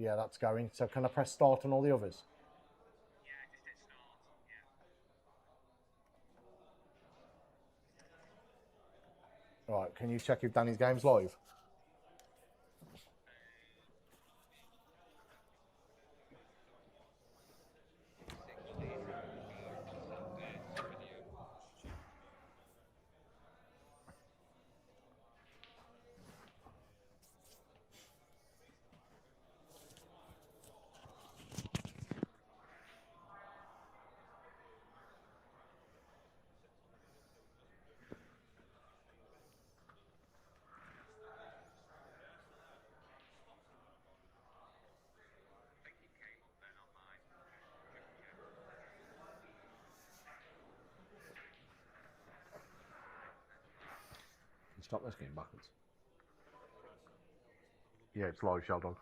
Yeah, that's going. So can I press start on all the others? Yeah, just hit start. Yeah. Right, can you check if Danny's game's live? Stop this game backwards. Yeah, it's live, Sheldon.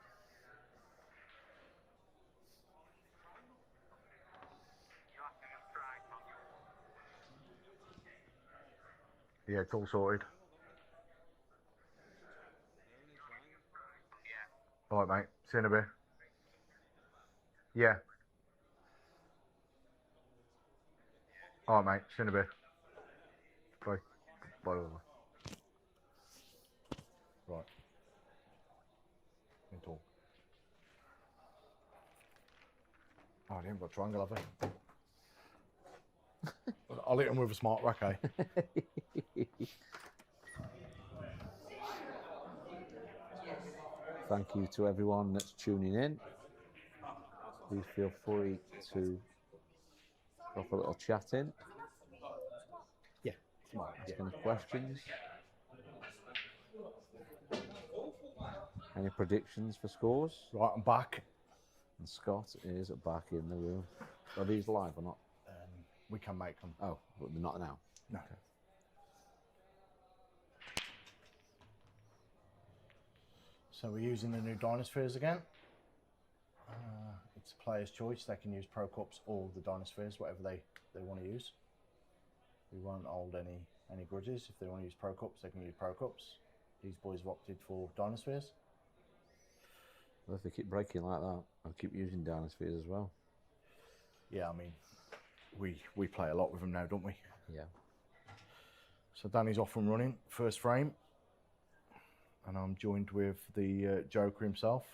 You have to just try, Tom. Yeah, it's all sorted. Yeah. All right, mate. See you in a bit. Yeah. All right, mate. See you in a bit. Bye. Bye. Right. You can talk. Oh, I didn't got triangle, have I? I'll hit him with a smart rack, eh? Thank you to everyone that's tuning in. Please feel free to drop a little chat in. Yeah. Smart. Ask Yeah. any questions. Any predictions for scores? Right, I'm back. And Scott is back in the room. Are these live or not? We can make them. Oh, but they're not now. No. Okay. So we're using the new Dinospheres again. It's a player's choice. They can use Pro Cups or the Dinospheres, whatever they want to use. We won't hold any grudges. If they want to use Pro Cups, they can use Pro Cups. These boys have opted for Dinospheres. Well, if they keep breaking like that, I'll keep using Dinospheres as well. Yeah, I mean, we play a lot with them now, don't we? Yeah. So Danny's off and running, first frame. And I'm joined with the Joker himself,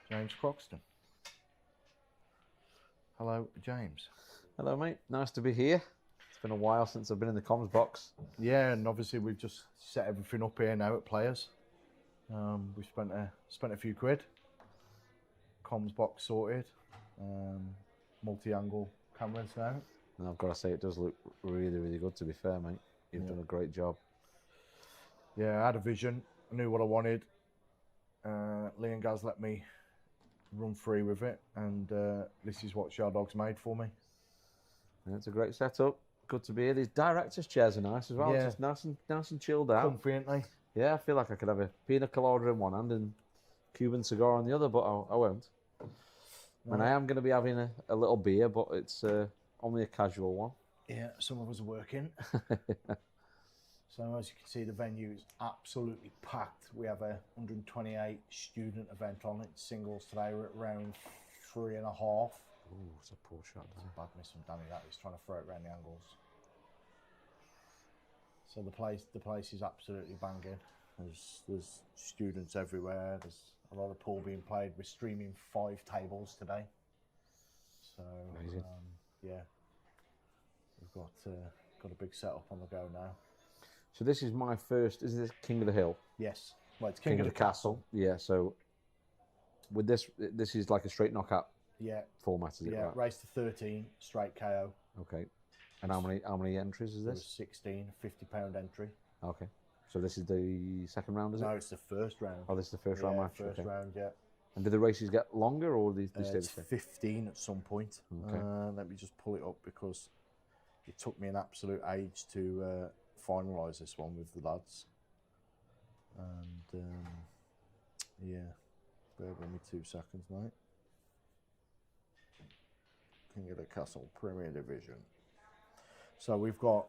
James Croxton. Hello, James. Hello, mate. Nice to be here. It's been a while since I've been in the comms box. Yeah, and obviously we've just set everything up here now at Players. We spent a few quid. Comms box sorted. Multi-angle cameras now. And I've got to say, it does look really, really good, to be fair, mate. You've done a great job. Yeah, I had a vision. I knew what I wanted. Lee and Gaz let me run free with it, and this is what Shardog's made for me. And it's a great setup. Good to be here. These directors' chairs are nice as well. Yeah. It's just nice and chilled out. Comfy, ain't they? Yeah, I feel like I could have a pina colada in one hand and Cuban cigar on the other, but I won't. No. And I am going to be having a little beer, but it's only a casual one. Yeah, some of us are working. So as you can see, the venue is absolutely packed. We have a 128 student event on it. Singles today, we're at round 3.5. Ooh, it's a poor shot. It's a bad miss from Danny. That he's trying to throw it around the angles. So the place is absolutely banging. There's students everywhere. There's a lot of pool being played. We're streaming 5 tables today. So yeah, we've got a big setup on the go now. So this is my first. Is this King of the Hill? Yes. Well, it's King of the Castle. Yeah. So with this is like a straight knockout. Yeah. Format, is it? Yeah. Right? Race to 13, straight KO. Okay. And how many entries is this? 16, £50 entry. Okay. So this is the second round, is it? No, it's the first round. Oh, this is the first round match. First round, yeah. And do the races get longer, or they stay the same? 15 at some point. Okay. Let me just pull it up because it took me an absolute age to finalise this one with the lads. And yeah, bear with me 2 seconds, mate. King of the Castle Premier Division. So we've got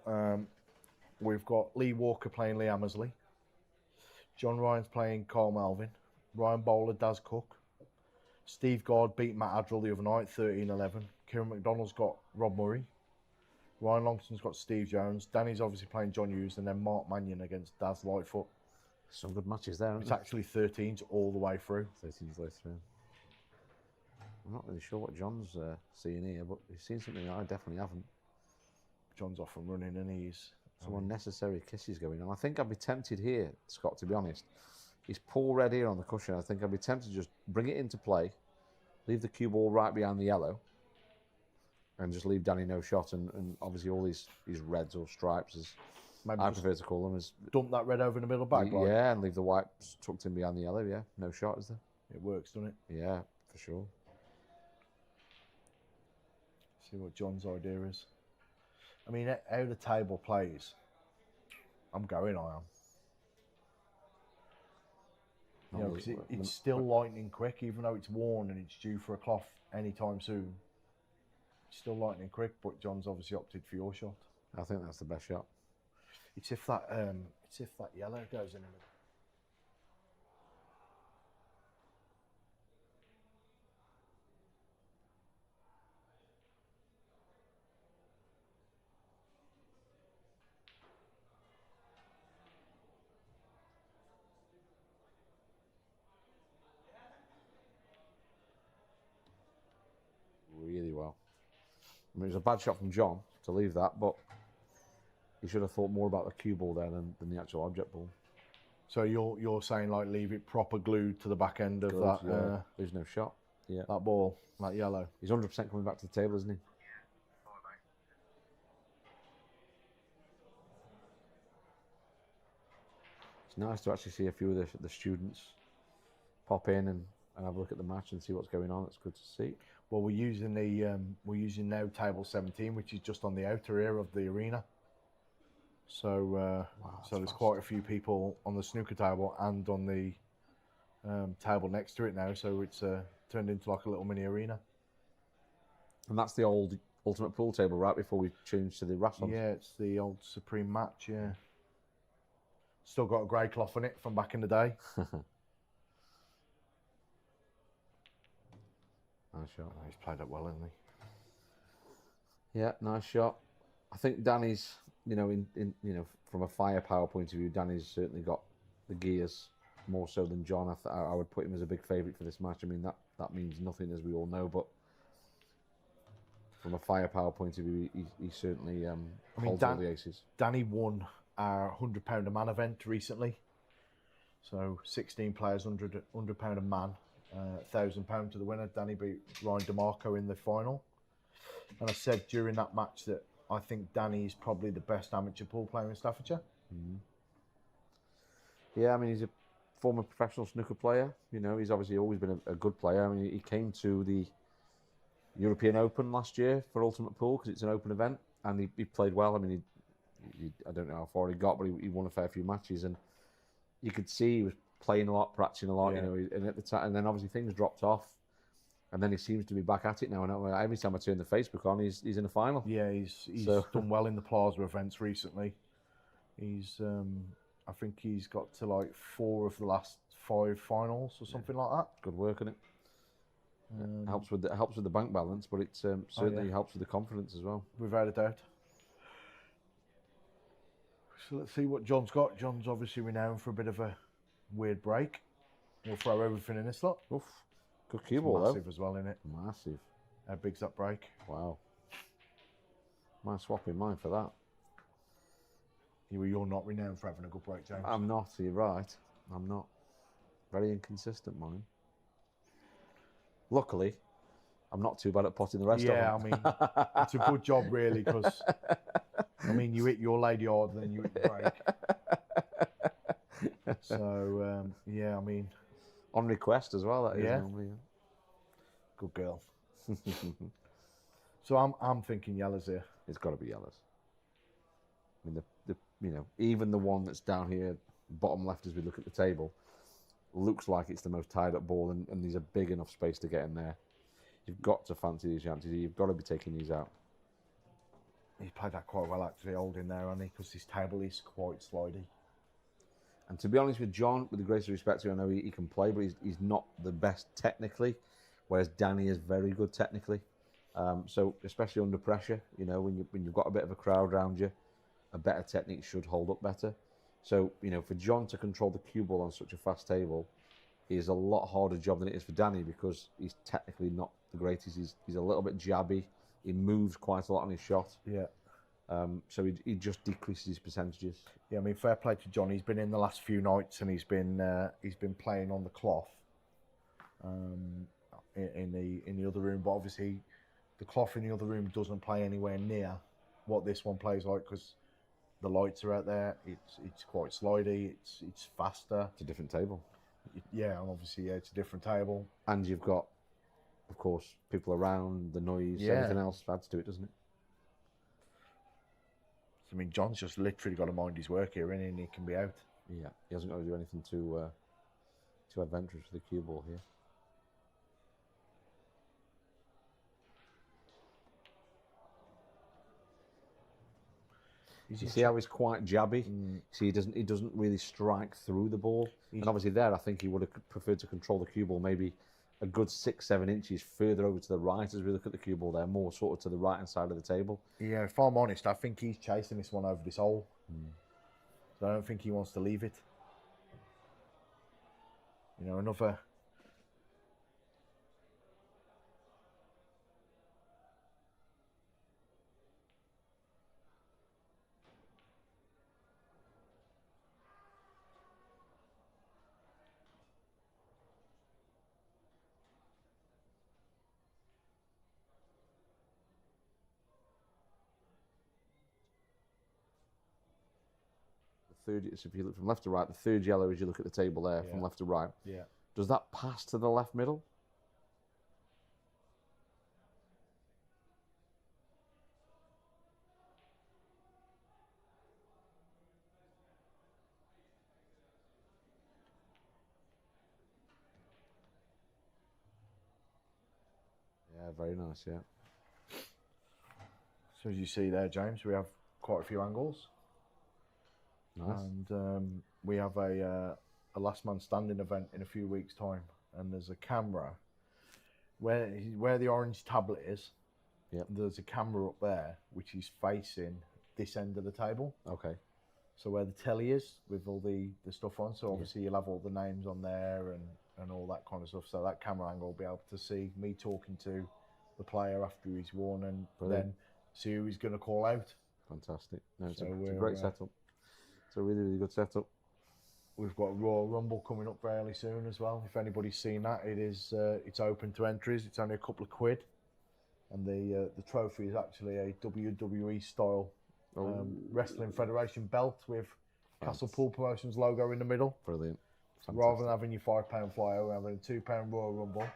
Lee Walker playing Lee Hammersley. John Ryan's playing Carl Melvin. Ryan Bowler, Daz Cook. Steve Gard beat Matt Adrill the other night, 13-11. Kieran McDonald's got Rob Murray. Ryan Longston's got Steve Jones. Danny's obviously playing Jon Hughes, and then Mark Mannion against Daz Lightfoot. Some good matches there, aren't It's there? actually 13s all the way through. 13's way through. I'm not really sure what John's seeing here, but he's seen something I definitely haven't. John's off and running, and he's... Some unnecessary kisses going on. I think I'd be tempted here, Scott, to be honest. He's pull red here on the cushion. I think I'd be tempted to just bring it into play, leave the cue ball right behind the yellow, and just leave Danny no shot. And obviously all these reds or stripes, as Maybe I just prefer to call them, as dump that red over in the middle back. Like. yeah, and leave the white tucked in behind the yellow. Yeah, no shot, is there? It works, doesn't it? Yeah, for sure. See what John's idea is. I mean, how the table plays, I'm going, I am. You know, because it's still lightning quick, even though it's worn and it's due for a cloth anytime soon. It's still lightning quick, but John's obviously opted for your shot. I think that's the best shot. It's if that yellow goes in the middle. Really well. I mean, it was a bad shot from John to leave that, but he should have thought more about the cue ball there than the actual object ball. So you're saying like leave it proper glued to the back end of Good, that yeah. There's no shot. Yeah. that ball, that yellow. He's 100% coming back to the table, isn't he? It's nice to actually see a few of the students pop in and have a look at the match and see what's going on. It's good to see. Well, we're using now table 17, which is just on the outer area of the arena. So so there's quite a few people on the snooker table and on the table next to it now. So it's turned into like a little mini arena. And that's the old Ultimate Pool table, right before we changed to the Rathbone. Yeah, it's the old Supreme match. Yeah, still got a grey cloth on it from back in the day. Nice shot. He's played it well, hasn't he? Yeah, nice shot. I think Danny's, in from a firepower point of view, Danny's certainly got the gears more so than John. I would put him as a big favourite for this match. I mean, that means nothing, as we all know, but from a firepower point of view, he certainly holds all the aces. Danny won our £100 a man event recently. So 16 players, £100 a man. £1,000 to the winner. Danny beat Ryan DeMarco in the final. And I said during that match that I think Danny is probably the best amateur pool player in Staffordshire. Mm-hmm. Yeah, I mean, he's a former professional snooker player. He's obviously always been a good player. I mean, he came to the European Open last year for Ultimate Pool because it's an open event, and he played well. I mean, I don't know how far he got, but he won a fair few matches, and you could see he was playing a lot, practicing a lot, Yeah. And at the time, and then obviously things dropped off, and then he seems to be back at it now. And every time I turn the Facebook on, he's in the final. Yeah, he's So- done well in the Plaza events recently. He's I think he's got to like 4 of the last 5 finals or something like that. Good work in it. Helps with the bank balance, but it certainly helps with the confidence as well. Without a doubt. So let's see what John's got. John's obviously renowned for a bit of a weird break. We'll throw everything in this slot. Oof, good cue ball though. Massive as well in it. Massive. How big's that break? Wow. Might swap in mine for that. You're not renowned for having a good break, James. I'm not. You're right. I'm not. Very inconsistent, mine. Luckily, I'm not too bad at potting the rest of them. Yeah, I mean, it's a good job really because, I mean, you hit your lady harder than you hit the break. So, yeah, I mean. On request as well, that is Yeah. normally. Good girl. So I'm thinking yellows here. It's got to be yellows. I mean, even the one that's down here, bottom left as we look at the table, looks like it's the most tied up ball, and there's a big enough space to get in there. You've got to fancy these chances. You've got to be taking these out. He's played that quite well actually, holding there, hasn't he? Because this table is quite slidey. And to be honest with John, with the greatest respect to him, I know he can play, but he's not the best technically. whereas Danny is very good technically. So especially under pressure, you know, when you've got a bit of a crowd around you, a better technique should hold up better. So, you know, for Jon to control the cue ball on such a fast table is a lot harder job than it is for Danny, because he's technically not the greatest. He's a little bit jabby. He moves quite a lot on his shot. Yeah. So he just decreases his percentages. Yeah, I mean, fair play to Jon. He's been in the last few nights and he's been playing on the cloth in the other room. But obviously, the cloth in the other room doesn't play anywhere near what this one plays like, because the lights are out there. It's quite slidey. It's faster. It's a different table. Yeah, and obviously, yeah, it's a different table. And you've got, of course, people around, the noise, everything else adds to it, doesn't it? I mean, Jon's just literally got to mind his work here, and he can be out. Yeah, he hasn't got to do anything too adventurous with the cue ball here. You see how he's quite jabby? See, he doesn't really strike through the ball. And obviously there, I think he would have preferred to control the cue ball maybe a good 6-7 inches further over to the right as we look at the cue ball there, more sort of to the right-hand side of the table. Yeah, if I'm honest, I think he's chasing this one over this hole. So I don't think he wants to leave it. You know, another... Third, so if you look from left to right, the third yellow as you look at the table there, from left to right. Yeah. Does that pass to the left middle? Yeah, very nice, yeah. So as you see there, James, we have quite a few angles. Nice. And we have a last man standing event in a few weeks' time, and there's a camera where the orange tablet is. Yep. There's a camera up there which is facing this end of the table. Okay. So where the telly is with all the stuff on. So obviously you'll have all the names on there and all that kind of stuff. So that camera angle will be able to see me talking to the player after he's won, and then see who he's going to call out. Fantastic. No, it's a great setup. It's a really, really good setup. We've got Royal Rumble coming up fairly soon as well. If anybody's seen that, it's open to entries. It's only a couple of quid, and the trophy is actually a WWE style Wrestling Federation belt with Castle Pool Promotions logo in the middle. Brilliant. So rather than having your £5 flyer, we're having a £2 Royal Rumble.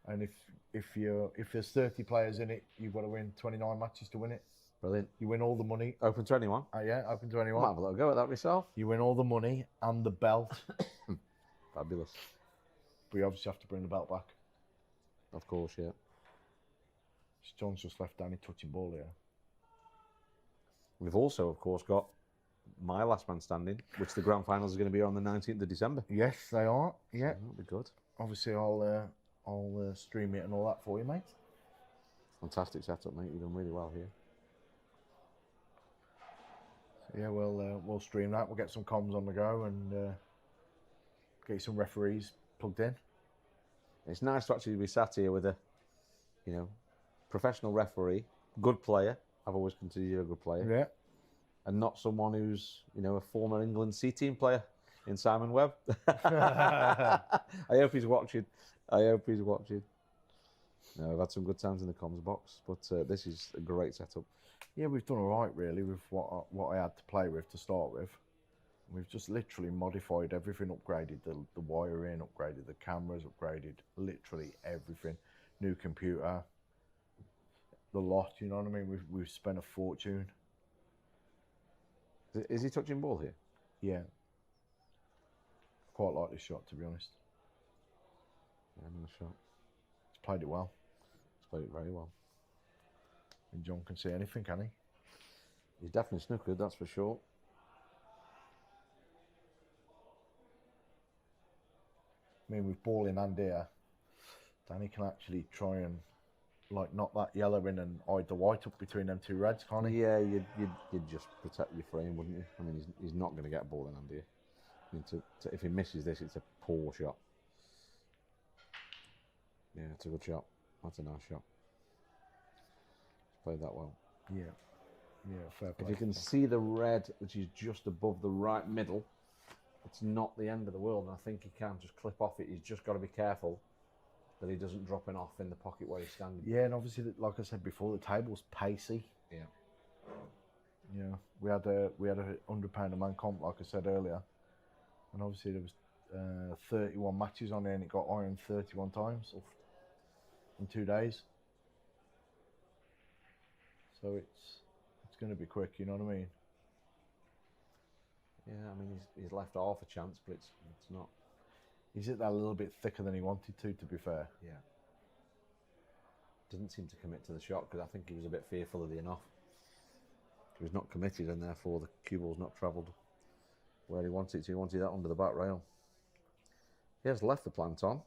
And if there's 30 players in it, you've got to win 29 matches to win it. Brilliant. You win all the money. Open to anyone? Yeah, open to anyone. I might have a little go at that myself. You win all the money and the belt. Fabulous. But you obviously have to bring the belt back. Of course, yeah. John's just left Danny touching ball here. We've also, of course, got my last man standing, which the grand finals are going to be on the 19th of December. Yes, they are. Yeah. So that'll be good. Obviously, I'll stream it and all that for you, mate. Fantastic setup, mate. You've done really well here. So yeah, we'll stream that. We'll get some comms on the go and get some referees plugged in. It's nice to actually be sat here with a, professional referee, good player. I've always considered you a good player. Yeah. And not someone who's, a former England C team player in Simon Webb. I hope he's watching. No, I've had some good times in the comms box, but this is a great setup. Yeah, we've done all right, really, with what I had to play with to start with. We've just literally modified everything, upgraded the wiring, upgraded the cameras, upgraded literally everything. New computer, the lot, you know what I mean? We've spent a fortune. Is he touching ball here? Yeah. Quite like this shot, to be honest. Yeah, nice shot. He's played it well. He's played it very well. And Jon can see anything, can he? He's definitely snookered, that's for sure. I mean, with ball in hand here, Danny can actually try and like knock that yellow in and hide the white up between them two reds, can't he? Yeah, you'd just protect your frame, wouldn't you? I mean, he's not going to get a ball in hand here. I mean, if he misses this, it's a poor shot. Yeah, it's a good shot. That's a nice shot. He's played that well. Yeah. Yeah, fair play. If you can see the red, which is just above the right middle, it's not the end of the world, and I think he can just clip off it. He's just got to be careful that he doesn't drop it off in the pocket where he's standing. Yeah, and obviously, like I said before, the table's pacey. Yeah. Yeah, we had a £100 a man comp, like I said earlier, and obviously there was 31 matches on there, and it got ironed 31 times in 2 days. So it's going to be quick, you know what I mean? Yeah, I mean he's left half a chance, but it's not. He's hit that a little bit thicker than he wanted to be fair. Yeah. Didn't seem to commit to the shot because I think he was a bit fearful of the enough. He was not committed, and therefore the cue ball's not travelled where he wanted it to. He wanted that under the back rail. He has left the plant on,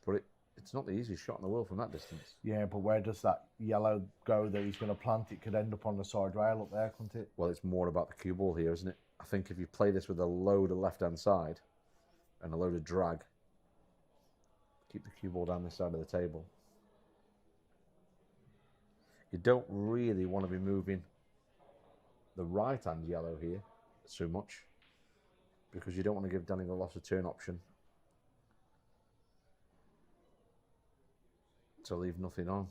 but it's not the easiest shot in the world from that distance. Yeah, but where does that yellow go that he's going to plant? It could end up on the side rail up there, couldn't it? Well, it's more about the cue ball here, isn't it? I think if you play this with a load of left-hand side and a load of drag, keep the cue ball down this side of the table. You don't really want to be moving the right-hand yellow here so much because you don't want to give Danny the loss of turn option to leave nothing on.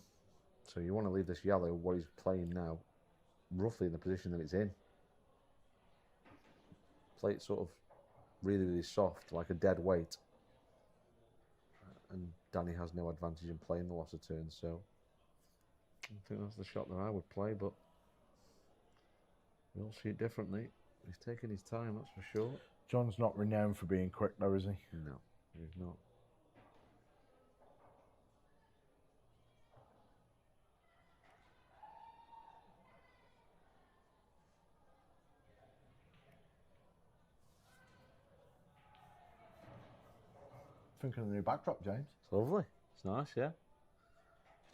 So you want to leave this yellow, what he's playing now, roughly in the position that it's in. Play it sort of really, really soft, like a dead weight. And Danny has no advantage in playing the loss of turn, so I think that's the shot that I would play, but we all see it differently. He's taking his time, that's for sure. Jon's not renowned for being quick though, is he? No, he's not. Thinking of the new backdrop, James. It's lovely. It's nice, yeah.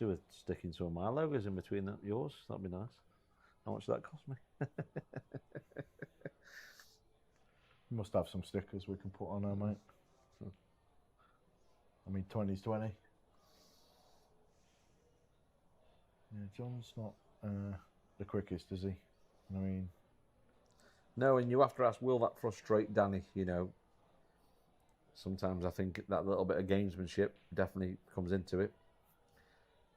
Do with sticking some of my logos in between that yours. That'd be nice. How much did that cost me? We must have some stickers we can put on there, mate. I mean, 20's 20. Yeah, Jon's not the quickest, is he? I mean... No, and you have to ask, will that frustrate Danny, you know? Sometimes I think that little bit of gamesmanship definitely comes into it.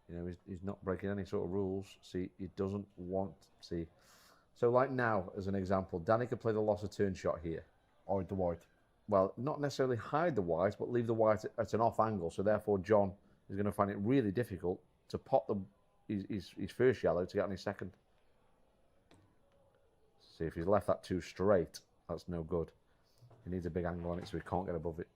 You know, he's not breaking any sort of rules. See, he doesn't want... See, so like now, as an example, Danny could play the loss of turn shot here. Hide the white. Well, not necessarily hide the white, but leave the white at an off angle. So therefore, Jon is going to find it really difficult to pot his first yellow to get on his second. See, if he's left that too straight, that's no good. He needs a big angle on it so he can't get above it.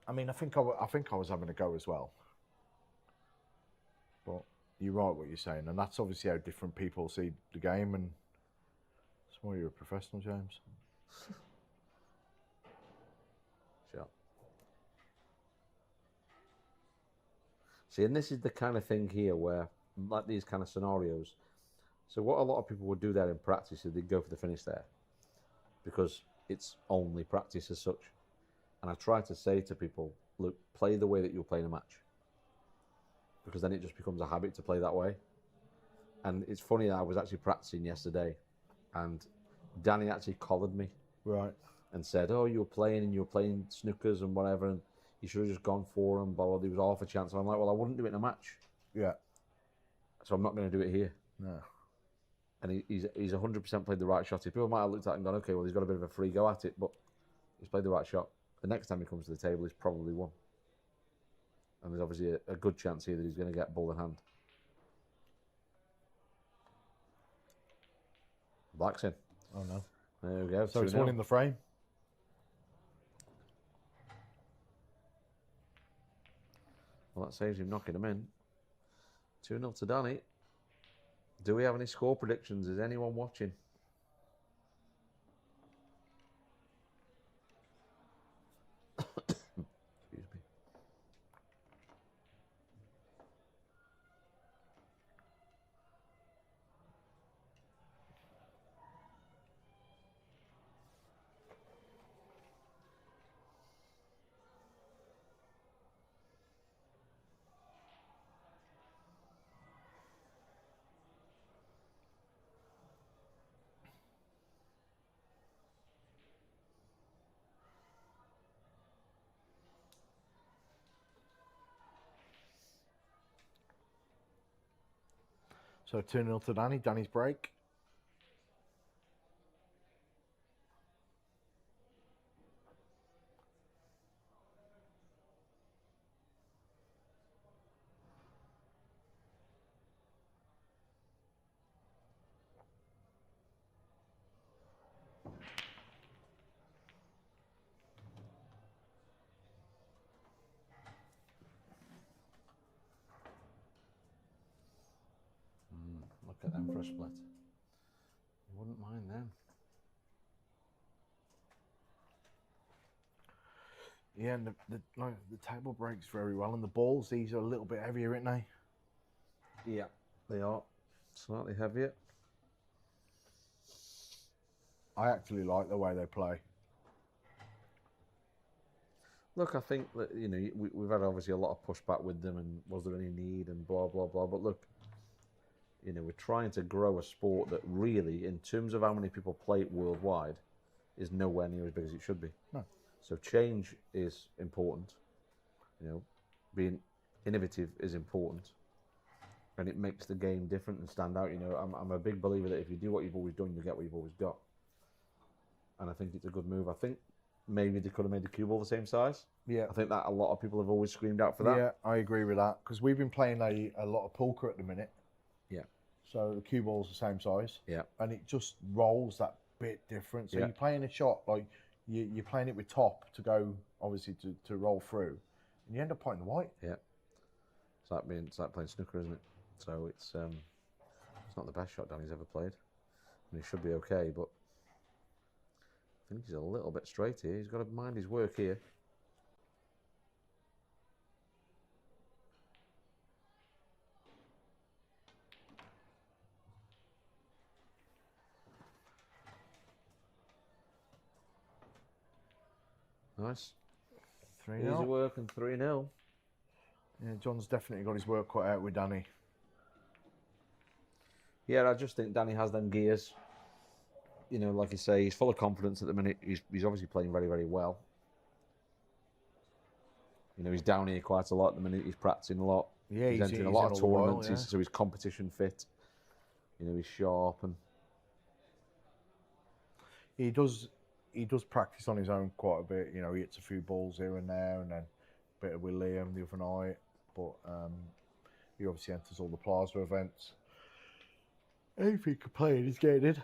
I mean, I think I was having a go as well. But you're right what you're saying, and that's obviously how different people see the game, and that's why you're a professional, James. Sure. See, and this is the kind of thing here where, like these kind of scenarios, so what a lot of people would do there in practice is they'd go for the finish there, because it's only practice as such. And I try to say to people, look, play the way that you'll play in a match. Because then it just becomes a habit to play that way. And it's funny that I was actually practicing yesterday and Danny actually collared me. Right. And said, oh, you were playing snookers and whatever, and you should have just gone for them, blah, blah, there was half a chance. And I'm like, well, I wouldn't do it in a match. Yeah. So I'm not going to do it here. No. And he's 100% played the right shot. If people might have looked at it and gone, okay, well, he's got a bit of a free go at it, but he's played the right shot. The next time he comes to the table, he's probably won. And there's obviously a good chance here that he's going to get ball in hand. Black's in. Oh no. There we go. So it's one in the frame. Well, that saves him knocking him in. 2-0 to Danny. Do we have any score predictions? Is anyone watching? Excuse me. So 2-0 to Danny. Danny's break. Look at them for a split. You wouldn't mind them. Yeah, and the table breaks very well, and the balls, these are a little bit heavier, aren't they? Yeah, they are slightly heavier. I actually like the way they play. Look, I think that, you know, we've had obviously a lot of pushback with them, and was there any need, and blah blah blah. But look, you know, we're trying to grow a sport that really, in terms of how many people play it worldwide, is nowhere near as big as it should be. No. So change is important. You know, being innovative is important, and it makes the game different and stand out. You know, I'm a big believer that if you do what you've always done, you get what you've always got. And I think it's a good move. I think maybe they could have made the cue ball the same size. Yeah. I think that a lot of people have always screamed out for that. Yeah, I agree with that, because we've been playing a lot of poker at the minute. Yeah. So the cue ball's the same size. Yeah. And it just rolls that bit different. So Yeah. you're playing a shot, like you're playing it with top to go, obviously, to roll through. And you end up playing the white. Yeah. It's like playing snooker, isn't it? So it's not the best shot Danny's ever played. I mean, he should be okay, but I think he's a little bit straight here. He's got to mind his work here. Nice. 3-0. Easy work and 3-0. Yeah, John's definitely got his work cut out with Danny. Yeah, I just think Danny has them gears. You know, like you say, he's full of confidence at the minute. He's obviously playing very, very well. You know, he's down here quite a lot at the minute. He's practicing a lot. Yeah, he's entering a lot of tournaments, so he's competition fit. You know, he's sharp and he does practice on his own quite a bit. You know, he hits a few balls here and there, and then a bit with Liam the other night. But he obviously enters all the plaza events. If he could play, he's getting in.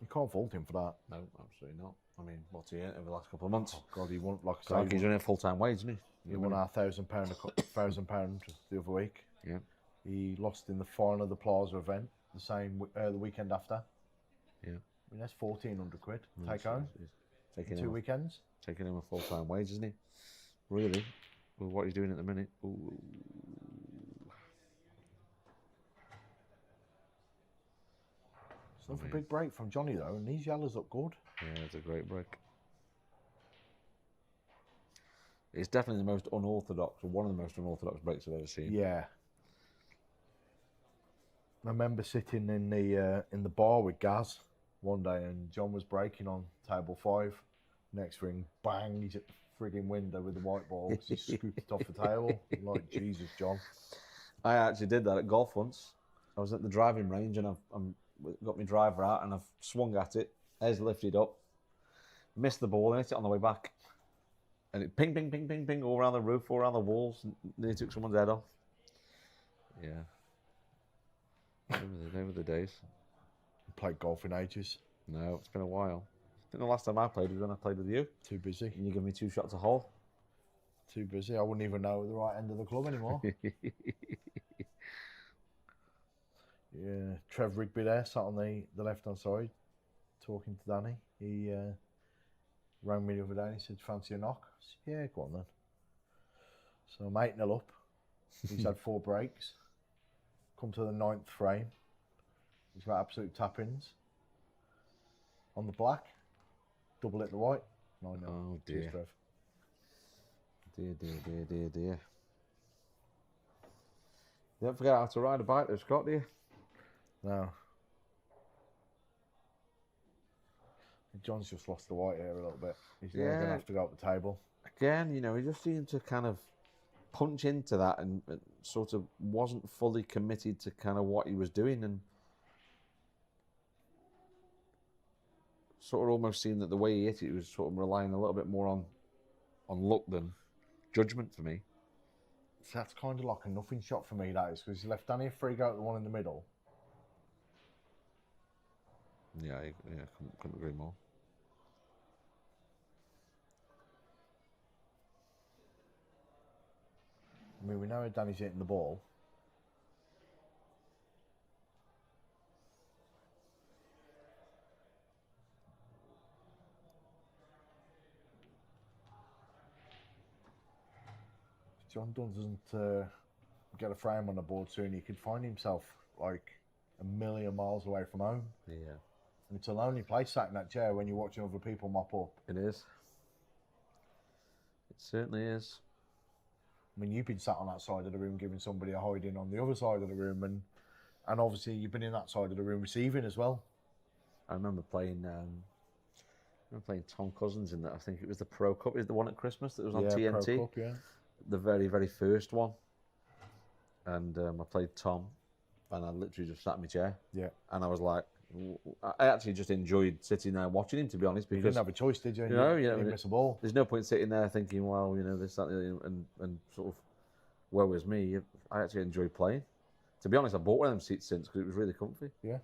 You can't fault him for that. no, absolutely not. I mean, what's he earned over the last couple of months? Oh God, he won, like I say, He's earning a full-time wage, isn't he? he won our £1,000 the other week. Yeah. He lost in the final of the plaza event the weekend after. Yeah. I mean, that's 1,400 quid Yeah, take so home. he's taking Two him weekends. taking him a full-time wage, isn't he? Really, with what he's doing at the minute. Ooh. It's another big break from Johnny though, and these yellows look good. Yeah, it's a great break. It's definitely the most unorthodox, or one of the most unorthodox breaks I've ever seen. Yeah. I remember sitting in the bar with Gaz one day, and John was breaking on table 5. Next ring, bang! He's at the frigging window with the white ball. He scooped it off the table. I'm like, Jesus, John. I actually did that at golf once. I was at the driving range and I've got my driver out and I've swung at it. Heads lifted up, missed the ball and hit it on the way back. And it ping, ping, ping, ping, ping all around the roof, all around the walls. And nearly took someone's head off. Yeah. They were the days. Played golf in ages. No, it's been a while. I think the last time I played was when I played with you. Too busy. And you gave me 2 shots a hole. Too busy. I wouldn't even know the right end of the club anymore. Yeah, Trev Rigby there, sat on the left-hand side, talking to Danny. He rang me the other day and he said, fancy a knock? I said, yeah, go on then. So I'm 8-0 up. He's had 4 breaks. Come to the 9th frame. He's got absolute tap-ins. On the black. Double hit the white. 9-0. Oh, dear. Cheers, Trev. Dear. You don't forget how to ride a bike though, Scott, do you? No. John's just lost the white here a little bit. He's going to have to go up the table. Again, you know, he just seemed to kind of punch into that and sort of wasn't fully committed to kind of what he was doing, and sort of almost seemed that the way he hit it, he was sort of relying a little bit more on luck than judgment for me. So that's kind of like a nothing shot for me, that is, because he left Danny a free go at the one in the middle. Yeah, couldn't agree more. I mean, we know how Danny's hitting the ball. If John Dunn doesn't get a frame on the board soon, he could find himself like a million miles away from home. Yeah. And it's a lonely place sat in that chair when you're watching other people mop up. It is. It certainly is. I mean, you've been sat on that side of the room giving somebody a hiding on the other side of the room, and obviously you've been in that side of the room receiving as well. I remember playing Tom Cousins in that. I think it was the Pro Cup. Is the one at Christmas that was on TNT? Pro Cup, yeah. The very, very first one. And I played Tom, and I literally just sat in my chair. Yeah. And I was like, I actually just enjoyed sitting there watching him, to be honest. Because you didn't have a choice, did you? You didn't miss a ball. There's no point sitting there thinking, well, you know, this, that, and sort of, woe is me. I actually enjoyed playing. To be honest, I bought one of them seats since because it was really comfy. Yeah.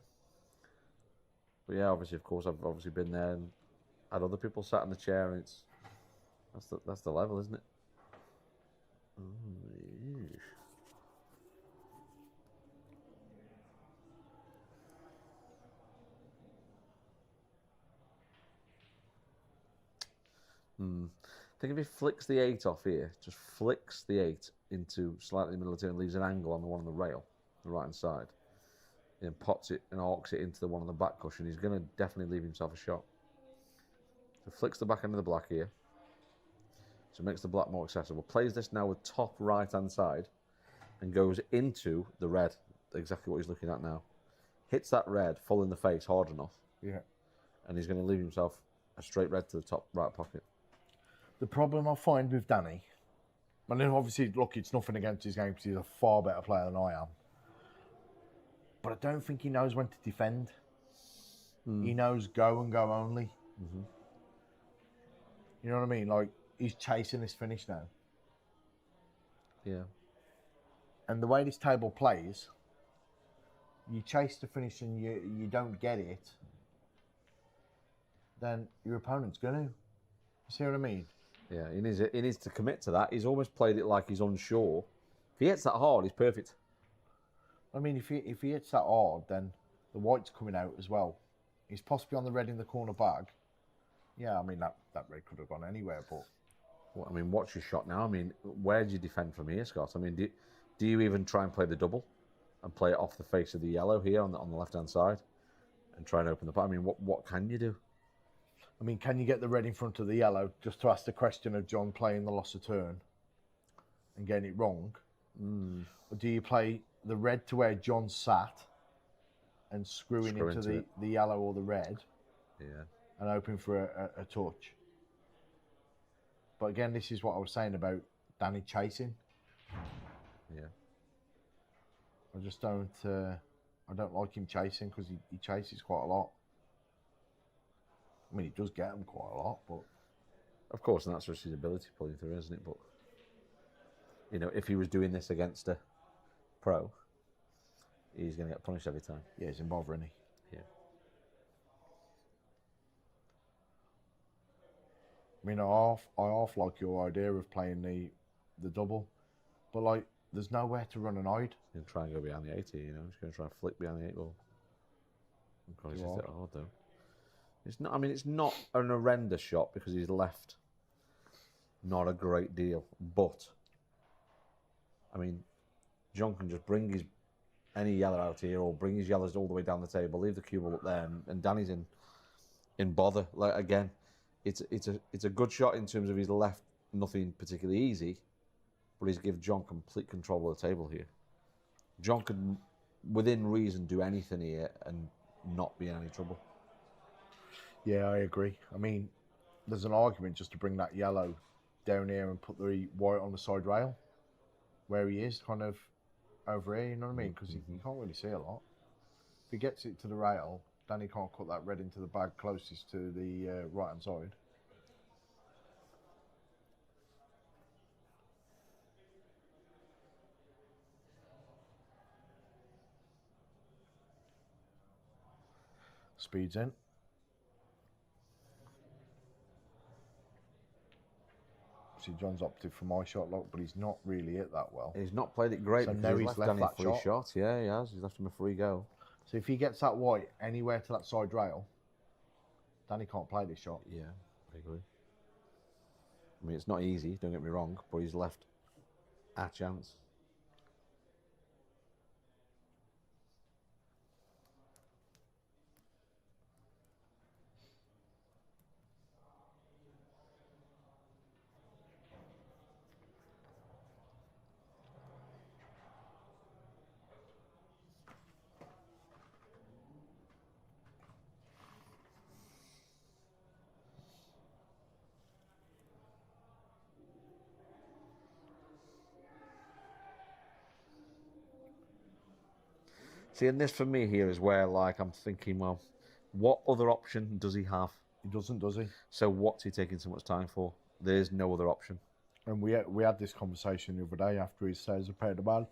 But yeah, obviously, of course, I've obviously been there and had other people sat in the chair, and that's the level, isn't it? I think if he flicks the 8 off here, just flicks the 8 into slightly in the middle of the turn, leaves an angle on the one on the rail, the right hand side, and pots it and arcs it into the one on the back cushion, he's going to definitely leave himself a shot. So flicks the back end of the black here, so it makes the black more accessible. Plays this now with top right hand side and goes into the red, exactly what he's looking at now. Hits that red full in the face hard enough. Yeah. And he's going to leave himself a straight red to the top right pocket. The problem I find with Danny, and then obviously, look, it's nothing against his game because he's a far better player than I am. But I don't think he knows when to defend. He knows go and go only. Mm-hmm. You know what I mean? Like, he's chasing this finish now. Yeah. And the way this table plays, you chase the finish and you don't get it, then your opponent's going to. You see what I mean? Yeah, he needs to commit to that. He's almost played it like he's unsure. If he hits that hard, he's perfect. I mean, if he hits that hard, then the white's coming out as well. He's possibly on the red in the corner bag. Yeah, I mean, that red could have gone anywhere, but... Well, I mean, what's your shot now? I mean, where do you defend from here, Scott? I mean, do you even try and play the double and play it off the face of the yellow here on the left-hand side and try and open the pot? I mean, what can you do? I mean, can you get the red in front of the yellow just to ask the question of John playing the loss of turn and getting it wrong? Or do you play the red to where John sat and screwing into the yellow or the red and hoping for a touch? But again, this is what I was saying about Danny chasing. Yeah. I just don't like him chasing because he chases quite a lot. I mean, he does get them quite a lot, but... Of course, and that's just his ability pulling through, isn't it? But, you know, if he was doing this against a pro, he's going to get punished every time. Yeah, he's in bother, isn't he? Yeah. I mean, I half like your idea of playing the double, but like, there's nowhere to run and hide. You can try and go behind the 80, you know. Just going to try and flick behind the 8 ball. God, it's just a bit hard though. It's not. I mean, it's not an horrendous shot because he's left not a great deal. But I mean, Jon can just bring any yellow out here, or bring his yellows all the way down the table, leave the cue ball up there, and Danny's in bother. Like again, it's a good shot in terms of he's left nothing particularly easy, but he's given Jon complete control of the table here. Jon could, within reason, do anything here and not be in any trouble. Yeah, I agree. I mean, there's an argument just to bring that yellow down here and put the white on the side rail, where he is, kind of over here, you know what I mean? Because you can't really see a lot. If he gets it to the rail, then he can't cut that red into the bag closest to the right-hand side. Speeds in. See, Jon's opted for my shot lock, but he's not really hit that well. He's not played it great, so because now he's left Danny a free shot. Yeah, he has. He's left him a free go. So if he gets that white anywhere to that side rail, Danny can't play this shot. Yeah, I agree. I mean, it's not easy, don't get me wrong, but he's left a chance. See, and this for me here is where, like, I'm thinking, well, what other option does he have? He doesn't, does he? So what's he taking so much time for? There's no other option. And we had this conversation the other day after he says a pair of man.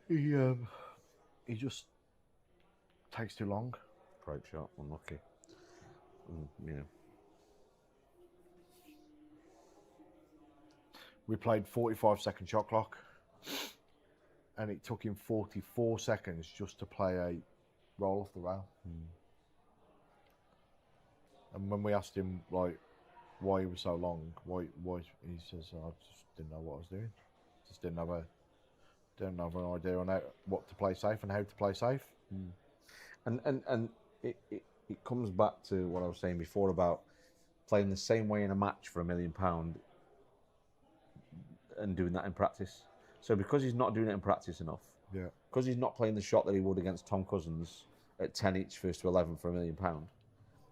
He just takes too long. Great shot, unlucky. Yeah. We played 45-second shot clock, and it took him 44 seconds just to play a roll off the rail. And when we asked him like why he was so long, why he says, I just didn't know what I was doing. Just didn't have an idea on what to play safe and how to play safe. And it comes back to what I was saying before about playing the same way in a match for £1 million and doing that in practice. So because he's not doing it in practice enough, because he's not playing the shot that he would against Tom Cousins at 10 each first to 11 for £1 million,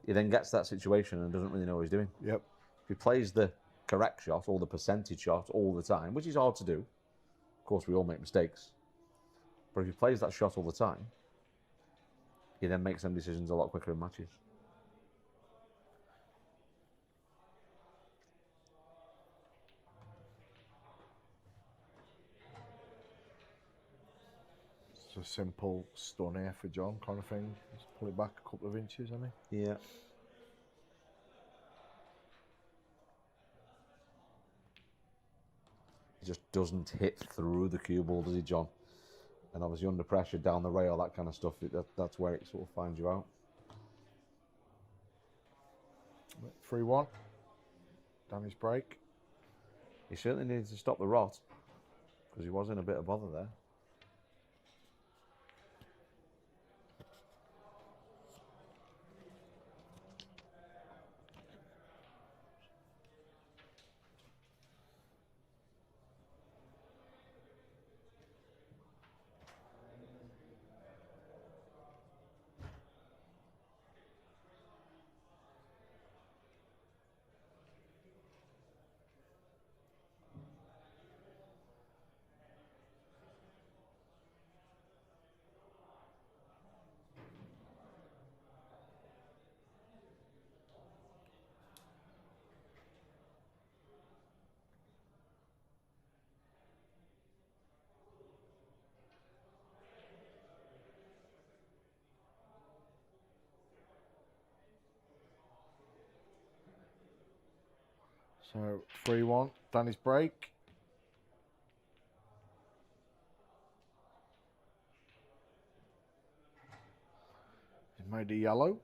he then gets that situation and doesn't really know what he's doing. Yep. If he plays the correct shot or the percentage shot all the time, which is hard to do, of course we all make mistakes, but if he plays that shot all the time, he then makes them decisions a lot quicker in matches. It's a simple stun here for Jon kind of thing. Just pull it back a couple of inches, hasn't he? Yeah. He just doesn't hit through the cue ball, does he, Jon? And obviously under pressure, down the rail, that kind of stuff, that's where it sort of finds you out. 3-1. Damage break. He certainly needed to stop the rot, because he was in a bit of bother there. So 3-1. Danny's break. He's made a yellow.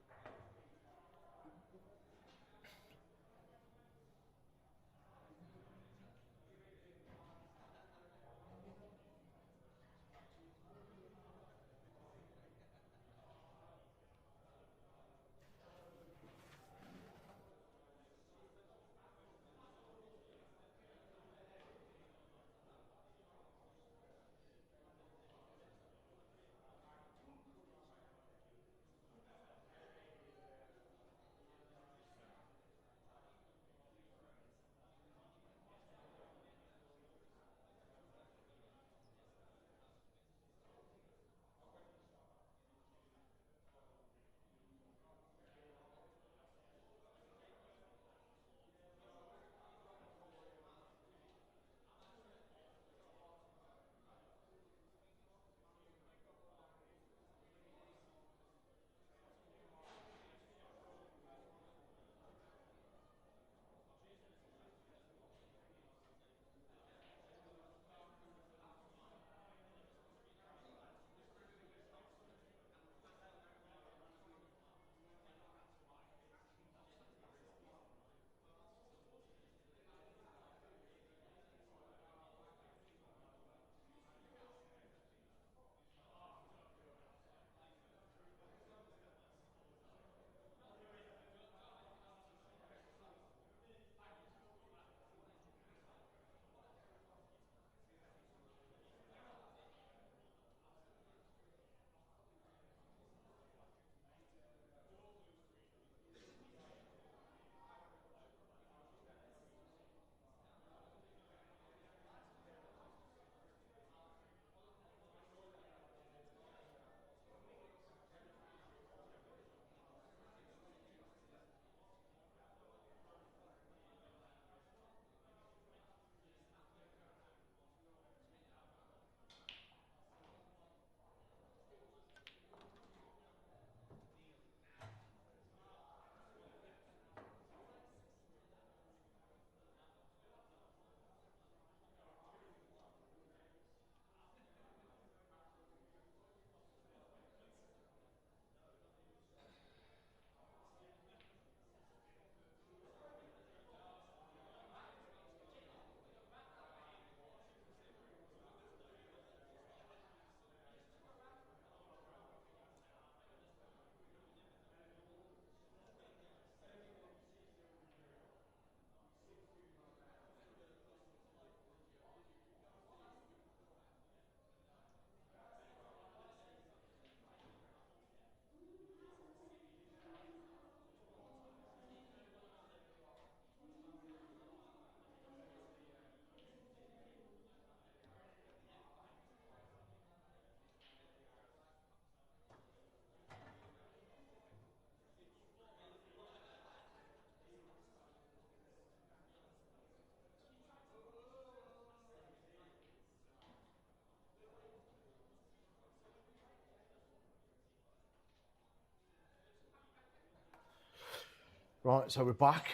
Right, so we're back.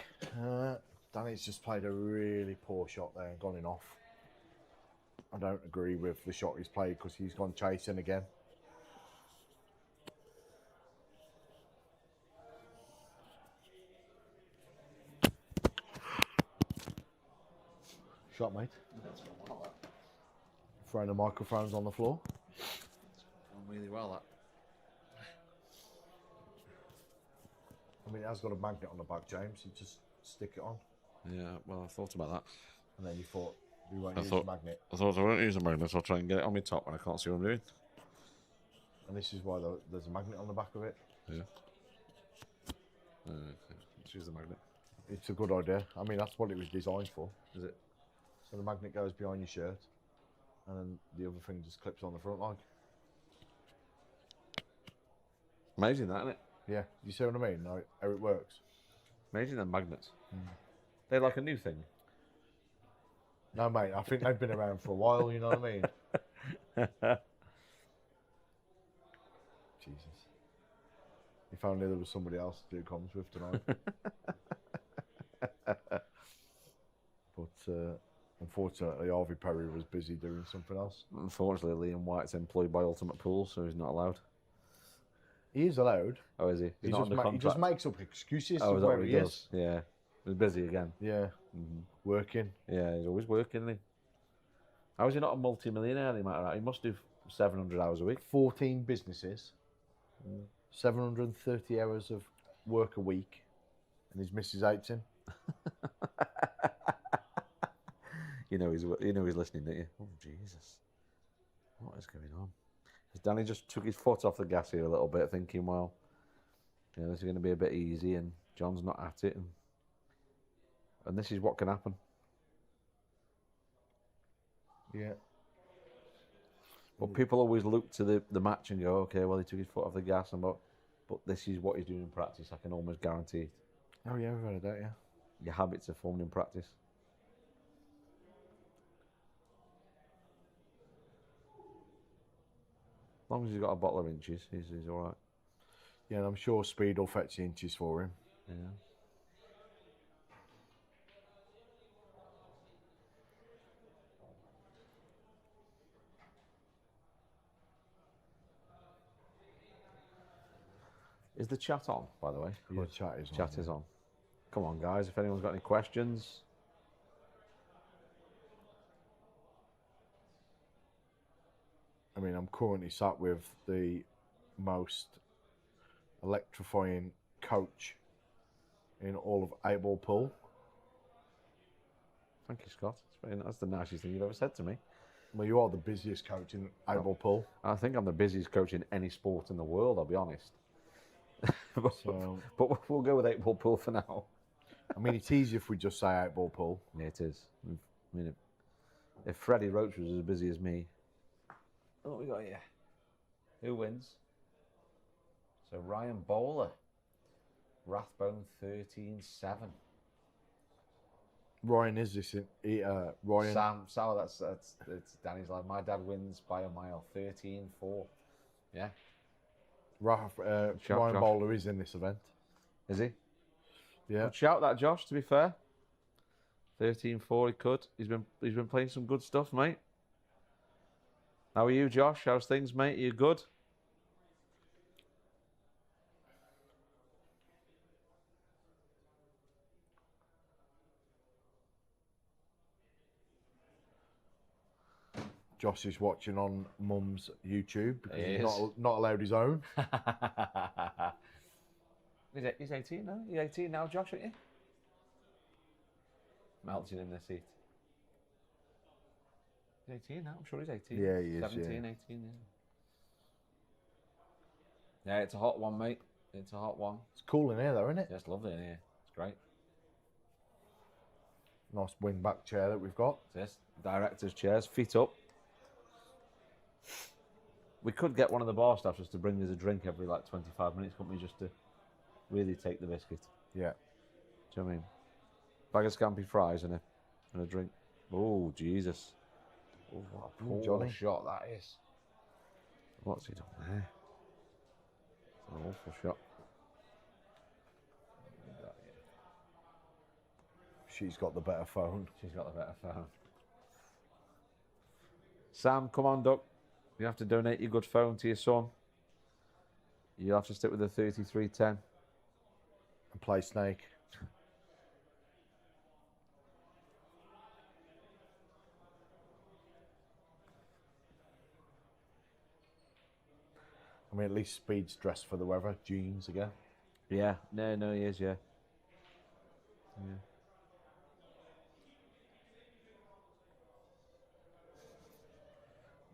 Danny's just played a really poor shot there and gone in off. I don't agree with the shot he's played because he's gone chasing again. Shot, mate. Throwing the microphones on the floor. Done really well, that. I mean, it has got a magnet on the back, James. You just stick it on. Yeah, well, I thought about that. And then you thought, we won't use the magnet. I thought I won't use a magnet, so I'll try and get it on my top when I can't see what I'm doing. And this is why there's a magnet on the back of it. Yeah. Let's use the magnet. It's a good idea. I mean, that's what it was designed for. Is it? So the magnet goes behind your shirt, and then the other thing just clips on the front line. Amazing, that, isn't it? Yeah, you see what I mean? How it works. Amazing, them magnets. They're like a new thing. No, mate, I think they've been around for a while, you know what I mean? Jesus. If only there was somebody else to do comms with tonight. unfortunately, Harvey Perry was busy doing something else. Unfortunately, Liam White's employed by Ultimate Pool, so he's not allowed. He is allowed. Oh, is he? He's not under He contract. just makes up excuses Oh, of is that where what he he does? is. Yeah. He's busy again. Yeah, working. Yeah, he's always working, isn't he? How is he not a multi-millionaire? He must do 700 hours a week. 14 businesses, 730 hours of work a week, and his missus hates him. You know he's listening, don't you? Oh, Jesus. What is going on? Because Danny just took his foot off the gas here a little bit, thinking, well, this is going to be a bit easy, and John's not at it, and this is what can happen. Yeah. But people always look to the match and go, okay, well, he took his foot off the gas, but this is what he's doing in practice. I can almost guarantee it. Oh yeah, we've heard that, yeah. Your habits are formed in practice. As long as he's got a bottle of inches, he's all right. Yeah, and I'm sure speed will fetch the inches for him. Yeah. Is the chat on, by the way? Yeah, chat is on. Chat is on. Come on, guys, if anyone's got any questions. I mean, I'm currently sat with the most electrifying coach in all of 8-ball pool. Thank you, Scott. That's the nicest thing you've ever said to me. Well, you are the busiest coach in 8-ball pool. I think I'm the busiest coach in any sport in the world, I'll be honest. but we'll go with 8-ball pool for now. I mean, it's easy if we just say 8-ball pool. Yeah, it is. I mean, if Freddie Roach was as busy as me. What we got here? Who wins? So Ryan Bowler. Rathbone 13-7. Ryan is this Ryan? Sam, it's Danny's lad. My dad wins by a mile, 13-4. Yeah. Ryan Josh. Bowler is in this event. Is he? Yeah. Good shout that, Josh, to be fair. 13-4 he could. He's been playing some good stuff, mate. How are you, Josh? How's things, mate? Are you good? Josh is watching on Mum's YouTube because He he's is. not allowed his own. He's 18 now. You're 18 now, Josh, aren't you? Melting in the seat. He's 18 now. I'm sure he's 18. Yeah, he is, 17, yeah. 18, yeah. Yeah, it's a hot one, mate. It's a hot one. It's cool in here, though, isn't it? Yeah, it's lovely in here. It's great. Nice wing back chair that we've got. This director's chairs, feet up. We could get one of the bar staff just to bring us a drink every 25 minutes, couldn't we, just to really take the biscuit. Yeah. Do you know what I mean? Bag of scampi fries and a drink. Oh, Jesus. Oh, what a poor Johnny. shot that is. What's he done there? It's an awful shot. She's got the better phone. She's got the better phone. Sam, come on, Duck. You have to donate your good phone to your son. You'll have to stick with the 3310. And play Snake. I mean, at least Speed's dressed for the weather. Jeans again. Yeah, no, he is, yeah. Yeah.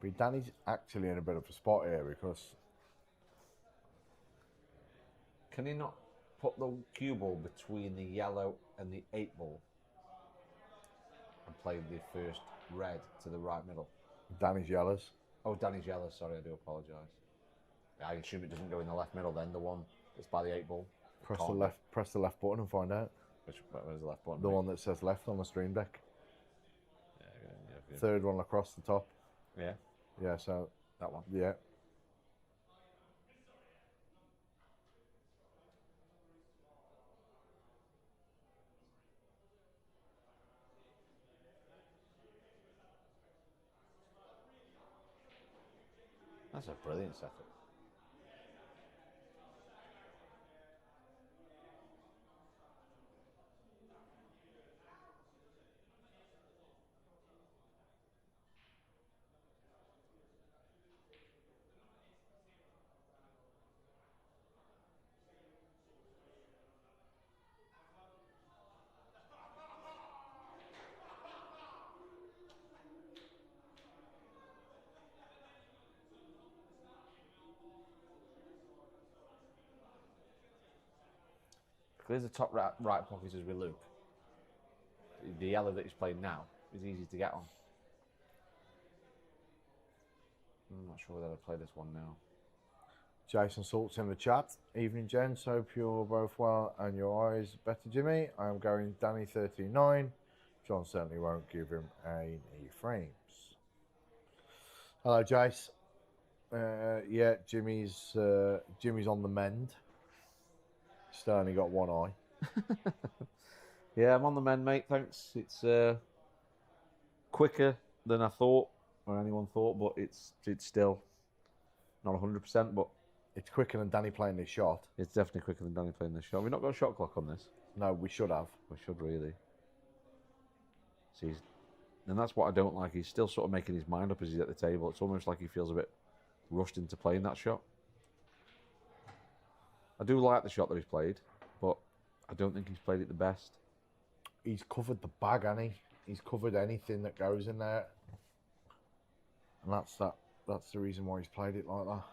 But Danny's actually in a bit of a spot here because Can he not put the cue ball between the yellow and the 8-ball and play the first red to the right middle? Danny's yellows. Oh, Danny's yellow, sorry, I do apologise. I assume it doesn't go in the left middle then, the one that's by the 8-ball. Press the left button and find out. Where's the left button? The one that says left on the stream deck. Yeah. Third one across the top. Yeah, Yeah, so that one. yeah. That's a brilliant setup. Clears the top right pocket as we look. The yellow that he's playing now is easy to get on. I'm not sure whether I'll play this one now. Jason Salt's in the chat. Evening, gents. Hope you're both well and your eyes better, Jimmy. I am going Danny 39. John certainly won't give him any frames. Hello, Jace. Yeah, Jimmy's on the mend. Still only got one eye. Yeah, I'm on the mend, mate. Thanks. It's quicker than I thought, or anyone thought, but it's still not 100%, but It's quicker than Danny playing this shot. it's definitely quicker than Danny playing this shot. We've not got a shot clock on this. No, we should have. We should really. See, and that's what I don't like. He's still sort of making his mind up as he's at the table. It's almost like he feels a bit rushed into playing that shot. I do like the shot that he's played, but I don't think he's played it the best. He's covered the bag, hasn't he? He's covered anything that goes in there. And that's the reason why he's played it like that.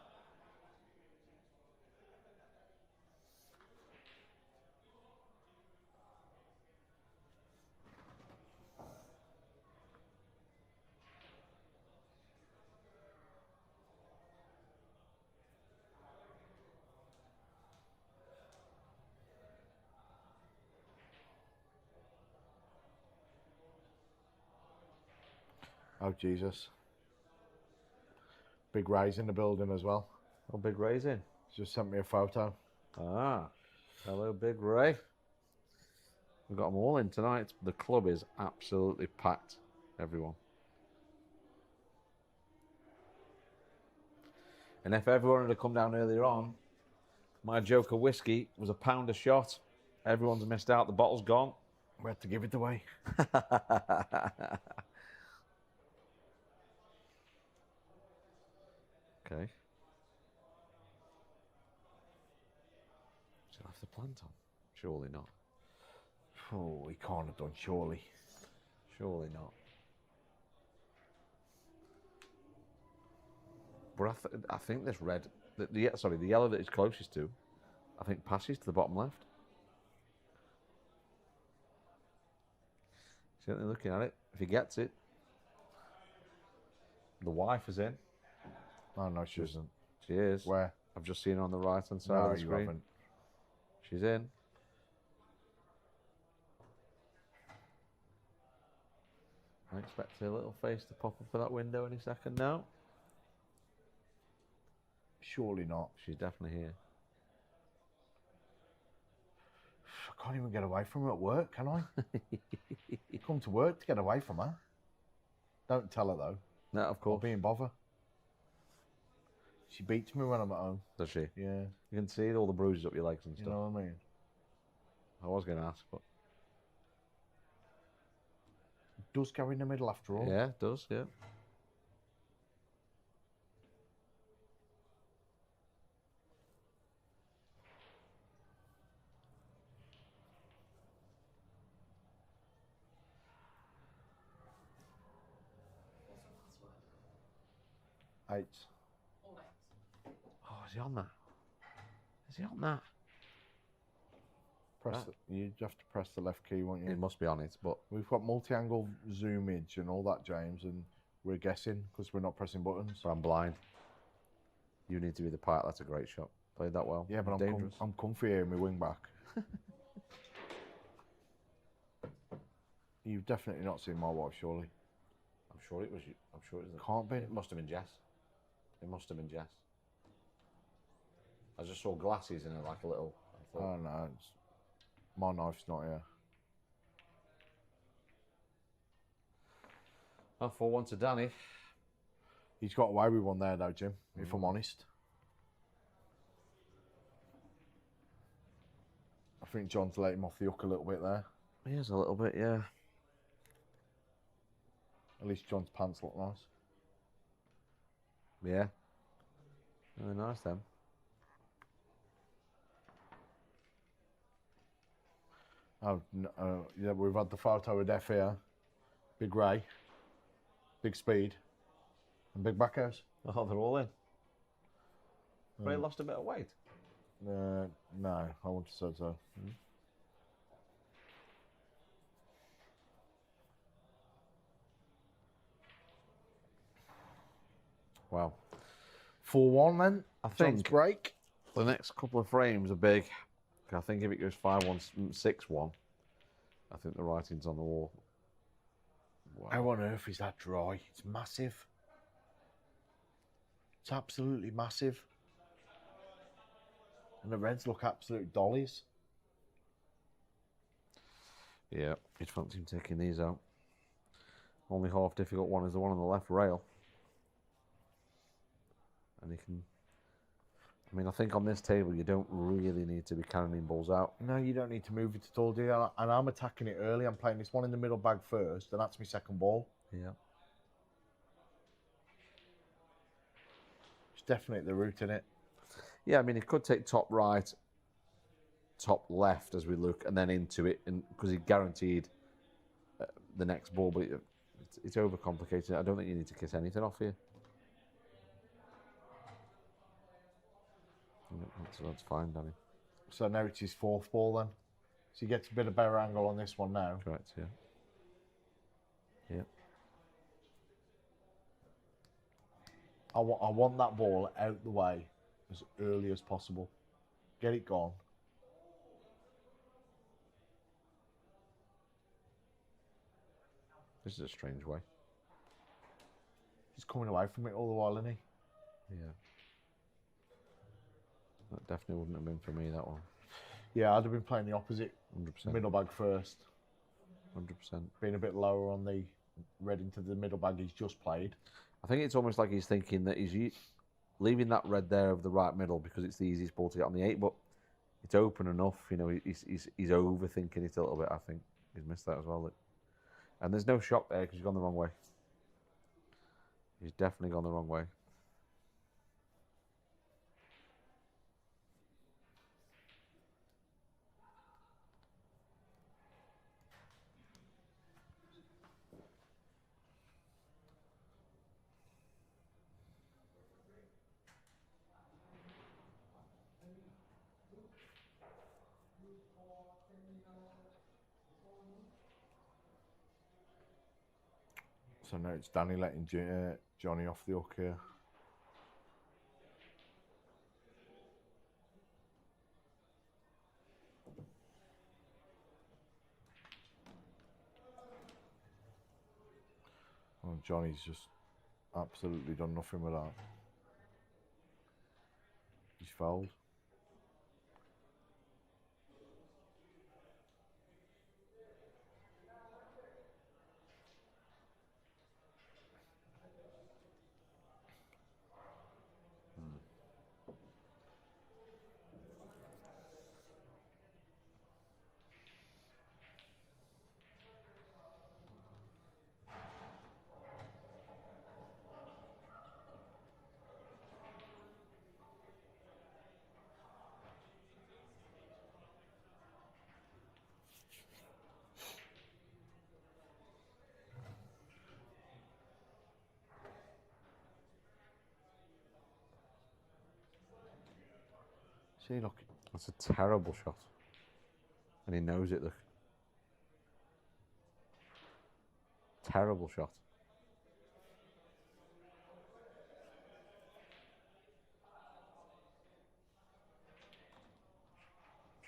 Oh, Jesus. Big Ray's in the building as well. Oh, Big Ray's in. He's just sent me a photo. Ah, hello, Big Ray. We've got them all in tonight. The club is absolutely packed, everyone. And if everyone had come down earlier on, my Joker whiskey was £1 a shot. Everyone's missed out. The bottle's gone. We had to give it away. Okay. Should I have the plant on? Surely not. Oh, he can't have done, surely. Surely not. But I think this red, the yellow that it's closest to, I think passes to the bottom left. Certainly looking at it. If he gets it, the wife is in. Oh, no, she isn't. She is. Where? I've just seen her on the right-hand side No, of the you screen. haven't. She's in. I expect her little face to pop up for that window any second now. Surely not. She's definitely here. I can't even get away from her at work, can I? Come to work to get away from her. Don't tell her, though. No, of I'll course. be in bother. She beats me when I'm at home. Does she? Yeah. You can see all the bruises up your legs and You stuff. know what I mean? I was going to ask, but... It does go in the middle after all. Yeah, it does, yeah. Eight. Oh, is he on that? Is he on that? Press Right. you have to press the left key, won't you? He must be on it, but... We've got multi-angle zoomage and all that, James, and we're guessing because we're not pressing buttons. But I'm blind. You need to be the part. That's a great shot. Played that well. Yeah, but Dangerous. I'm comfy here in my wing back. You've definitely not seen my wife, surely. I'm sure it was you. I'm sure it was. Can't be. It must have been Jess. It must have been Jess. I just saw glasses in it, like a little. I thought, Oh no, my knife's not here. oh, 4-1 to Danny. He's got away with one there, though, Jim, if I'm honest. I think John's let him off the hook a little bit there. He is a little bit, yeah. At least John's pants look nice. Yeah. Really nice, then. Yeah, we've had the photo of Def here. Big Ray, big Speed, and big Backhouse. Oh, they're all in. But he lost a bit of weight. No, I wouldn't have said so. Wow. 4-1 then. I John's think break. the next couple of frames are big. I think if it goes 5-1, 6-1, I think the writing's on the wall. Wow. How on earth is that dry? It's massive. It's absolutely massive. And the Reds look absolute dollies. Yeah, you'd fancy him taking these out. Only half difficult one is the one on the left rail. And he can... I mean, I think on this table you don't really need to be cannoning balls out. No, you don't need to move it at all, do you? And I'm attacking it early. I'm playing this one in the middle bag first, and that's my second ball. Yeah. It's definitely the route in it. Yeah, I mean, he could take top right, top left as we look, and then into it, and because he guaranteed the next ball, but it's overcomplicated. I don't think you need to kiss anything off here. That's fine, Danny. So now it's his fourth ball then. So he gets a bit of better angle on this one now. Correct, yeah. Yeah. I want that ball out the way as early as possible. Get it gone. This is a strange way. He's coming away from it all the while, isn't he? Yeah. That definitely wouldn't have been for me, that one. Yeah, I'd have been playing the opposite. 100%. Middle bag first. 100%. Being a bit lower on the red into the middle bag he's just played. I think it's almost like he's thinking that he's leaving that red there of the right middle because it's the easiest ball to get on the 8, but it's open enough. You know, he's overthinking it a little bit, I think. He's missed that as well. Look. And there's no shock there because he's gone the wrong way. He's definitely gone the wrong way. So now it's Danny letting Johnny off the hook here. Oh, Johnny's just absolutely done nothing with that. He's fouled. See, look. That's a terrible shot. And he knows it, look. Terrible shot.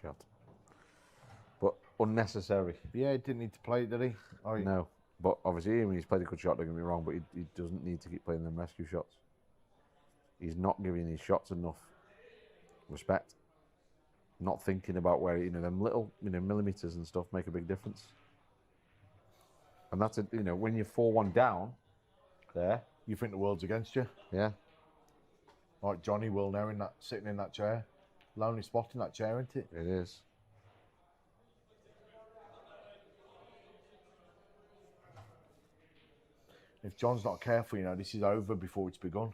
Shot. But unnecessary. Yeah, he didn't need to play it, did he? Oh, No. But obviously, I mean, he's played a good shot, don't get me wrong, but he doesn't need to keep playing them rescue shots. He's not giving his shots enough respect. Not thinking about where, them little, millimeters and stuff make a big difference. And that's, when you're 4-1 down there, You think the world's against you, Yeah. like Johnny will now sitting in that chair, lonely spot in that chair, isn't it? It is. If John's not careful, this is over before it's begun.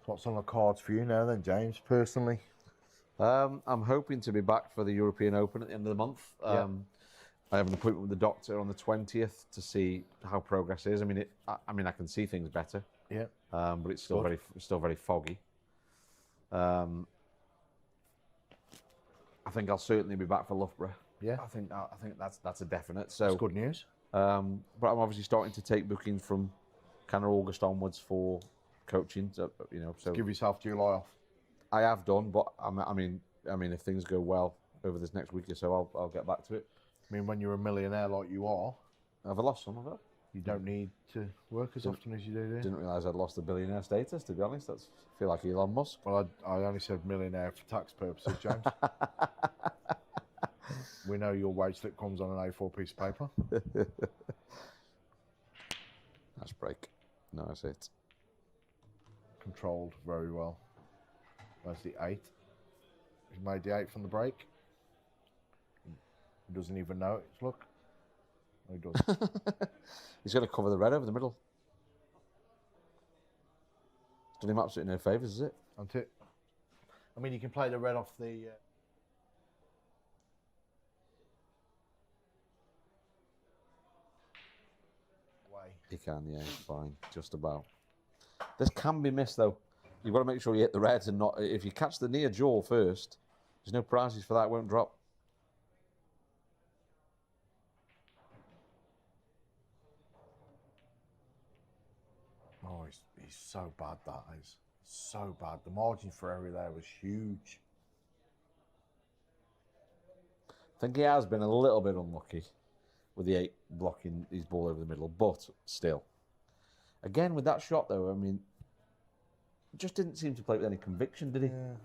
What's on the cards for you now then, James, personally? I'm hoping to be back for the European Open at the end of the month. Yeah. I have an appointment with the doctor on the 20th to see how progress is. I mean, I can see things better. Yeah. But it's still Good. very foggy. I think I'll certainly be back for Loughborough. Yeah. I think that's a definite. So That's good news. but I'm obviously starting to take bookings from kind of August onwards for coaching. So, so Give yourself July off. I have done, but I mean, if things go well over this next week or so, I'll get back to it. I mean, when you're a millionaire like you are, Have I lost some of it? you don't need to work as often as you do. Didn't realise I'd lost the billionaire status, to be honest. I feel like Elon Musk. Well, I only said millionaire for tax purposes, James. We know your wage slip comes on an A4 piece of paper. That's break. No, that's it. Controlled very well. That's the 8. He's made the 8 from the break. He doesn't even know it. Look. Oh, he does. He's going to cover the red over the middle. Done him absolutely no favours, is it? Isn't it? I mean, you can play the red off the... way. He can, yeah, fine, just about. This can be missed, though. You've got to make sure you hit the reds and not... If you catch the near jaw first, there's no prizes for that, it won't drop. Oh, he's so bad, that is. So bad. The margin for error there was huge. I think he has been a little bit unlucky with the 8 blocking his ball over the middle, but still. Again, with that shot, though, I mean, just didn't seem to play with any conviction, did he? Yeah.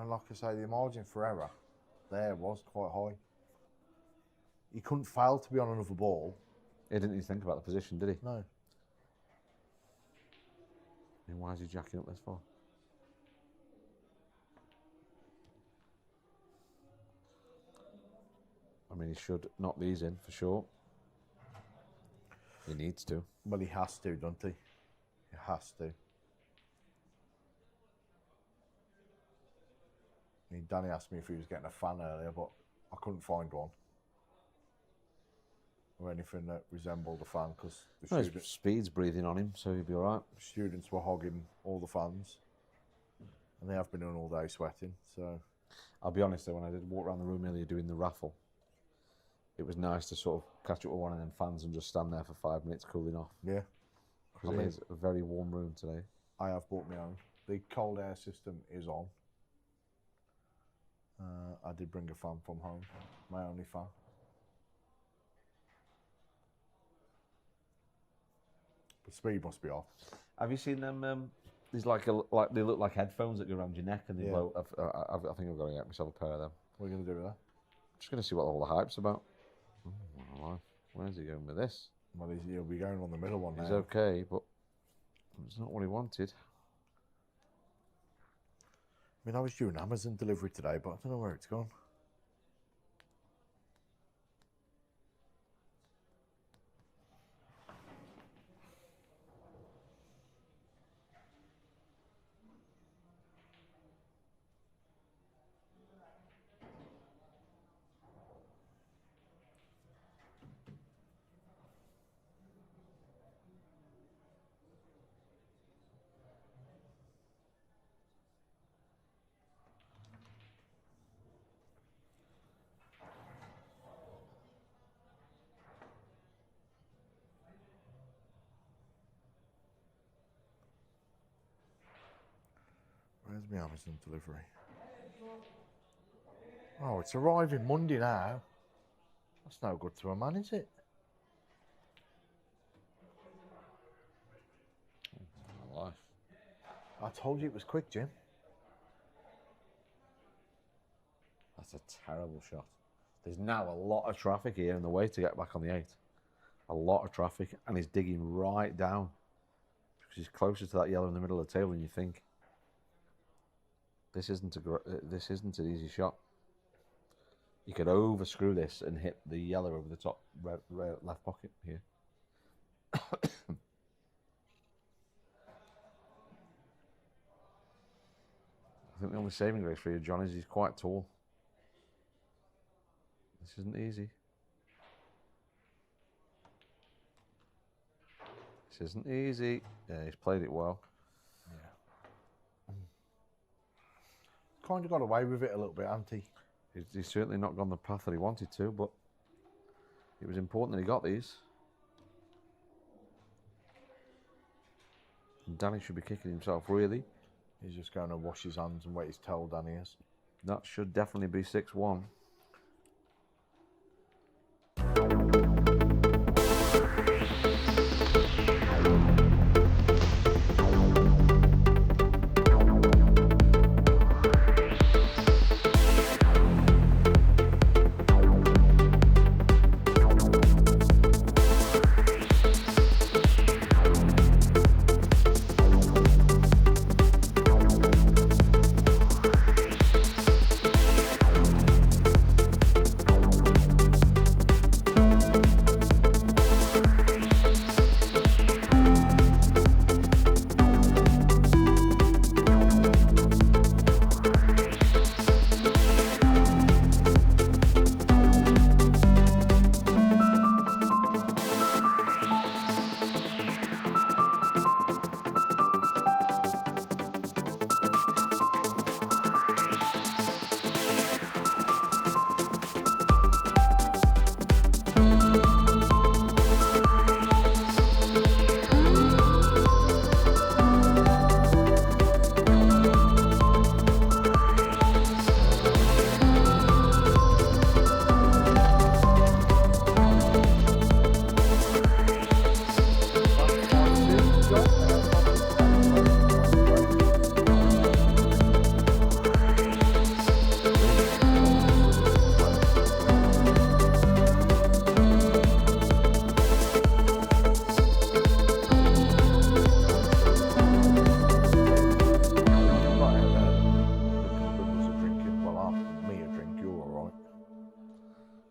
Like I say, the margin for error there was quite high. He couldn't fail to be on another ball. He didn't even think about the position, did he? No. I mean, why is he jacking up this far? I mean, he should knock these in for sure. He needs to. Well, he has to, doesn't he? He has to. I mean, Danny asked me if he was getting a fan earlier, but I couldn't find one. Or anything that resembled a fan, because the His speed's breathing on him, so he'll be all right. students were hogging all the fans. And they have been in all day sweating, so... I'll be honest, though, when I did walk around the room earlier doing the raffle, it was nice to sort of catch up with one of them fans and just stand there for 5 minutes cooling off. Yeah. Because it is a very warm room today. I have bought my own. The cold air system is on. I did bring a fan from home, my only fan. The speed must be off. Have you seen them? These they look like headphones that go around your neck and they blow. I think I've got to get myself a pair of them. What are you going to do with that? I'm just going to see what all the hype's about. Oh, my life. Where's he going with this? Well, he'll be going on the middle one now. He's okay, but it's not what he wanted. I mean, I was due an Amazon delivery today, but I don't know where it's gone. Where's my Amazon delivery? Oh, it's arriving Monday now. That's no good to a man, is it? I told you it was quick, Jim. That's a terrible shot. There's now a lot of traffic here in the way to get back on the 8. A lot of traffic, and he's digging right down because he's closer to that yellow in the middle of the table than you think. This isn't an easy shot. You could overscrew this and hit the yellow over the top left pocket here. I think the only saving grace for you, John, is he's quite tall. This isn't easy. This isn't easy. Yeah, he's played it well. Yeah. Kind of got away with it a little bit, hasn't he? He's certainly not gone the path that he wanted to, but it was important that he got these. And Danny should be kicking himself, really. He's just going to wash his hands and wet his towel, Danny is. That should definitely be 6-1.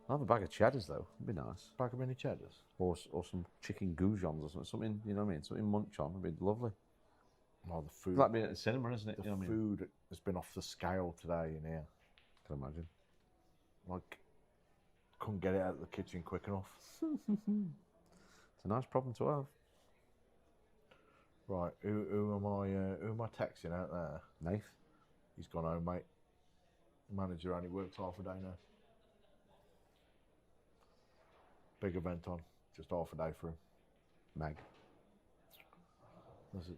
I'll have a bag of cheddars though. It'd be nice. Bag of mini cheddars. Or some chicken goujons or something. Something, you know what I mean? Something munch on. It'd be lovely. Oh, the food. It's like being at the cinema, isn't it? The You know what I mean? food has been off the scale today in here. Can imagine. Like, couldn't get it out of the kitchen quick enough. It's a nice problem to have. Right, who am I texting out there? Nath. He's gone home, mate. Manager only works half a day now. Big event on, just half a day for him. Meg.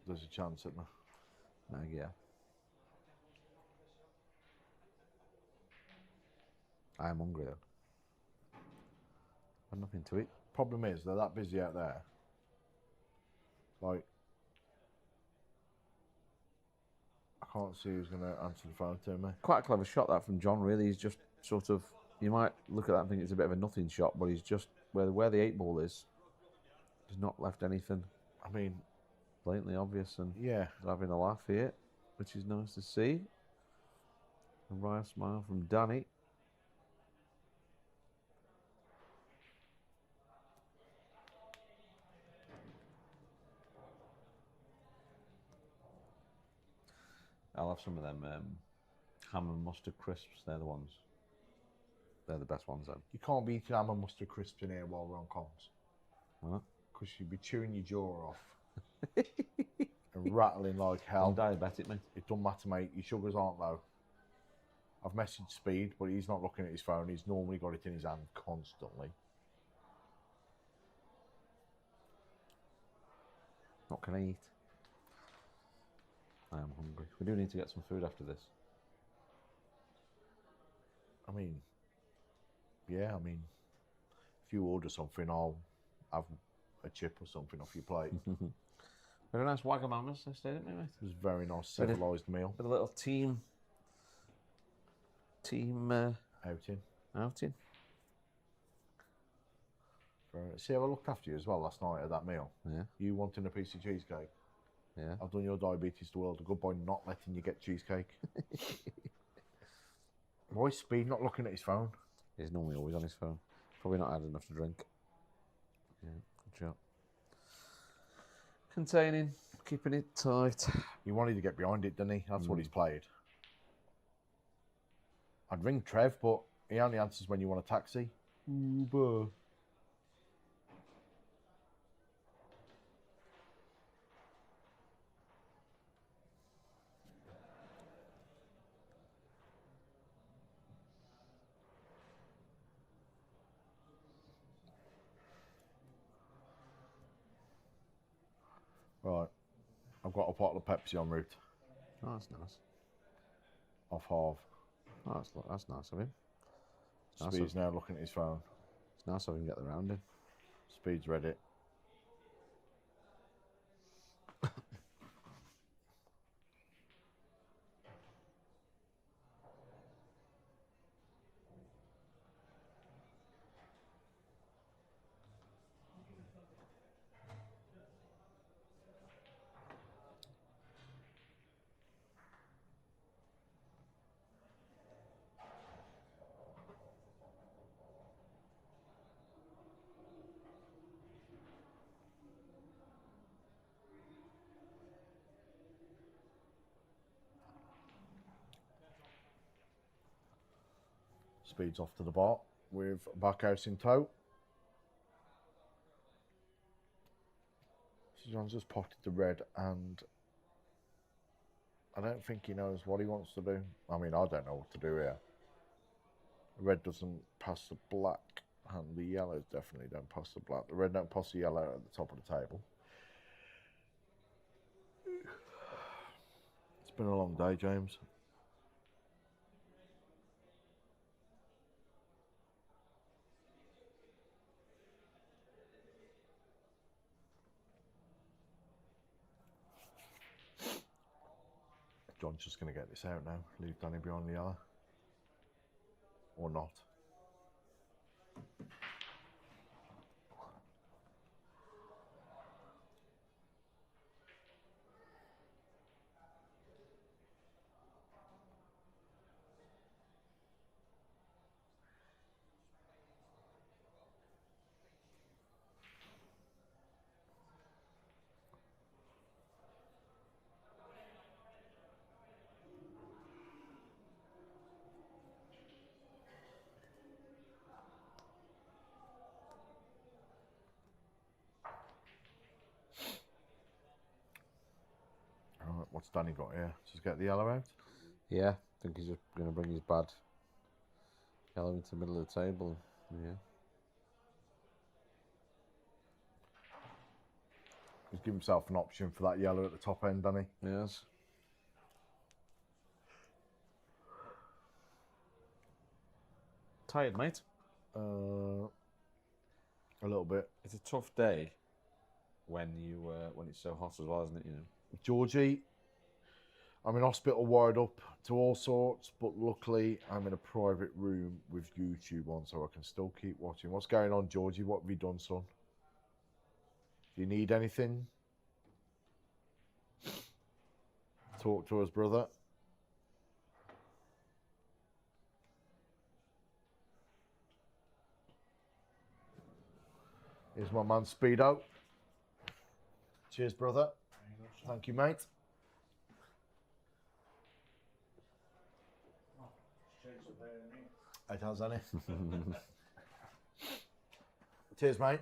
There's a chance, isn't there? Meg, yeah. I am hungry though. I've nothing to eat. Problem is, they're that busy out there. Like, I can't see who's going to answer the phone to me. Quite a clever shot that from John, really. He's just sort of, you might look at that and think it's a bit of a nothing shot, but he's just, where the 8 ball is, he's not left anything. I mean, blatantly obvious, and yeah, having a laugh here, which is nice to see. A wry smile from Danny. I'll have some of them ham and mustard crisps. They're the ones. They're the best ones then. You can't be eating ham and mustard crisps in here while we're on comms. Huh? Because you'd be chewing your jaw off and rattling like hell. I'm diabetic, mate. It don't matter, mate. Your sugars aren't low. I've messaged Speed, but he's not looking at his phone. He's normally got it in his hand constantly. What can I eat? I am hungry. We do need to get some food after this. I mean, yeah, I mean, if you order something, I'll have a chip or something off your plate. Very nice Wagamamas yesterday, didn't we, mate? It was a very nice, Bit of- civilised meal. With a little team Outing. outing. See how I looked after you as well last night at that meal? Yeah, You wanting a piece of cheesecake. yeah. I've done your diabetes the world a good by not letting you get cheesecake. Why is Speed not looking at his phone? He's normally always on his phone. Probably not had enough to drink. Yeah, good job. Containing, keeping it tight. He wanted to get behind it, didn't he? That's what Mm. he's played. I'd ring Trev, but he only answers when you want a taxi. Uber. Right. I've got a bottle of Pepsi en route. Oh, that's nice. Off half. Oh, that's nice of him. Nice Speed's now looking at his phone. It's nice of him to get the round in. Speed's read it. Speed's off to the bar with Backhouse in tow. So John's just potted the red, and I don't think he knows what he wants to do. I mean, I don't know what to do here. The red doesn't pass the black, and the yellows definitely don't pass the black. The red don't pass the yellow at the top of the table. It's been a long day, James. John's just going to get this out now. Leave Danny behind the yellow. Or not. Right, what's Danny got here? Just get the yellow out? Yeah, I think he's just going to bring his bad yellow into the middle of the table. Yeah. He's given himself an option for that yellow at the top end, Danny. Yes. Tired, mate? A little bit. It's a tough day when it's so hot as well, isn't it? You know. Georgie, I'm in hospital wired up to all sorts, but luckily I'm in a private room with YouTube on, so I can still keep watching. What's going on, Georgie? What have you done, son? Do you need anything? Talk to us, brother. Here's my man Speedo. Cheers, brother. Thank you, mate. It has, hasn't it? Cheers, mate.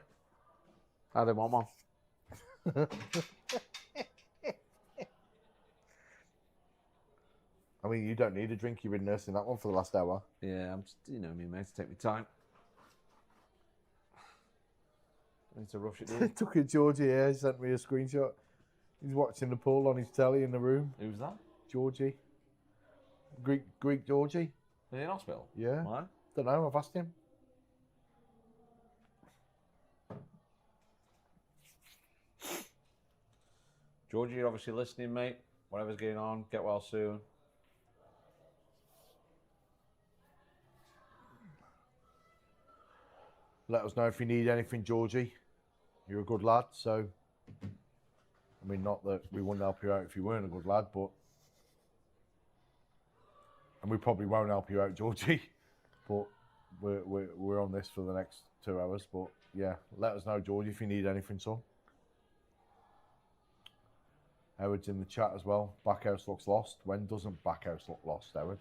I don't want one. I mean, you don't need a drink. You've been nursing that one for the last hour. Yeah, I'm just, you know me, mate, to take my time. I need to rush it, do you? Took a Georgie here. He sent me a screenshot. He's watching the pool on his telly in the room. Who's that? Georgie. Greek Georgie. Is he in hospital? Yeah. Why? Don't know. I've asked him. Georgie, you're obviously listening, mate. Whatever's going on, get well soon. Let us know if you need anything, Georgie. You're a good lad, so... I mean, not that we wouldn't help you out if you weren't a good lad, but... And we probably won't help you out, Georgie. But we're on this for the next 2 hours. But, yeah, let us know, Georgie, if you need anything, son. Howard's in the chat as well. Backhouse looks lost. When doesn't Backhouse look lost, Howard?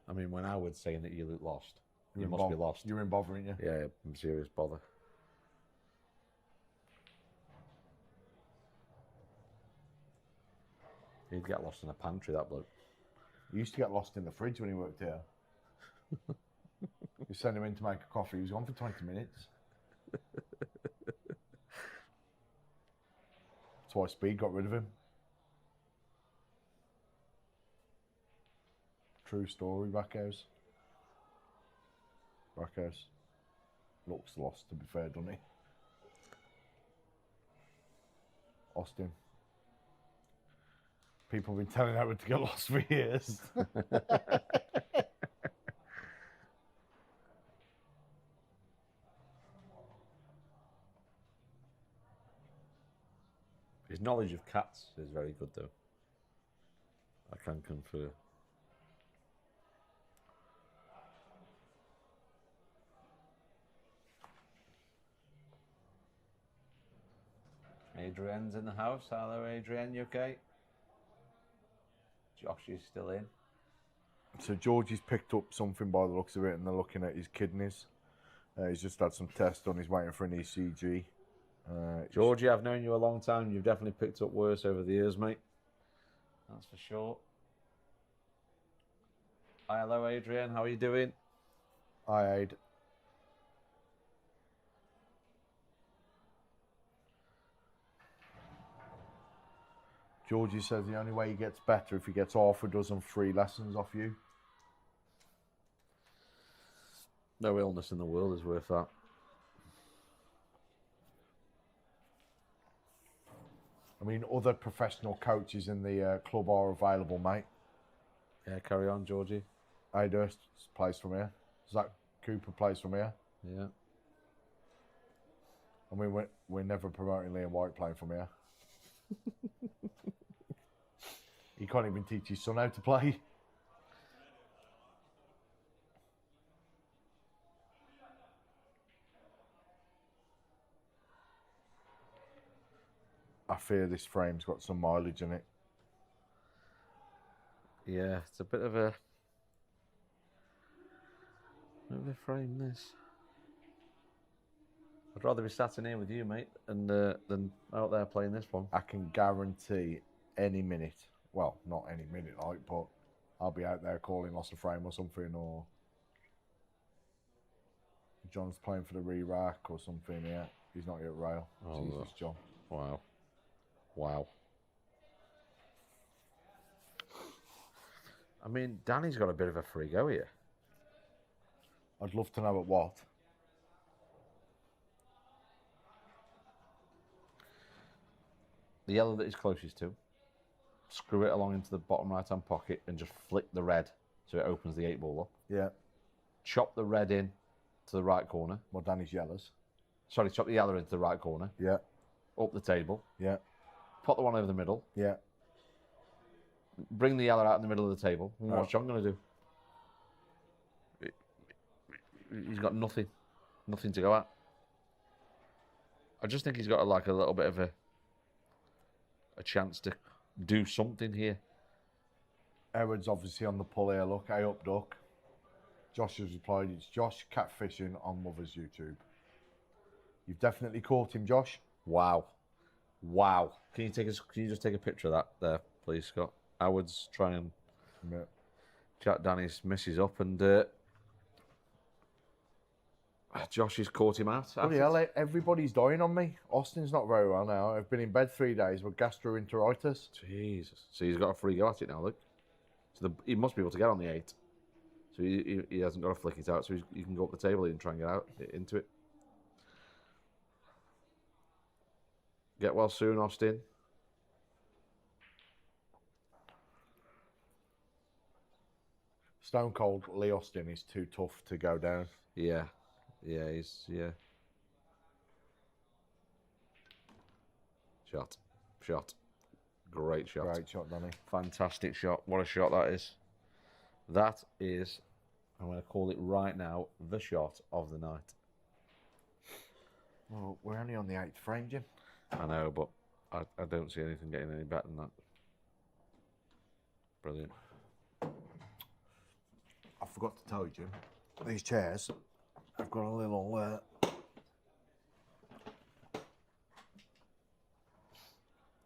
I mean, when Howard's saying that you look lost, you must be lost. You're in bothering you. Yeah, I'm serious bother. He'd get lost in a pantry, that bloke. He used to get lost in the fridge when he worked here. You send him in to make a coffee, he was gone for 20 minutes. That's why Speed got rid of him. True story, Backhouse. Backhouse looks lost, to be fair, doesn't he? Austin. People have been telling Howard to get lost for years. His knowledge of cats is very good, though. I can confer. Adrian's in the house. Hello, Adrian. You okay? Josh is still in. So Georgie's picked up something by the looks of it, and they're looking at his kidneys. He's just had some tests done. He's waiting for an ECG. Georgie, I've known you a long time. You've definitely picked up worse over the years, mate. That's for sure. Hi, hello, Adrian. How are you doing? Hi, Aid. Georgie says the only way he gets better if he gets half a dozen free lessons off you. No illness in the world is worth that. I mean, other professional coaches in the club are available, mate. Yeah, carry on, Georgie. Adurst plays from here. Zach Cooper plays from here. Yeah. I mean, we're never promoting Liam White playing from here. He can't even teach his son how to play. I fear this frame's got some mileage in it. Yeah, it's a bit of a frame, this. I'd rather be sat in here with you, mate, than out there playing this one. I can guarantee any minute, well, not any minute, like, but I'll be out there calling loss of frame or something, or John's playing for the re-rack or something. Yeah, he's not yet rail. Oh, Jesus, John. Wow. Wow. I mean, Danny's got a bit of a free go here. I'd love to know at what. The yellow that he's closest to, screw it along into the bottom right-hand pocket and just flick the red so it opens the 8-ball up. Yeah. Chop the red in to the right corner. Well, Danny's yellows. Sorry, chop the yellow into the right corner. Yeah. Up the table. Yeah. Put the one over the middle. Yeah. Bring the yellow out in the middle of the table. And what's John going to do? He's got nothing to go at. I just think he's got a little bit of a chance to do something here. Edward's obviously on the pull here. Look, I up duck. Josh has replied, it's Josh catfishing on Mother's YouTube. You've definitely caught him, Josh. Wow. Can you just take a picture of that there, please, Scott? Howard's trying and chat Danny's misses up, and Josh has caught him out. Bloody hell, everybody's dying on me. Austin's not very well now. I've been in bed 3 days with gastroenteritis. Jesus. So he's got a free go at it now, look. So he must be able to get on the 8. So he hasn't got to flick it out, so he can go up the table and try and get out into it. Get well soon, Austin. Stone Cold Lee Austin is too tough to go down. Yeah. Shot. Great shot. Great shot, Danny. Fantastic shot. What a shot that is. That is, I'm going to call it right now, the shot of the night. Well, we're only on the 8th frame, Jim. I know, but I don't see anything getting any better than that. Brilliant. I forgot to tell you, Jim. These chairs have got a little...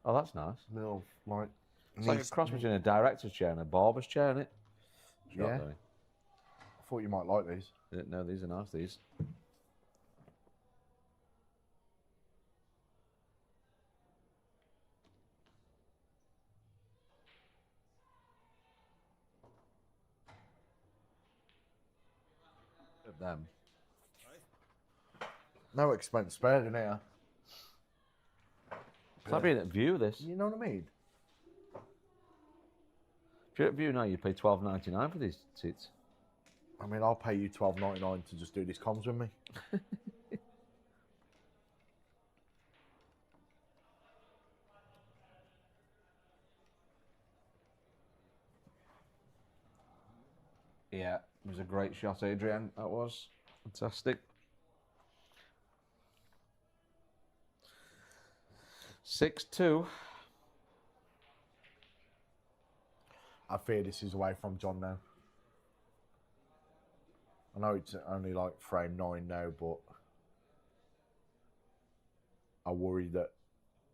Oh, that's nice. little, like... It's like a cross between a director's chair and a barber's chair, isn't it? Yeah. I thought you might like these. No, these are nice, these. Of them. No expense spared in here. It's like being at View, this. You know what I mean? If you're at View now, you pay $12.99 for these seats. I mean, I'll pay you $12.99 to just do this comms with me. Yeah, it was a great shot, Adrian. That was fantastic. 6-2. I fear this is away from John now. I know it's only like frame 9 now, but I worry that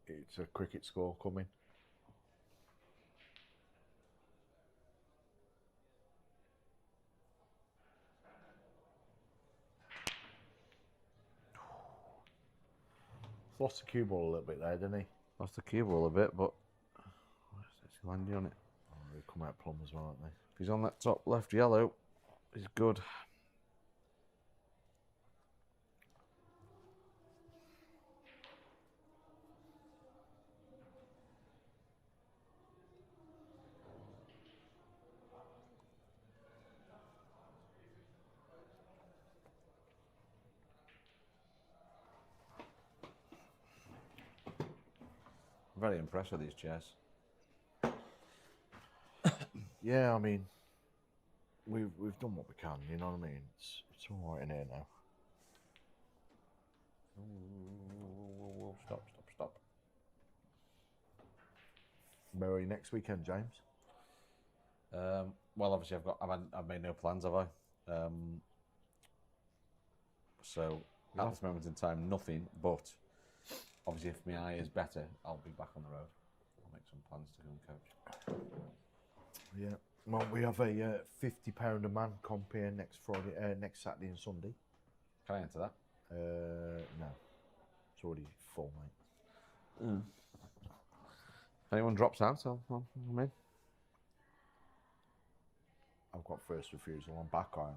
it's a cricket score coming. Lost the cue ball a little bit there, didn't he? Lost the cue ball a bit, but he's landing on it. Oh, they come out plumb as well, aren't they? If he's on that top left yellow, he's good. Very impressed with these chairs. Yeah, I mean, we've done what we can. You know what I mean? It's all right in here now. Stop. Where are you next weekend, James? Well, obviously, I've made no plans, have I? So at this moment in time, nothing. But obviously, if my eye is better, I'll be back on the road. I'll make some plans to go and coach. Yeah. Well, we have a £50 a man comp here next Saturday and Sunday. Can I enter that? No, it's already full, mate. If anyone drops out, I'm in. I've got first refusal. I'm back on.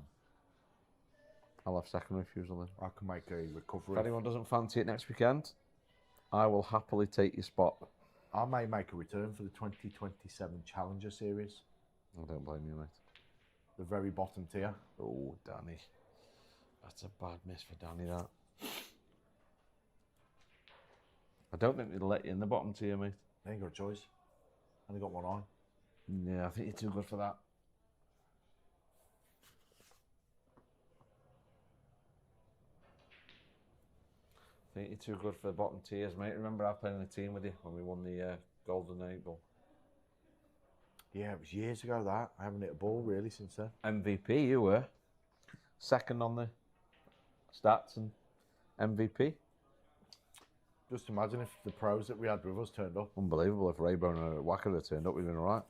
I'll have second refusal then. I can make a recovery. If anyone doesn't fancy it next weekend, I will happily take your spot. I may make a return for the 2027 Challenger Series. I don't blame you, mate. The very bottom tier. Oh, Danny. That's a bad miss for Danny, that. I don't think they'll let you in the bottom tier, mate. There you go, choice. Only got one eye. Yeah, I think you're too good for that. I think you're too good for the bottom tiers, mate. Remember I played in a team with you when we won the Golden Eight Ball. Yeah, it was years ago that. I haven't hit a ball really since then. MVP, you were. Second on the stats and MVP. Just imagine if the pros that we had with us turned up. Unbelievable. If Rathbone or Wacker had turned up, we'd been all right.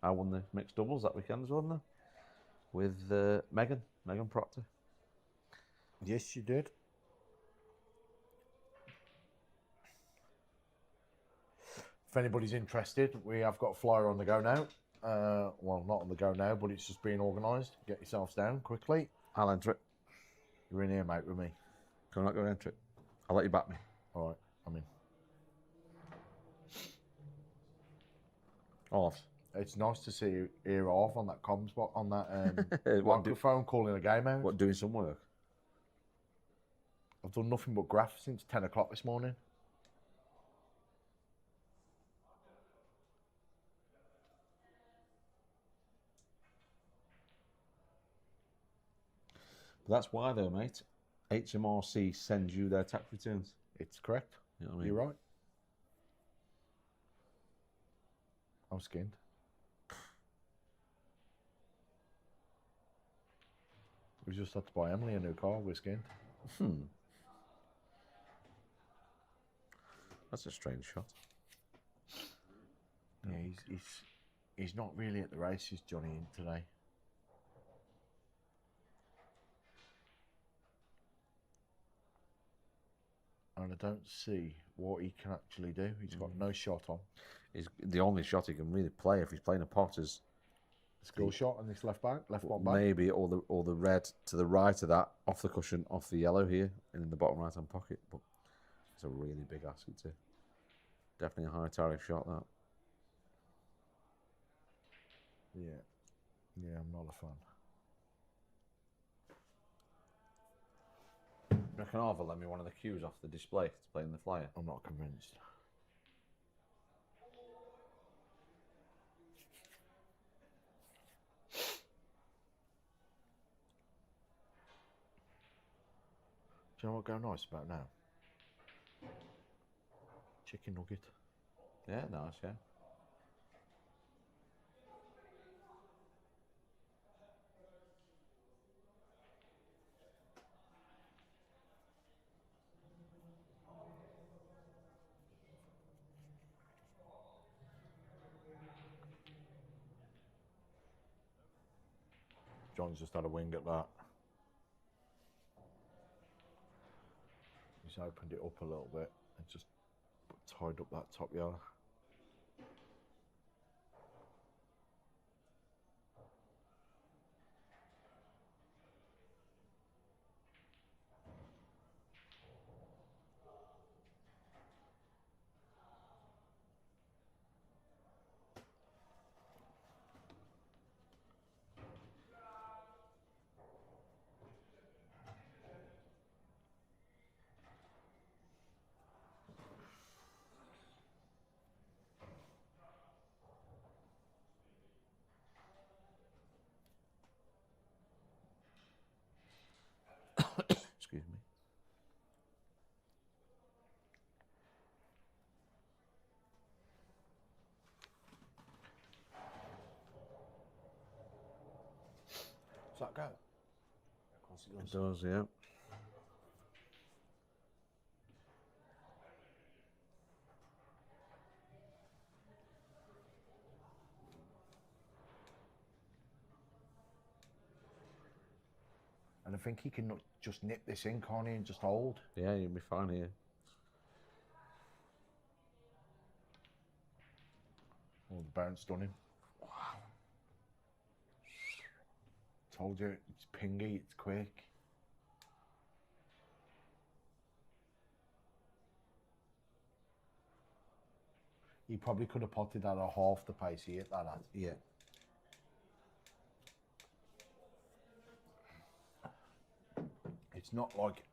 I won the mixed doubles that weekend as well, didn't I? With Megan Proctor. Yes, you did. If anybody's interested, we have got a flyer on the go now. Well, not on the go now, but it's just being organised. Get yourselves down quickly. I'll enter it. You're in here, mate, with me. Can I not go and enter it? I'll let you back me. All right, I'm in. Off. It's nice to see you here off on that comms spot, on that What do- microphone calling a game out. What, doing some work? I've done nothing but graph since 10 o'clock this morning. But that's why, though, mate. HMRC sends you their tax returns. It's correct. You know what I mean? You're right. I'm skinned. We just had to buy Emily a new car. We're skinned. That's a strange shot. Yeah, he's not really at the races, Johnny, today. And I don't see what he can actually do. He's got no shot on. He's the only shot he can really play if he's playing a Potters. Skill shot on this left back, left one back. Maybe or the red to the right of that, off the cushion, off the yellow here, and in the bottom right hand pocket. But it's a really big asset too. Definitely a high tariff shot, that. Yeah, I'm not a fan. Reckon Arva lend me one of the cues off the display to play in the flyer. I'm not convinced. Do you know what go nice about now? Chicken nugget. Yeah, nice, yeah. John's just had a wing at that. He's opened it up a little bit and just tied up that top yellow. Excuse me. Does that go? Of course It does, yeah. And I think he can just nip this in, can't he, and just hold. Yeah, you'll be fine here. Oh, the bounce done him. Wow. Told you, it's pingy, it's quick. He probably could have potted that at half the pace he hit that at. Yeah. It's not like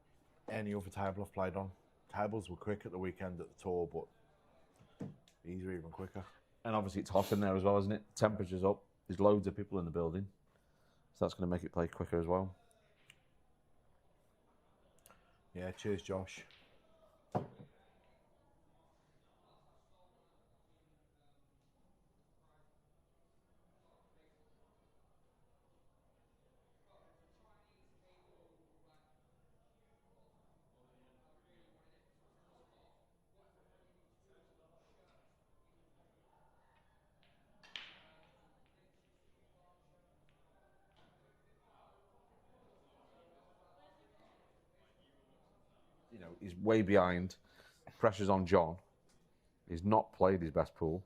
any other table I've played on. Tables were quick at the weekend at the tour, but these are even quicker. And obviously it's hot in there as well, isn't it? Temperature's up. There's loads of people in the building. So that's going to make it play quicker as well. Yeah, cheers, Josh. You know, he's way behind. Pressure's on John. He's not played his best pool.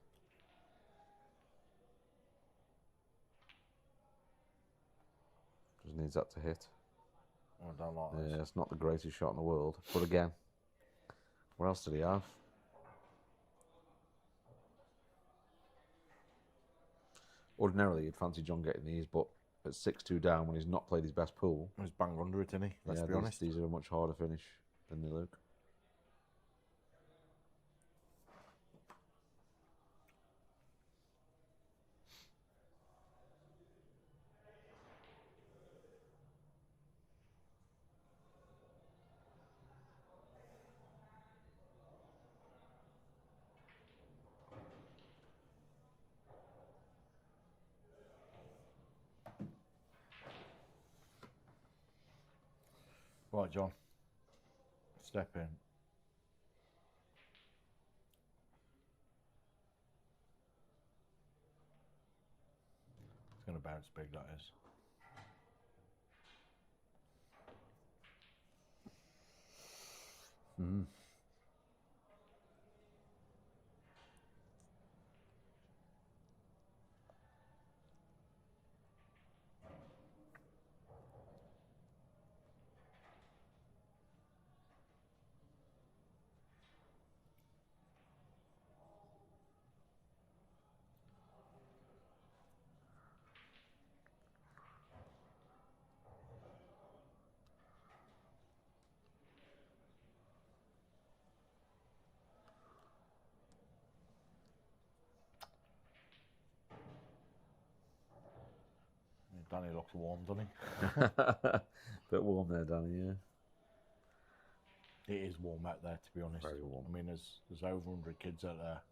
Needs that to hit. I don't like this. Yeah, it's not the greatest shot in the world. But again, what else did he have? Ordinarily, you'd fancy Jon getting these, but at 6-2 down when he's not played his best pool. He's bang under it, isn't he? Let's be honest. These are a much harder finish than they look. Right, Jon. Step in. It's going to bounce big, that is. Danny looks warm, doesn't he? Bit warm there, Danny, yeah. It is warm out there, to be honest. Very warm. I mean, there's over 100 kids out there.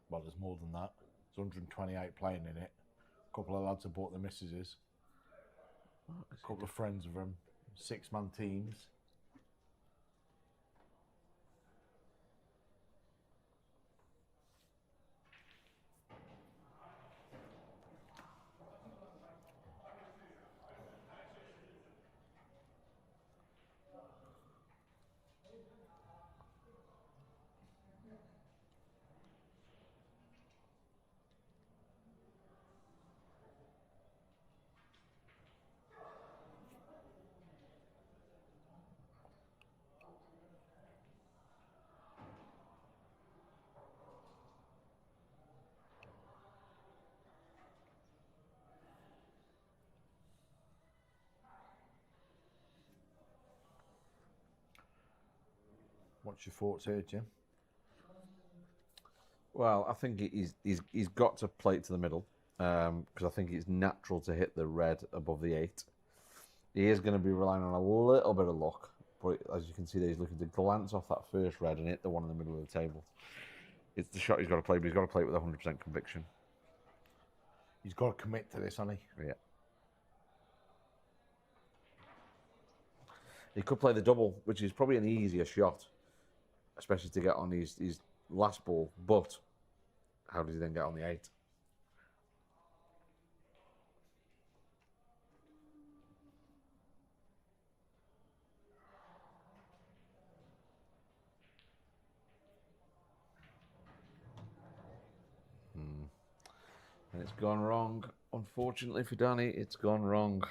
Well, there's more than that. There's 128 playing in it. A couple of lads have bought their missuses. A couple of friends of them. 6-man teams. What's your thoughts here, Jim? Well, I think he's got to play it to the middle because I think it's natural to hit the red above the 8. He is going to be relying on a little bit of luck, but as you can see there, he's looking to glance off that first red and hit the one in the middle of the table. It's the shot he's got to play, but he's got to play it with 100% conviction. He's got to commit to this, hasn't he? Yeah. He could play the double, which is probably an easier shot, especially to get on his last ball, but how does he then get on the 8? And it's gone wrong. Unfortunately for Danny, it's gone wrong.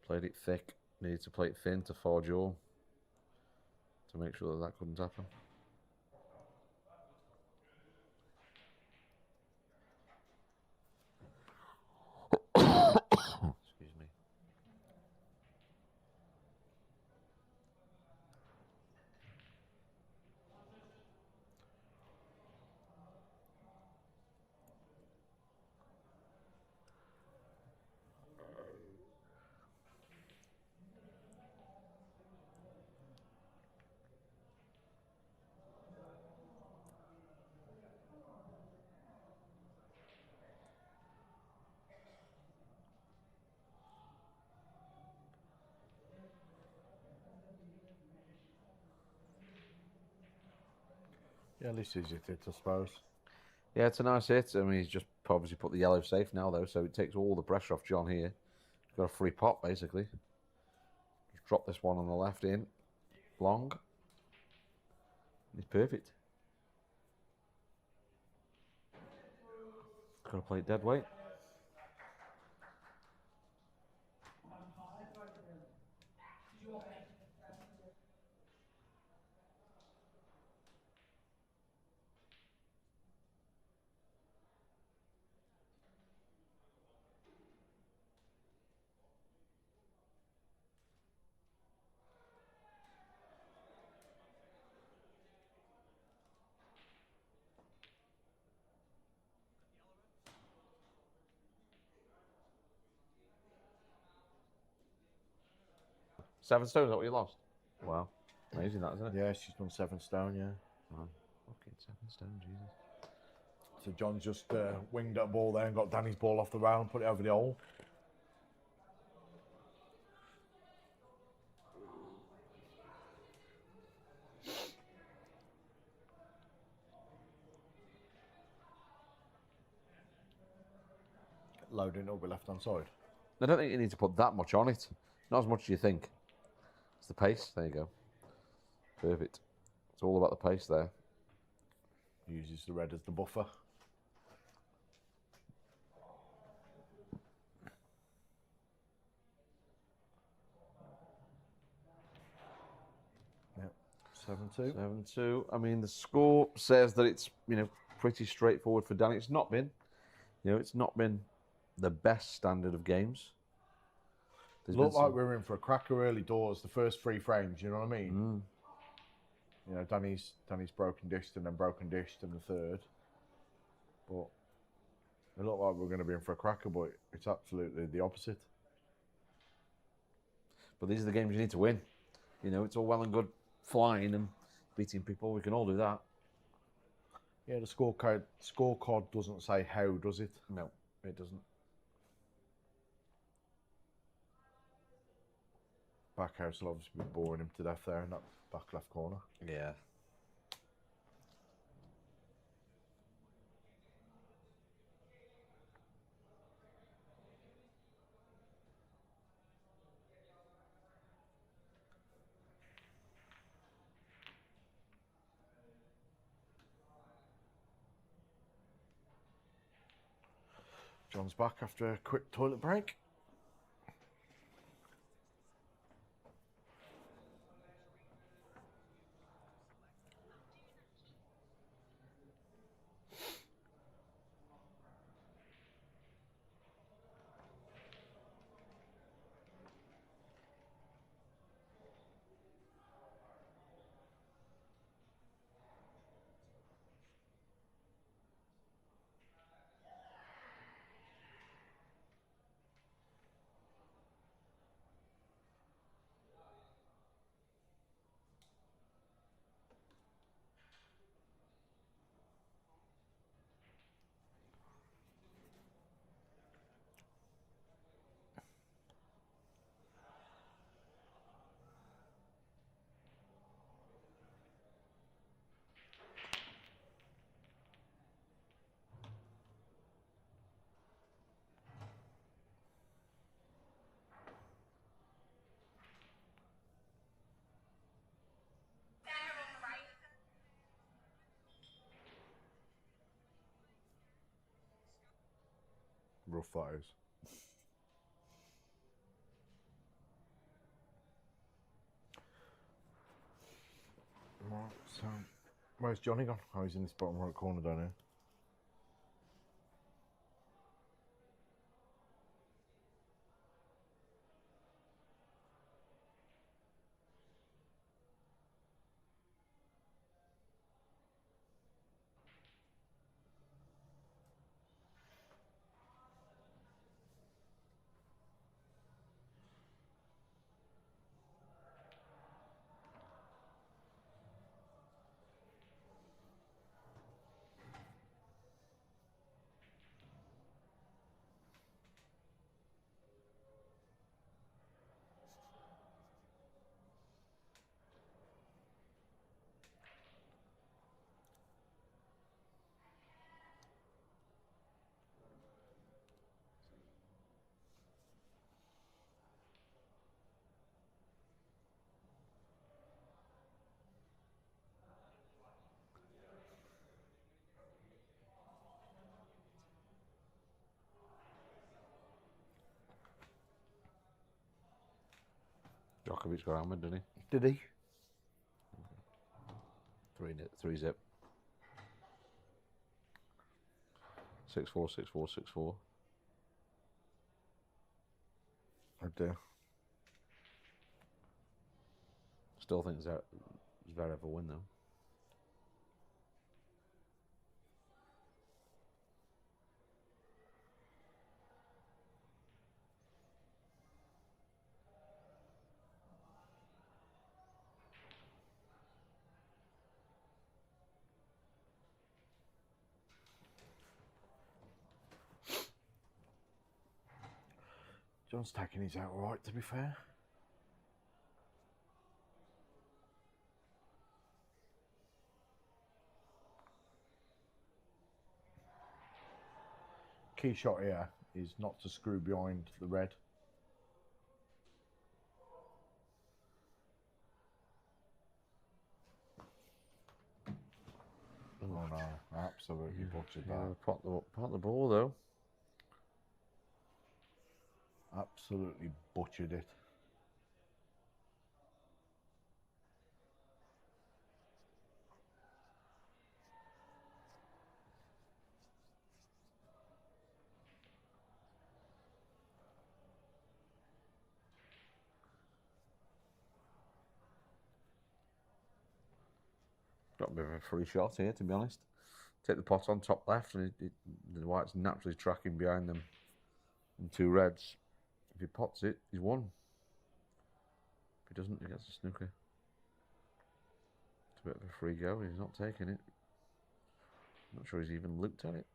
Played it thick. Needed to play it thin to forge all to make sure that couldn't happen. Excuse me. Yeah, this is it, I suppose. Yeah, it's a nice hit. I mean, he's just obviously put the yellow safe now, though, so it takes all the pressure off Jon here. He's got a free pot, basically. Just drop this one on the left in. Long. It's perfect. Got to play dead weight. Seven stone, is that what you lost? Wow. Amazing that, isn't it? Yeah, she's done 7 stone, yeah. Man, fucking 7 stone, Jesus. So John's just winged at a ball there and got Danny's ball off the round, put it over the hole. Loading it up with left-hand side. I don't think you need to put that much on it. Not as much as you think. It's the pace. There you go. Perfect. It's all about the pace there. Uses the red as the buffer. Yep, 7-2. 7-2. I mean, the score says that it's, pretty straightforward for Danny. It's not been. It's not been the best standard of games. Looked like we were in for a cracker early doors, the first 3 frames, you know what I mean? Danny's broken dished and then broken dished in the third. But it looked like we were going to be in for a cracker, but it's absolutely the opposite. But these are the games you need to win. It's all well and good flying and beating people. We can all do that. Yeah, the scorecard doesn't say how, does it? No, it doesn't. Backhouse will obviously be boring him to death there in that back left corner. Yeah. John's back after a quick toilet break. Rough fighters. Right, so where's Johnny gone? Oh, he's in this bottom right corner down here. Djokovic got hammered, didn't Did he? he? 3-zip. 6-4, 6-4, 6-4. I do. Still think Zverev will win though. John's taking his out all right, to be fair. Key shot here is not to screw behind the red. Oh no, absolutely butchered that. Pot the ball though. Absolutely butchered it. Got a bit of a free shot here, to be honest. Take the pot on top left, and the white's naturally tracking behind them. And 2 reds. If he pots it, he's won. If he doesn't, he gets a snooker. It's a bit of a free go. He's not taking it. Not sure he's even looked at it.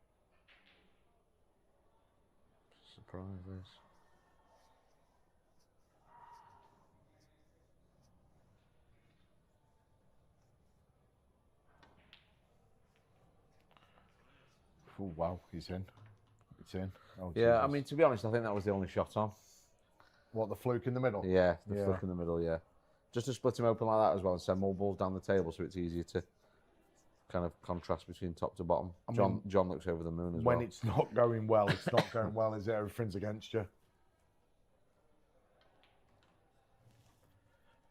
Surprise this. Oh wow, he's in. It's in. Oh, Yeah, Jesus. I mean, to be honest, I think that was the only shot on. What, the fluke in the middle? Yeah, the flick in the middle, yeah. Just to split him open like that as well and send more balls down the table so it's easier to kind of contrast between top to bottom. John looks over the moon as well. When it's not going well, it's not going well, is it? Everything's against you.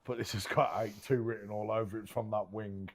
But this has got 8-2 written all over it from that wing.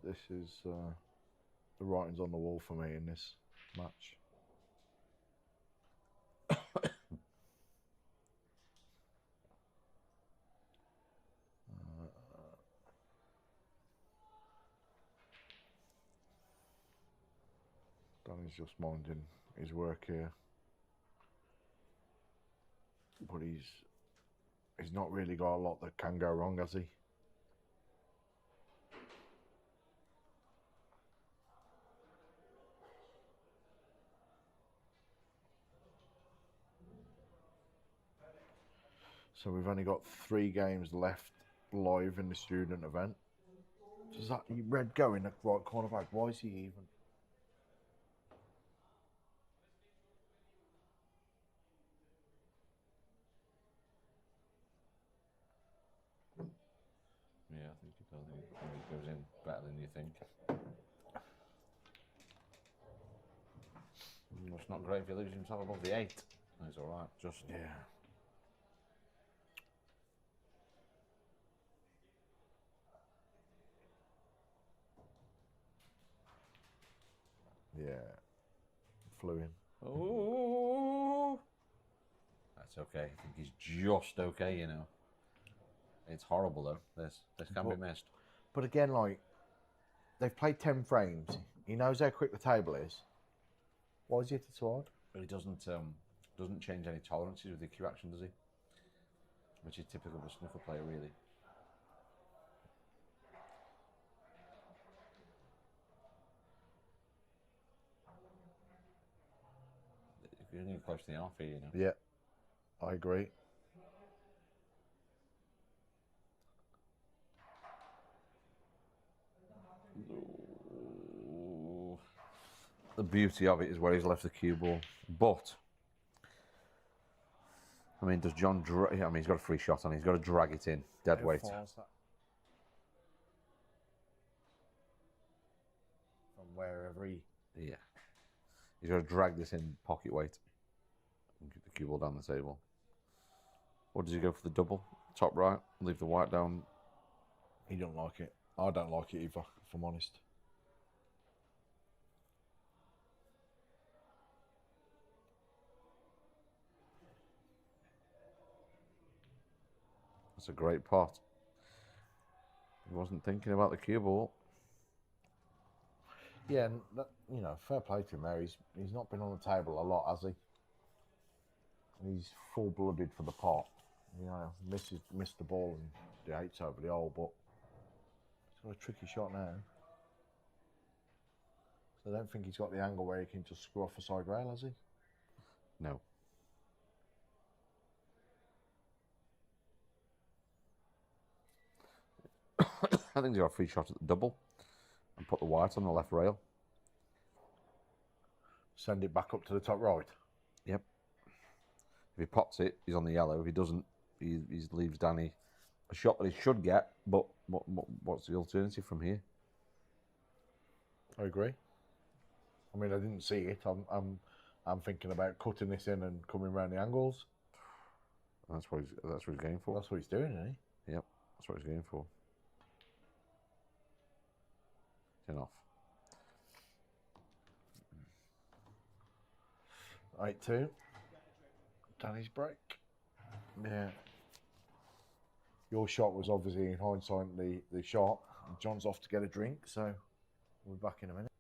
This is the writing's on the wall for me in this match. Danny's just minding his work here, but he's not really got a lot that can go wrong, has he? So we've only got 3 games left live in the student event. Does that red go in the right corner back? Why is he even? Yeah, I think it goes in better than you think. It's not great if he leaves himself above the 8. He's all right. Just Yeah. Yeah. Flew in. Oh, that's okay. I think he's just okay. You know, it's horrible though. This can be missed. But again, like, they've played 10 frames. He knows how quick the table is. Why is he hit it so hard? But he doesn't change any tolerances with the cue action, does he? Which is typical of a snooker player, really. You're getting close to the half here, you know. Yeah, I agree. Ooh. The beauty of it is where he's left the cue ball. But, I mean, does John... he's got a free shot on. He's got to drag it in. Dead weight. From wherever he... Yeah. He's got to drag this in pocket weight and get the cue ball down the table. Or does he go for the double? Top right, leave the white down. He don't like it. I don't like it either, if I'm honest. That's a great pot. He wasn't thinking about the cue ball. Yeah, and that, you know, fair play to him there. He's not been on the table a lot, has he? He's full-blooded for the pot. You know, missed the ball and the 8's over the hole, but he's got a tricky shot now. So I don't think he's got the angle where he can just screw off a side rail, has he? No. I think he's got a free shot at the double and put the white on the left rail. Send it back up to the top right. Yep. If he pops it, he's on the yellow. If he doesn't, he leaves Danny a shot that he should get. But what's the alternative from here? I agree. I mean, I didn't see it. I'm thinking about cutting this in and coming around the angles. That's what he's going for. That's what he's doing, isn't he? Yep, that's what he's going for. Enough. 8-2. Danny's break. Yeah. Your shot was obviously, in hindsight, the shot. John's off to get a drink, so we'll be back in a minute.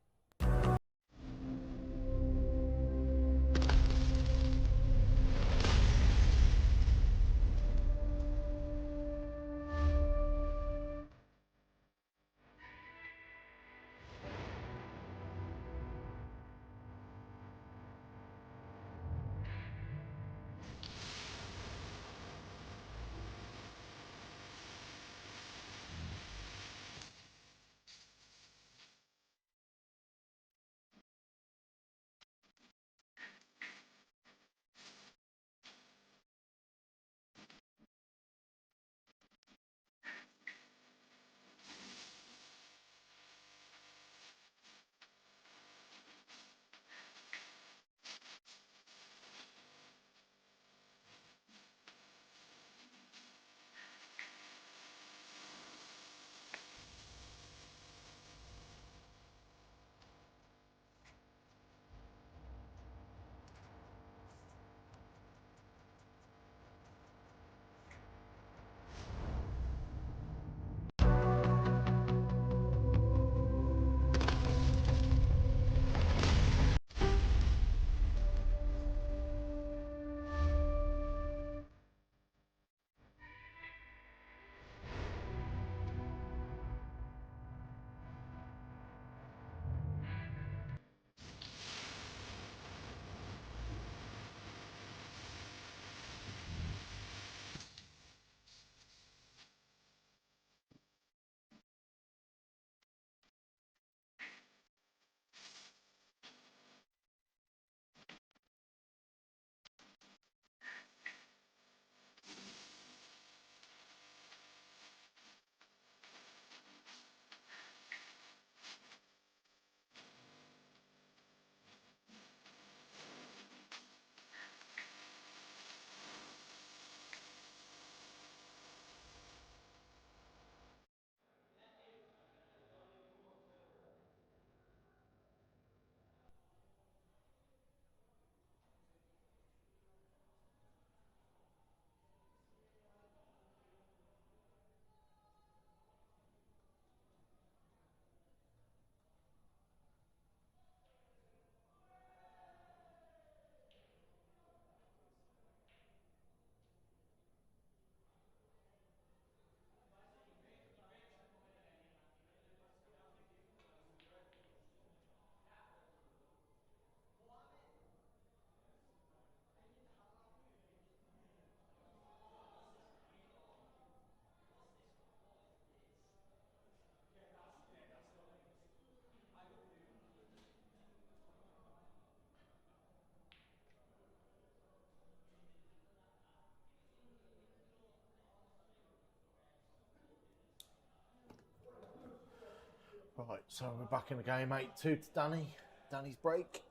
Right, so we're back in the game, 8-2 to Danny. Danny's break.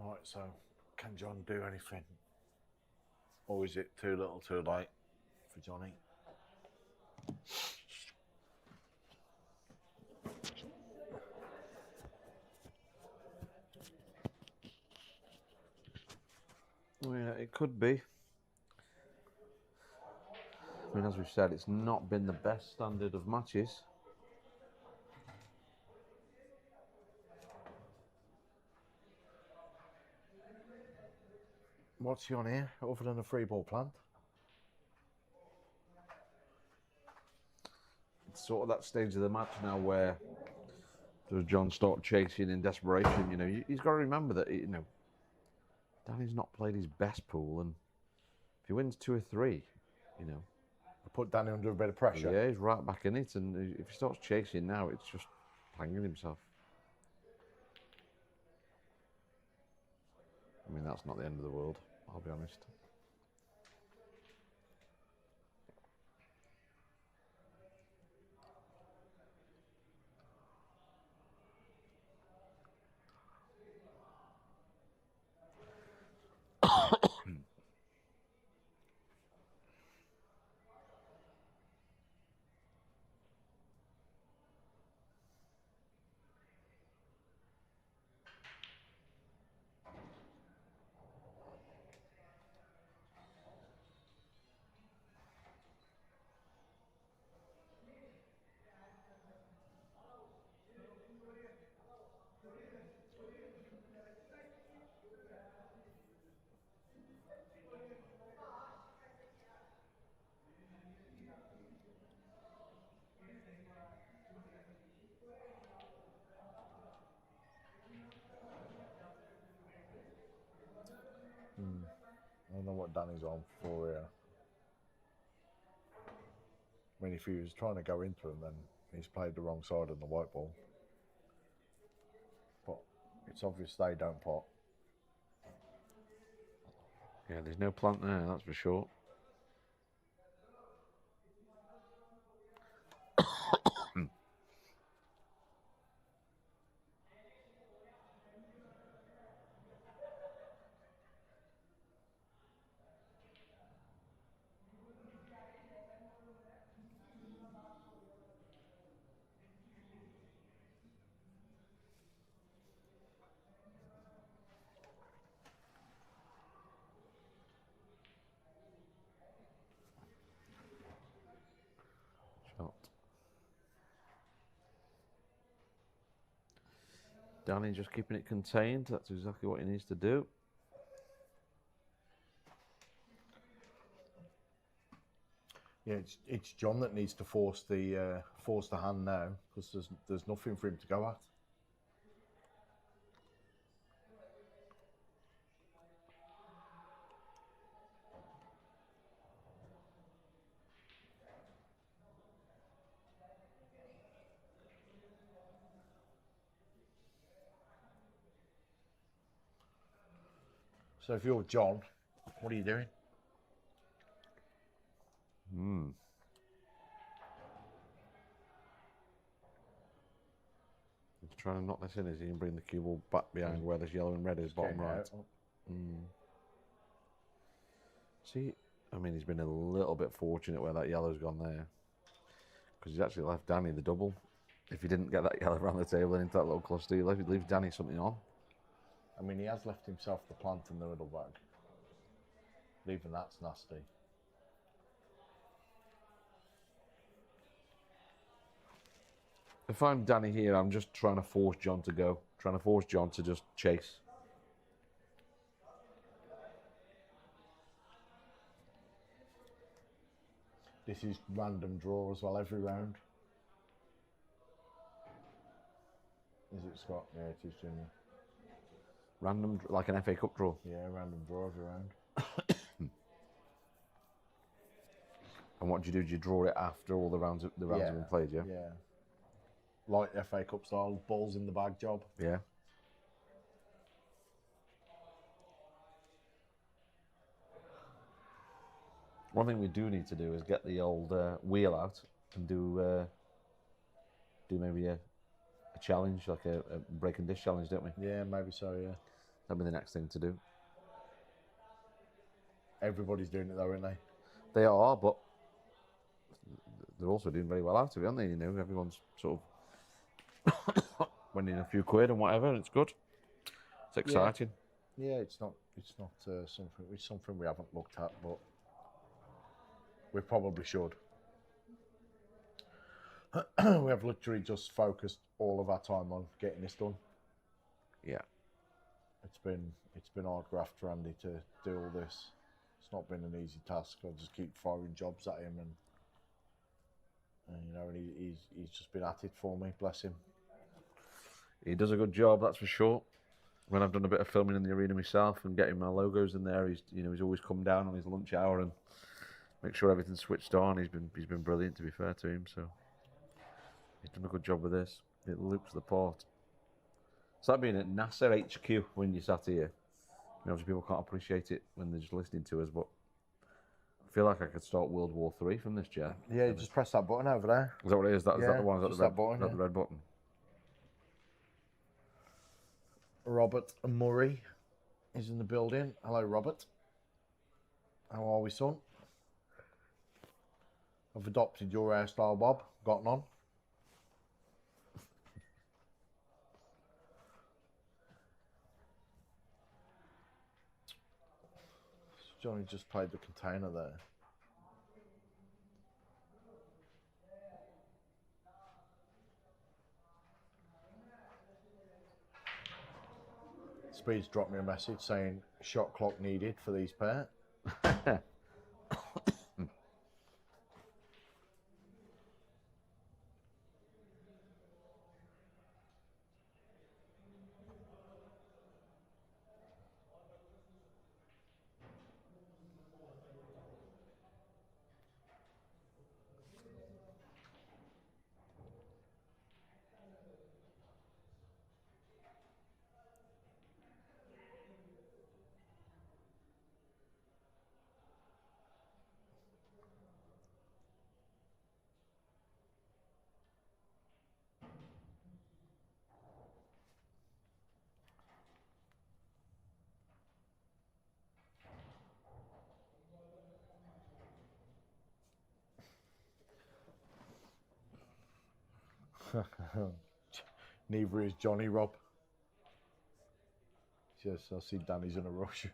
Right, so can John do anything? Or is it too little too late for Johnny? Yeah, it could be. I mean, as we've said, it's not been the best standard of matches. What's he on here, other than a free ball plant? It's sort of that stage of the match now where does John start chasing in desperation? You know, he's got to remember that, you know, Danny's not played his best pool, and if he wins 2 or 3, you know. Put Danny under a bit of pressure. Yeah, he's right back in it, and if he starts chasing now, it's just hanging himself. I mean, that's not the end of the world, I'll be honest. I don't know what Danny's on for here. I mean, if he was trying to go into him, then he's played the wrong side of the white ball. But it's obvious they don't pot. Yeah, there's no plant there, that's for sure. Shot. Danny just keeping it contained, that's exactly what he needs to do. Yeah, it's John that needs to force the hand now, because there's nothing for him to go at. So if you're John, what are you doing? He's trying to knock this in, is he, and bring the cue ball back behind where this yellow and red is, bottom right. See, I mean, he's been a little bit fortunate where that yellow's gone there, because he's actually left Danny the double. If he didn't get that yellow around the table and into that little cluster, he leaves Danny something on. I mean, he has left himself the plant in the middle bag. Even that's nasty. If I'm Danny here, I'm just trying to force Jon to go. Trying to force Jon to just chase. This is random draw as well every round. Is it, Scott? Yeah, it is, Junior. Random, like an FA Cup draw. Yeah, random draw every round. And what do you do? Do you draw it after all the rounds have been played? Yeah. Yeah. Like FA Cup style, balls in the bag job. Yeah. One thing we do need to do is get the old wheel out and do maybe a challenge, like a break and dish challenge, don't we? Yeah, maybe so, yeah. That'll be the next thing to do. Everybody's doing it though, aren't they? They are, but they're also doing very well out of it, aren't they? You know, everyone's sort of winning a few quid and whatever, and it's good. It's exciting. Yeah, it's not something we haven't looked at, but we probably should. We have literally just focused all of our time on getting this done. Yeah. It's been hard graft for Andy to do all this. It's not been an easy task. I just keep firing jobs at him, and you know, and he's just been at it for me. Bless him. He does a good job, that's for sure. When I've done a bit of filming in the arena myself and getting my logos in there, he's always come down on his lunch hour and make sure everything's switched on. He's been brilliant, to be fair to him. So he's done a good job with this. It looks the part. It's like being at NASA HQ when you sat here. Obviously, people can't appreciate it when they're just listening to us, but I feel like I could start World War III from this chair. Yeah, you just press that button over there. Is that what it is? Is that the one? Is that the red button? The red button. Robert Murray is in the building. Hello, Robert. How are we, son? I've adopted your hairstyle, Bob. Gotten on. Johnny just played the container there. Speed's dropped me a message saying shot clock needed for these pair. Neither is Johnny, Rob. Yes, I see Danny's in a rush.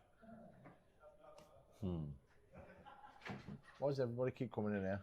Why does everybody keep coming in here?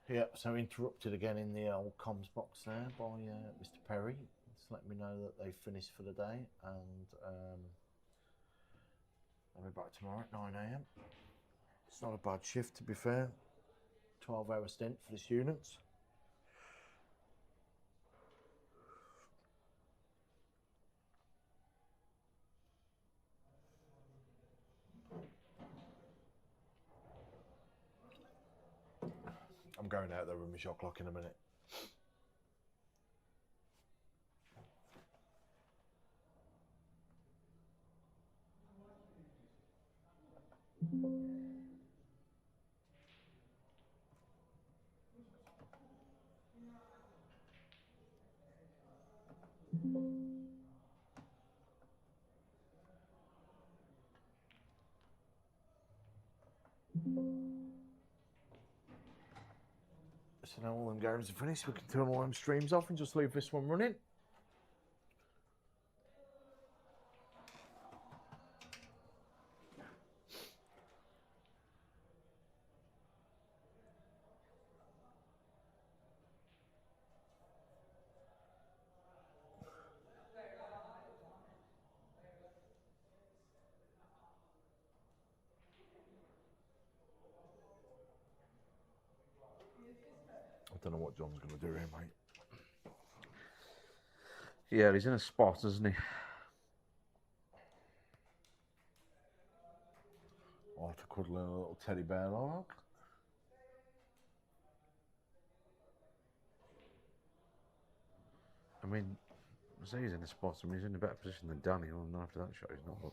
Yep, so interrupted again in the old comms box there by Mr. Perry. Just let me know that they've finished for the day, and I'll be back tomorrow at 9 AM. It's not a bad shift, to be fair. 12-hour stint for the students. I'm going out there with my shot clock in a minute. So now all them games are finished, we can turn all them streams off and just leave this one running. I don't know what John's going to do here, mate. Yeah, he's in a spot, isn't he? I'll have to cuddle a little teddy bear log. I mean, I say he's in a spot. I mean, he's in a better position than Danny. Well, not after that shot, he's not. But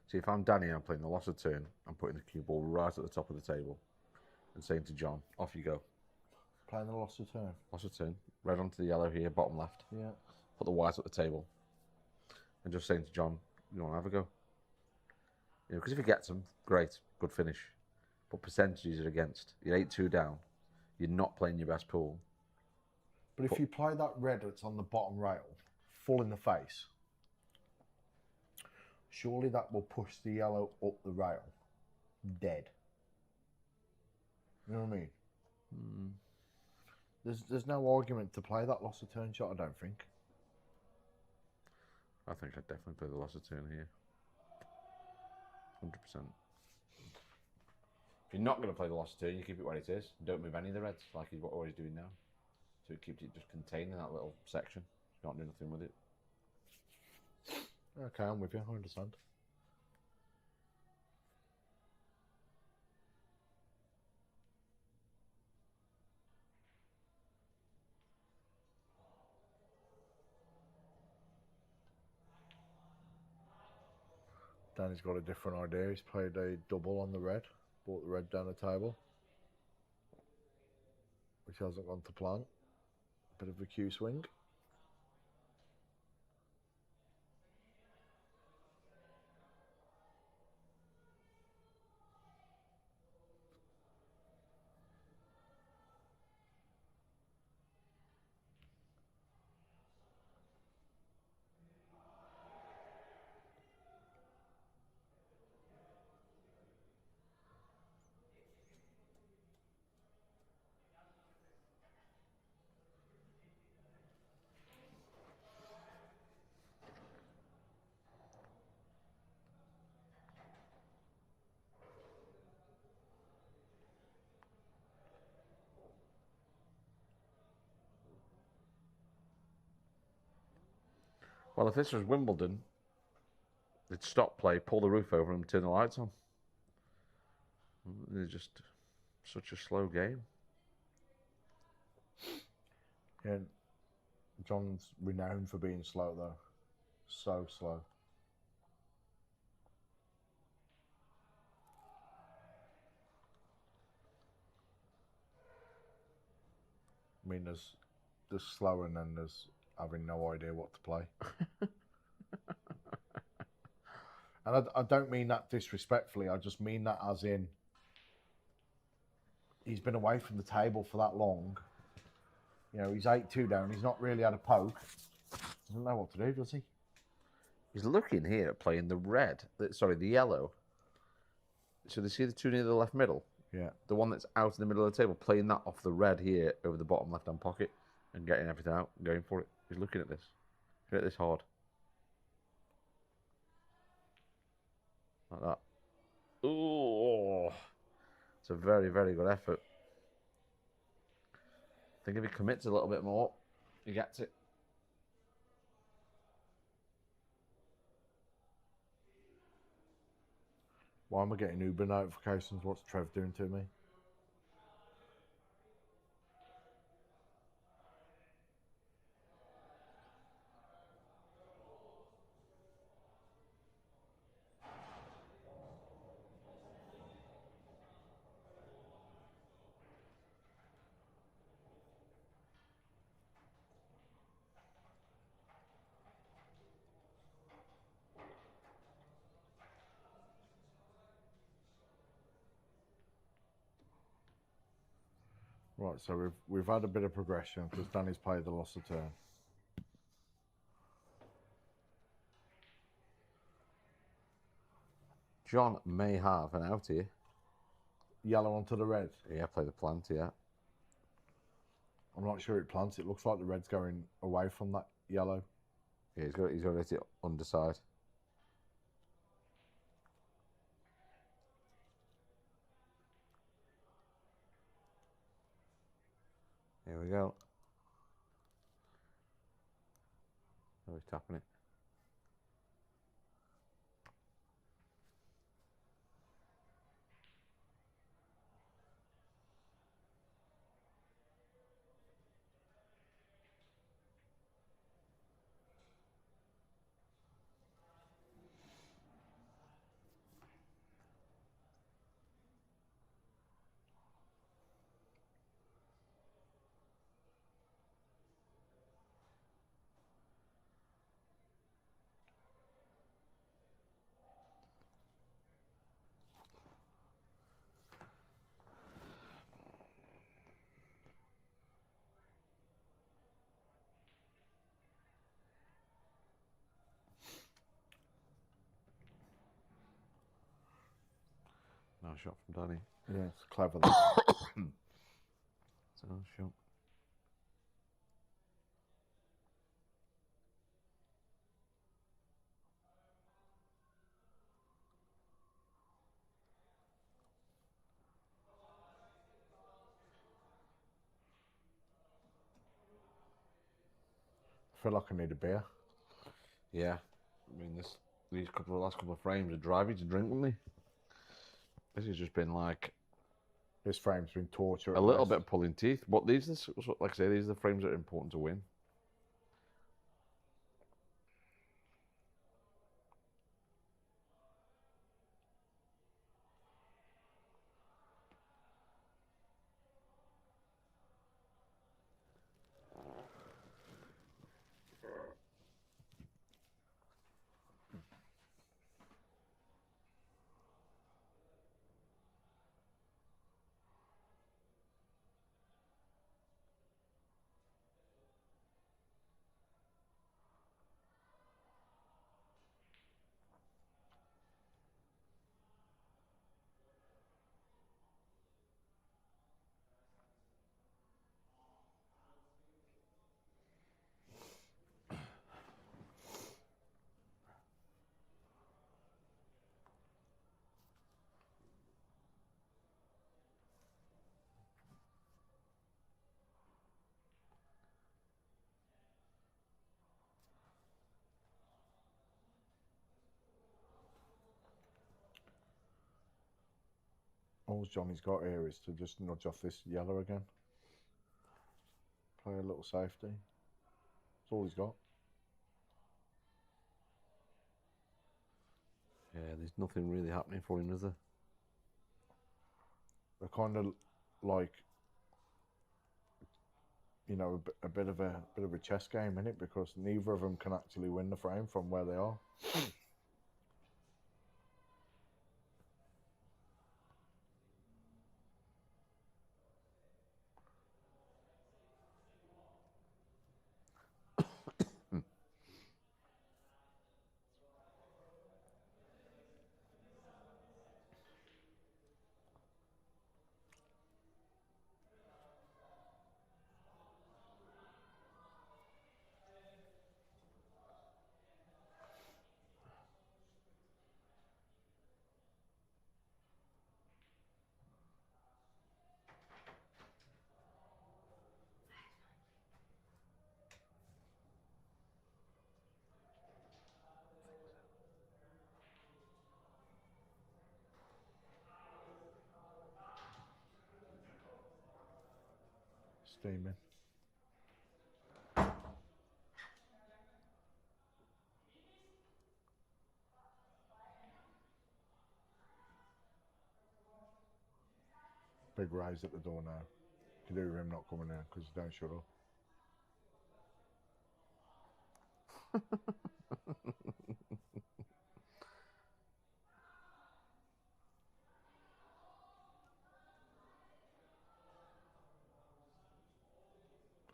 see, if I'm Danny, I'm playing the loss of turn. I'm putting the cue ball right at the top of the table and saying to John, "Off you go." Playing the loss of turn. Loss of turn. Red onto the yellow here, bottom left. Yeah. Put the white at the table, and just saying to John, "You want to have a go?" You know, because if he gets them, great, good finish. But percentages are against. You're 8-2 down. You're not playing your best pool. But if you play that red that's on the bottom rail, full in the face, surely that will push the yellow up the rail, dead. You know what I mean? There's no argument to play that loss of turn shot, I don't think. I think I'd definitely play the loss of turn here. 100%. If you're not going to play the loss of turn, you keep it where it is. Don't move any of the reds, like he's always doing now. So it keeps it just contained in that little section. You can't do nothing with it. Okay, I'm with you, I understand. Danny's got a different idea. He's played a double on the red, brought the red down the table, which hasn't gone to plan. Bit of a Q swing. Well, if this was Wimbledon, they'd stop play, pull the roof over and turn the lights on. They're just such a slow game. Yeah, John's renowned for being slow though. So slow. I mean, there's slow and then there's having no idea what to play. And I don't mean that disrespectfully. I just mean that as in he's been away from the table for that long. You know, he's 8-2 down. He's not really had a poke. Doesn't know what to do, does he? He's looking here at playing the red. The yellow. So they see the two near the left middle? Yeah. The one that's out in the middle of the table, playing that off the red here over the bottom left-hand pocket and getting everything out, going for it. He's looking at this. Hit this hard. Like that. Ooh. It's a very, very good effort. I think if he commits a little bit more, he gets it. Why am I getting Uber notifications? What's Trev doing to me? Right, so we've had a bit of progression because Danny's played the loss of turn. John may have an out here. Yellow onto the red. Yeah, play the plant, yeah. I'm not sure it plants. It looks like the red's going away from that yellow. Yeah, he's got to hit it underside. Here we go. Oh, he's tapping it. Nice shot from Danny. Yeah, it's clever. It's a nice shot. I feel like I need a beer. Yeah. I mean, these last couple of frames are driving to drink, wouldn't they? This has just been like This frame's been torture. a little bit pulling teeth. But these are, like I say, these are the frames that are important to win. All Johnny's got here is to just nudge off this yellow again. Play a little safety. That's all he's got. Yeah, there's nothing really happening for him, is there? They're kind of like, you know, a bit of a chess game in it because neither of them can actually win the frame from where they are. steaming. Big Ray's at the door now. To do with him not coming in because he don't shut up.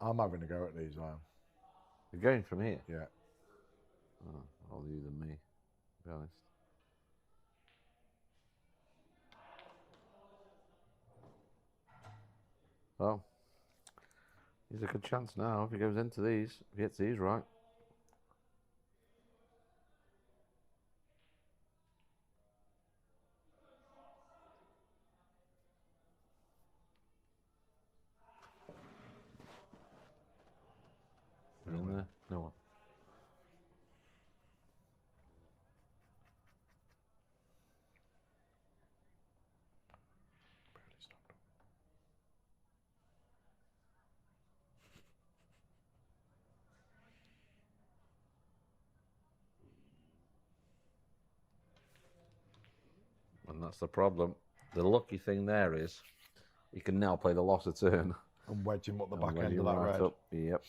I'm having a go at these, I am. You're going from here? Yeah. Oh, I'll you than me, to be honest. Well, he's a good chance now if he goes into these, if he hits these right. In there? No one. Barely stopped. And that's the problem. The lucky thing there is you can now play the loss of turn. And wedge him up the And back wedge end him of that right red. up. Yep.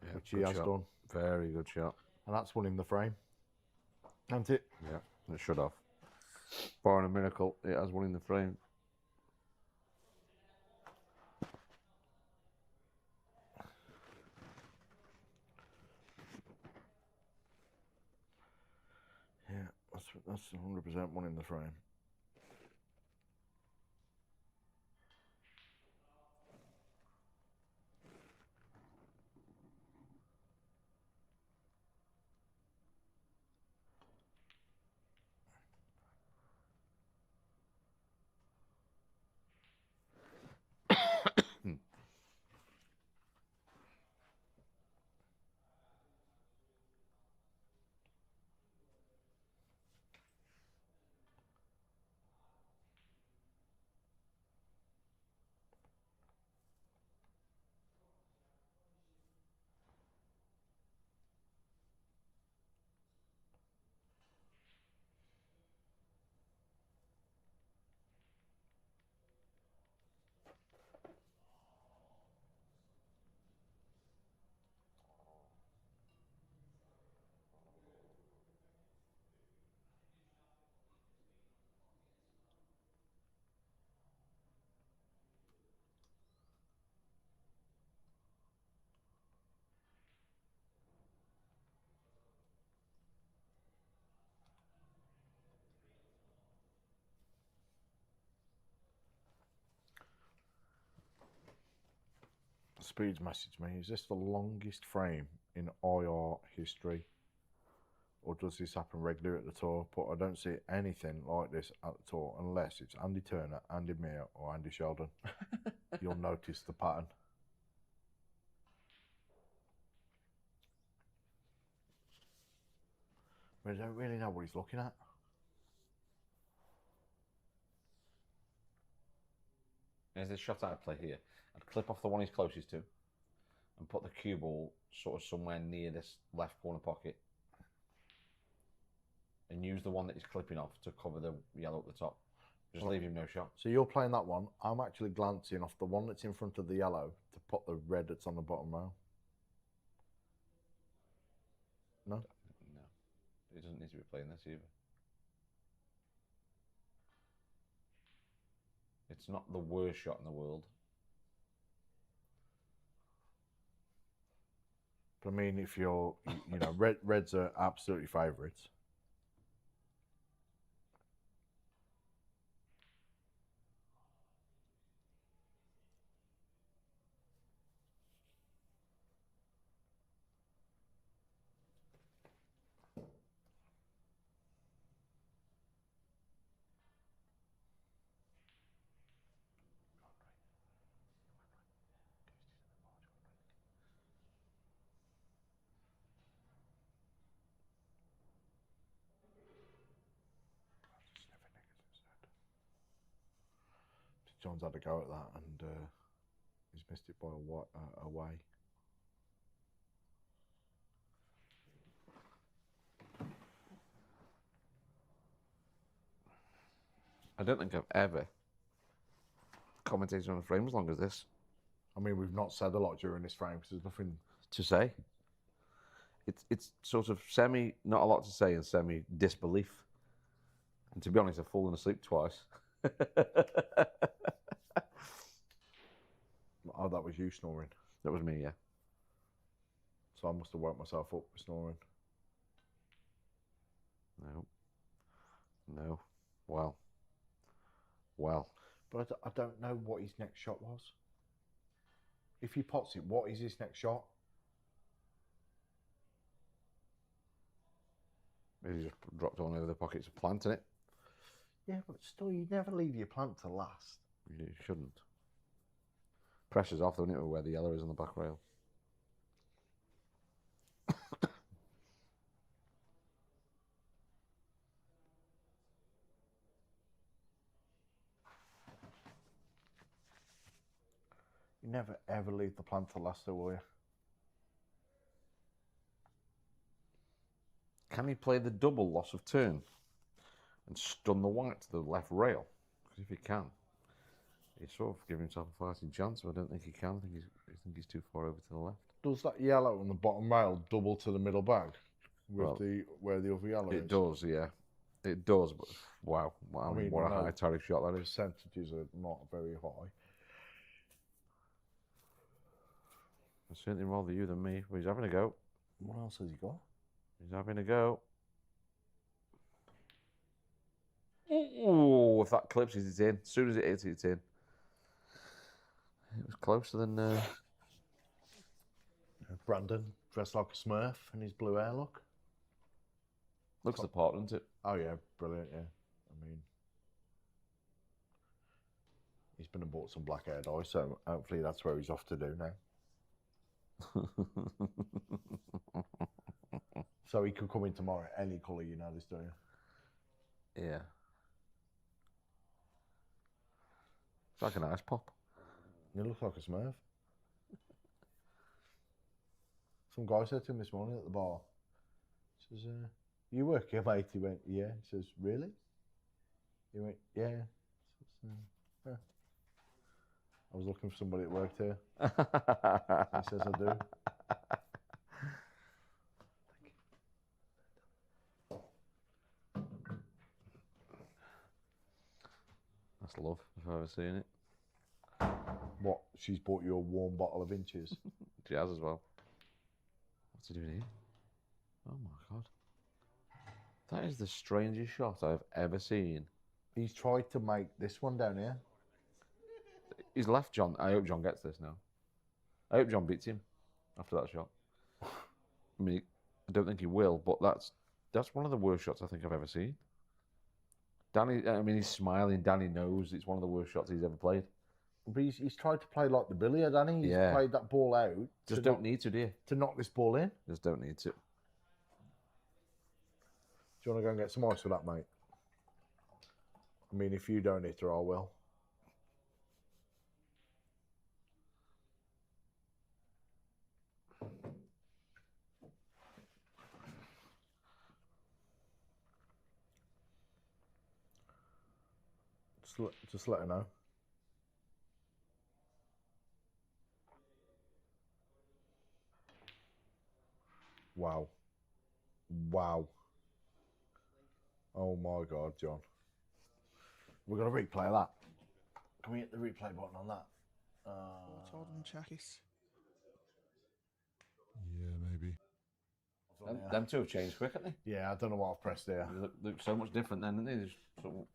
Yeah, Which he good has shot. done. Very good shot. And that's won him the frame. Hasn't it? Yeah, it should have. Barring a miracle, it has won in the frame. Yeah, that's 100% one in the frame. Speeds messaged me, is this the longest frame in IR history? Or does this happen regularly at the tour? But I don't see anything like this at the tour unless it's Andy Turner, Andy Meir or Andy Sheldon. You'll notice the pattern. But I don't really know what he's looking at. There's this shot I'd play here. I'd clip off the one he's closest to and put the cue ball sort of somewhere near this left corner pocket and use the one that he's clipping off to cover the yellow at the top. Just leave him no shot. So you're playing that one. I'm actually glancing off the one that's in front of the yellow to put the red that's on the bottom row. No? No. He doesn't need to be playing this either. It's not the worst shot in the world. But I mean, if you're, you know, reds are absolutely favourites. John's had a go at that, and he's missed it by a way. I don't think I've ever commentated on a frame as long as this. I mean, we've not said a lot during this frame because there's nothing to say. It's sort of semi, not a lot to say, and semi disbelief. And to be honest, I've fallen asleep twice. Oh, that was you snoring. That was me, yeah. So I must have woke myself up with snoring. No. Well. But I don't know what his next shot was. If he pots it, what is his next shot? He just dropped one over the pockets of plant in it. Yeah, but still, you never leave your plant to last. You shouldn't. Pressure's off, though, isn't it, where the yellow is on the back rail. You never ever leave the plant to last, though, will you? Can he play the double loss of turn and stun the white to the left rail? Because if he can, he's sort of giving himself a fighting chance, but I don't think he can. I think he's too far over to the left. Does that yellow on the bottom rail double to the middle bag with Well, where the other yellow is? It does, yeah. It does, but wow. I mean, what a high tariff shot that is. Percentages are not very high. I'd certainly rather you than me, but he's having a go. What else has he got? He's having a go. Oh, if that clips, it's in. As soon as it hits, it's in. It was closer than... Brandon, dressed like a Smurf in his blue hair look. Looks the part, doesn't it? Oh, yeah, brilliant, yeah. I mean, he's been and bought some black hair dye, so hopefully that's where he's off to do now. So he could come in tomorrow, any colour, you know this, don't you? Yeah. It's like an ice pop. He looks like a Smurf. Some guy said to him this morning at the bar, he says, you work here, mate? He went, yeah. He says, really? He went, yeah. Says, yeah. I was looking for somebody that worked here. He says, I do. That's love, if I've ever seen it. What? She's bought you a warm bottle of Inches? She has as well. What's he doing here? Oh my God. That is the strangest shot I've ever seen. He's tried to make this one down here. He's left John. I hope John gets this now. I hope John beats him after that shot. I mean, I don't think he will, but that's one of the worst shots I think I've ever seen. Danny, I mean, he's smiling. Danny knows it's one of the worst shots he's ever played. But he's tried to play like the Billy, hasn't he? He's played that ball out. Just don't need to, do you? To knock this ball in. Just don't need to. Do you want to go and get some ice for that, mate? I mean, if you don't hit her, I will. Just let her know. Wow. Wow. Oh my God, John. We're going to replay that. Can we hit the replay button on that? Yeah, maybe. Them two have changed quick, haven't they? Yeah, I don't know what I've pressed there. They look so much different then, don't they? Just sort of...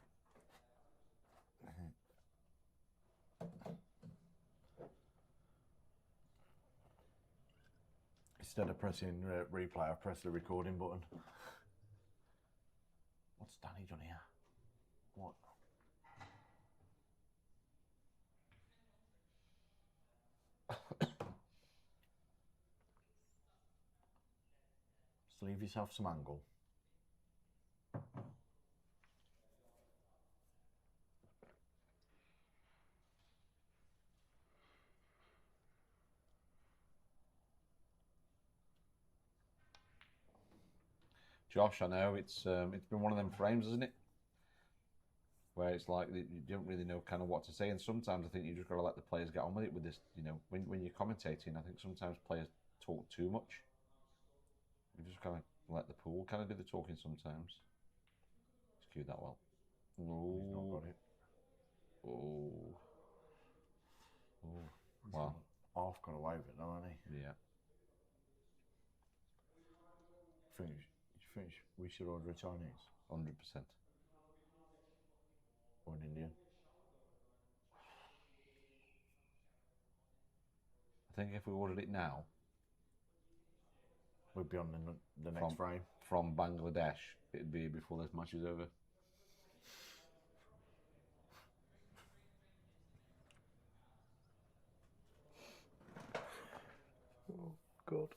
Instead of pressing replay, I pressed the recording button. What's Danny done here? What? Just leave yourself some angle. Josh, I know it's been one of them frames, isn't it? Where it's like you don't really know kind of what to say, and sometimes I think you just got to let the players get on with it. With this, you know, when you're commentating, I think sometimes players talk too much. You just kind of let the pool kind of do the talking sometimes. It's cued that well. He's not got it. Oh. Oh. Wow. Half got away with it, though, hasn't he? Yeah. Finish. We should order a Chinese 100%. or an Indian. I think if we ordered it now, we'd be on the next frame. From Bangladesh, it'd be before this match is over. Oh, God.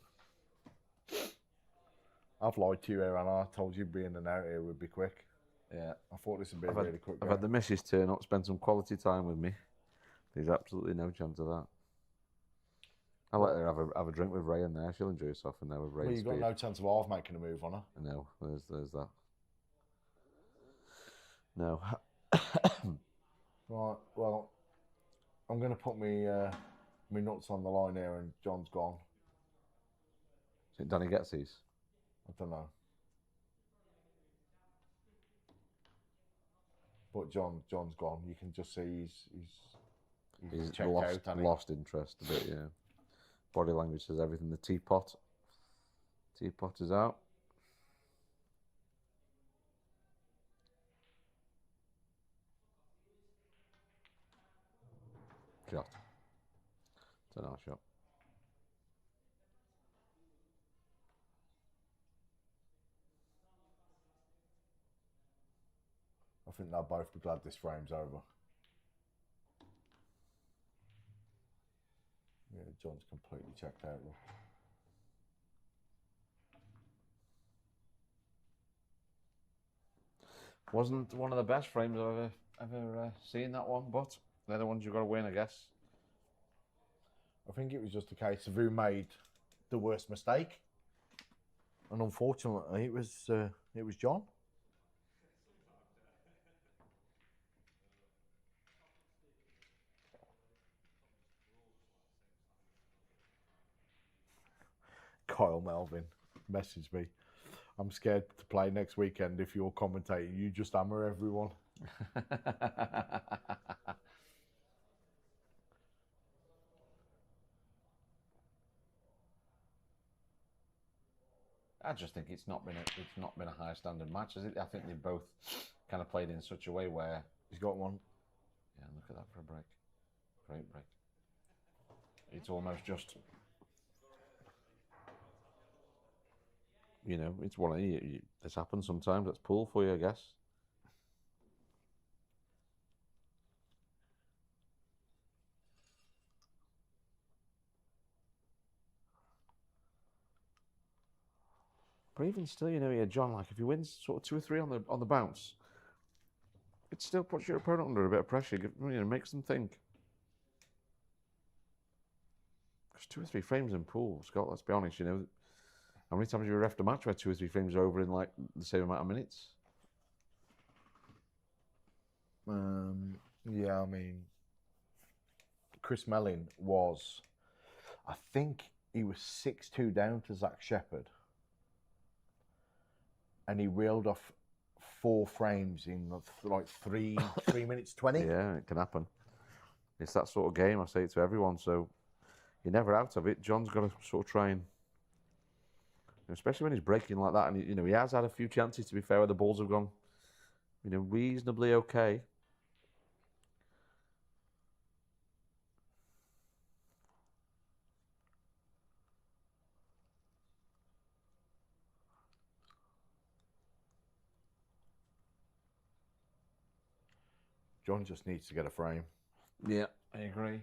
I've lied to you, Aaron. I told you being an out here would be quick. Yeah. I thought this would be really quick. I've had the missus turn up, spend some quality time with me. There's absolutely no chance of that. I'll let her have a drink with Ray in there. She'll enjoy herself in there with Ray. Well, you've got no chance of half making a move on her. No, there's that. No. Right, well, I'm going to put me nuts on the line here and John's gone. Think Danny gets these? I don't know. But John's gone. You can just see he's checked out. Lost interest a bit, yeah. Body language says everything. The teapot is out. Shot. It's an shot. I think they'll both be glad this frame's over. Yeah, John's completely checked out. Look. Wasn't one of the best frames I've ever seen, that one, but they're the ones you've got to win, I guess. I think it was just a case of who made the worst mistake, and unfortunately, it was John. Kyle Melvin messaged me. I'm scared to play next weekend if you're commentating. You just hammer everyone. I just think it's not been a high standard match, is it? I think they've both kind of played in such a way where he's got one. Yeah, look at that for a break. Great break. It's almost just, you know, it's one of this happens sometimes. That's pool for you, I guess. But even still, you know, John, like if he wins sort of 2 or 3 on the bounce, it still puts your opponent under a bit of pressure. You know, makes them think. Because 2 or 3 frames in pool, Scott. Let's be honest. You know, how many times have you refed a match where 2 or 3 frames are over in like the same amount of minutes? Yeah, I mean, Chris Mellin was, I think he was 6-2 down to Zach Shepherd. And he reeled off 4 frames in like 3 minutes 20. Yeah, it can happen. It's that sort of game. I say it to everyone. So you're never out of it. John's got to sort of try and, especially when he's breaking like that, and he has had a few chances. To be fair, where the balls have gone, reasonably okay. John just needs to get a frame. Yeah, I agree.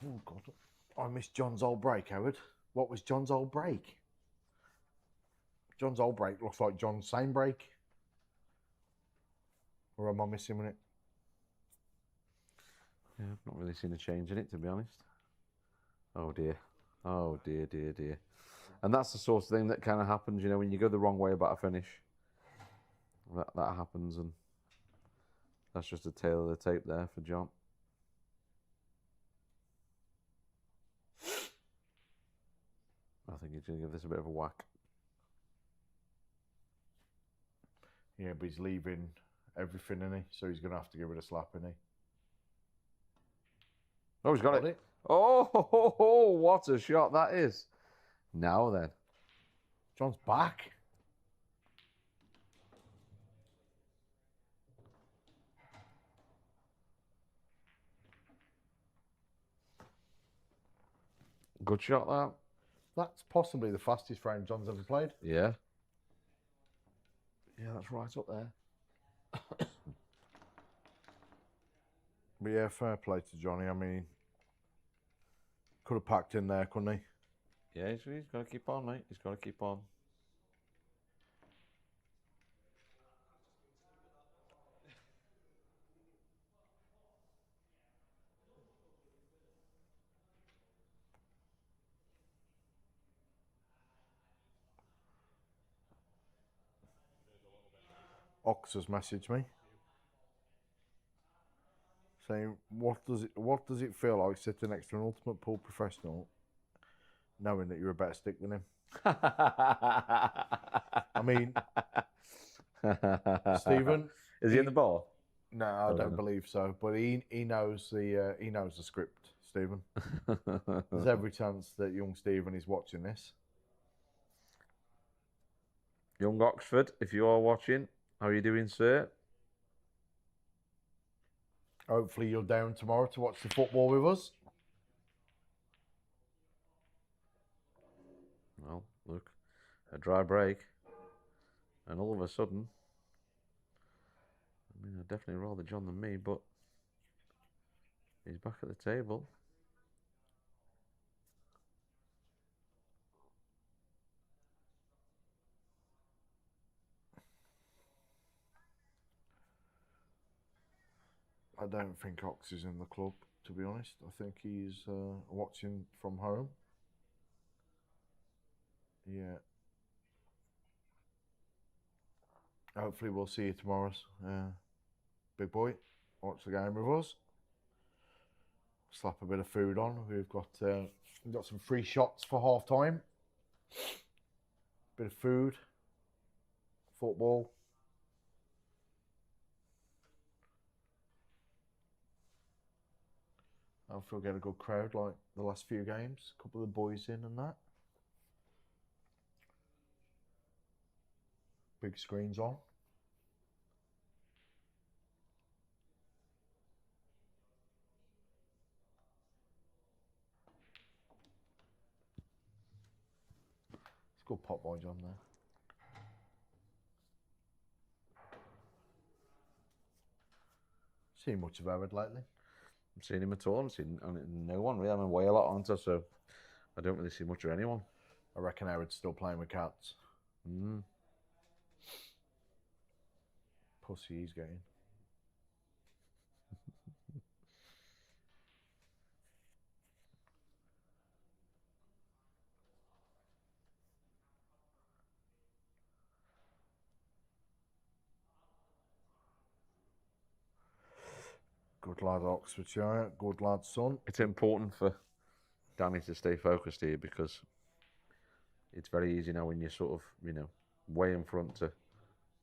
Oh, God. I missed John's old break, Howard. What was John's old break? John's old break looks like John's same break. Or am I missing it? Yeah, I've not really seen a change in it, to be honest. Oh dear. Oh dear, dear, dear. And that's the sort of thing that kind of happens, you know, when you go the wrong way about a finish. That happens, and that's just a tail of the tape there for John. I think he's going to give this a bit of a whack. Yeah, but he's leaving everything, isn't he? So he's going to have to give it a slap, isn't he? Oh, he's got it. Oh, what a shot that is. Now then. John's back. Good shot, that. That's possibly the fastest frame John's ever played. Yeah. Yeah, that's right up there. But yeah, fair play to Johnny. I mean, could have packed in there, couldn't he? Yeah, he's got to keep on, mate. He's got to keep on. Ox has messaged me saying, what does it feel like sitting next to an ultimate pool professional knowing that you're a better stick than him? I mean, Stephen, is he in the ball? No, I don't believe so. But he knows the script, Stephen. There's every chance that young Stephen is watching this. Young Oxford, if you are watching, how are you doing, sir? Hopefully you're down tomorrow to watch the football with us. Well, look, a dry break, and all of a sudden, I mean, I'd definitely rather John than me, but he's back at the table. I don't think Ox is in the club, to be honest. I think he's watching from home. Yeah. Hopefully we'll see you tomorrow, big boy. Watch the game with us. Slap a bit of food on. We've got some free shots for half time. Bit of food. Football. Hopefully we'll get a good crowd like the last few games. A couple of the boys in and that. Big screens on. It's a good pot by John there. Seen much of Howard lately? I've seen him at all. I've seen no one really. I'm away a lot, aren't I? So I don't really see much of anyone. I reckon Howard's still playing with cats. Pussy he's getting. Good lad, Oxfordshire. Good lad, son. It's important for Danny to stay focused here because it's very easy now when you're sort of, you know, way in front to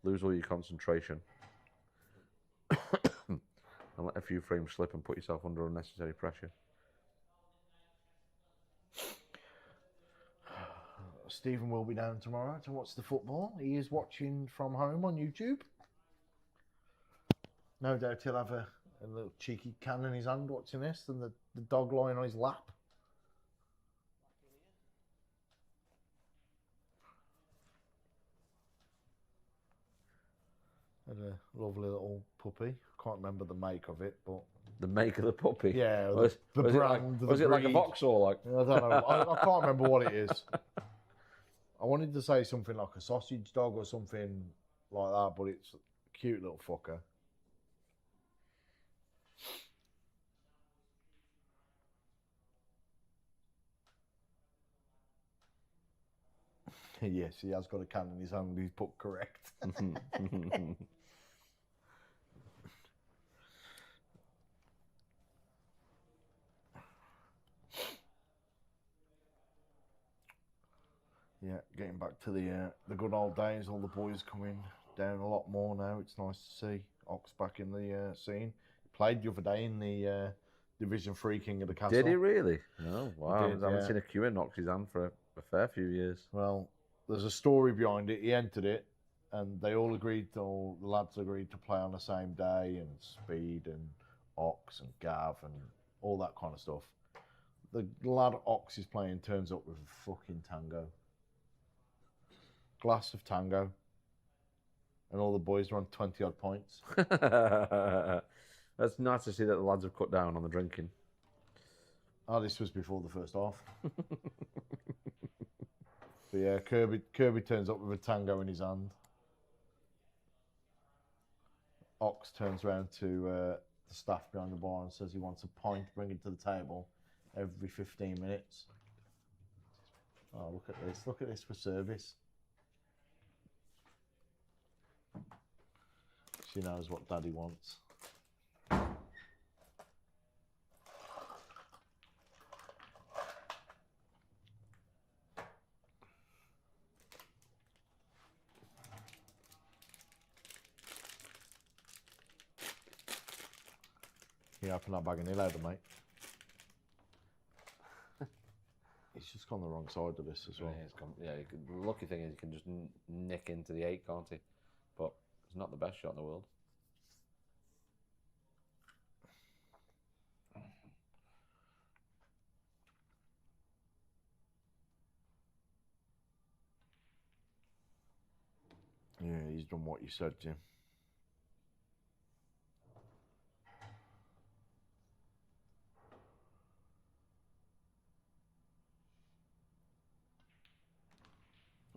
lose all your concentration and let a few frames slip and put yourself under unnecessary pressure. Stephen will be down tomorrow to watch the football. He is watching from home on YouTube. No doubt he'll have a little cheeky can in his hand watching this and the dog lying on his lap. And a lovely little puppy. Can't remember the make of it, but The make of the puppy. Yeah, Was, the was brand, it like, the was it like a breed. Vauxhall? Like I don't know. I can't remember what it is. I wanted to say something like a sausage dog or something like that, but it's a cute little fucker. Yes, he has got a can in his hand. He's put correct. Yeah, getting back to the good old days. All the boys coming down a lot more now. It's nice to see Ox back in the scene. Played the other day in the Division 3 King of the Castle. Did he really? Oh wow! Did, I haven't yeah. seen a queue in knock his hand for a fair few years. Well, there's a story behind it. He entered it, and they all the lads agreed to play on the same day, and Speed and Ox and Gav and all that kind of stuff. The lad Ox is playing turns up with a fucking tango. Glass of tango. And all the boys are on 20 odd points. That's nice to see that the lads have cut down on the drinking. Oh, this was before the first half. But yeah, Kirby turns up with a tango in his hand. Ox turns around to the staff behind the bar and says he wants a pint bringing to the table every 15 minutes. Oh, look at this. Look at this for service. She knows what Daddy wants. You open that bag of nil out, mate. He's just gone the wrong side of this as well. Yeah, the lucky thing is he can just nick into the 8, can't he? But it's not the best shot in the world. Yeah, he's done what you said, Jim.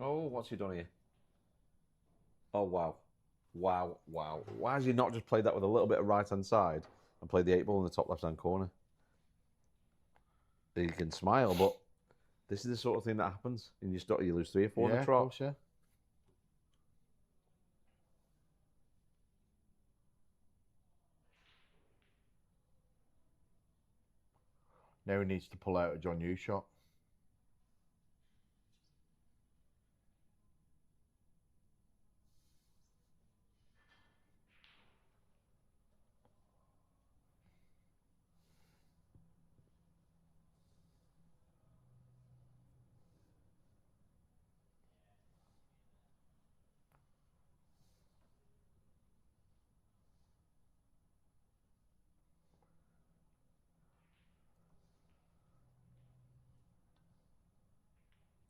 Oh, what's he done here? Oh, wow. Wow, wow. Why has he not just played that with a little bit of right-hand side and played the 8 ball in the top left-hand corner? He can smile, but this is the sort of thing that happens. And you lose 3 or 4 in the trot. Of course, yeah. Now he needs to pull out a Jon Hughes shot.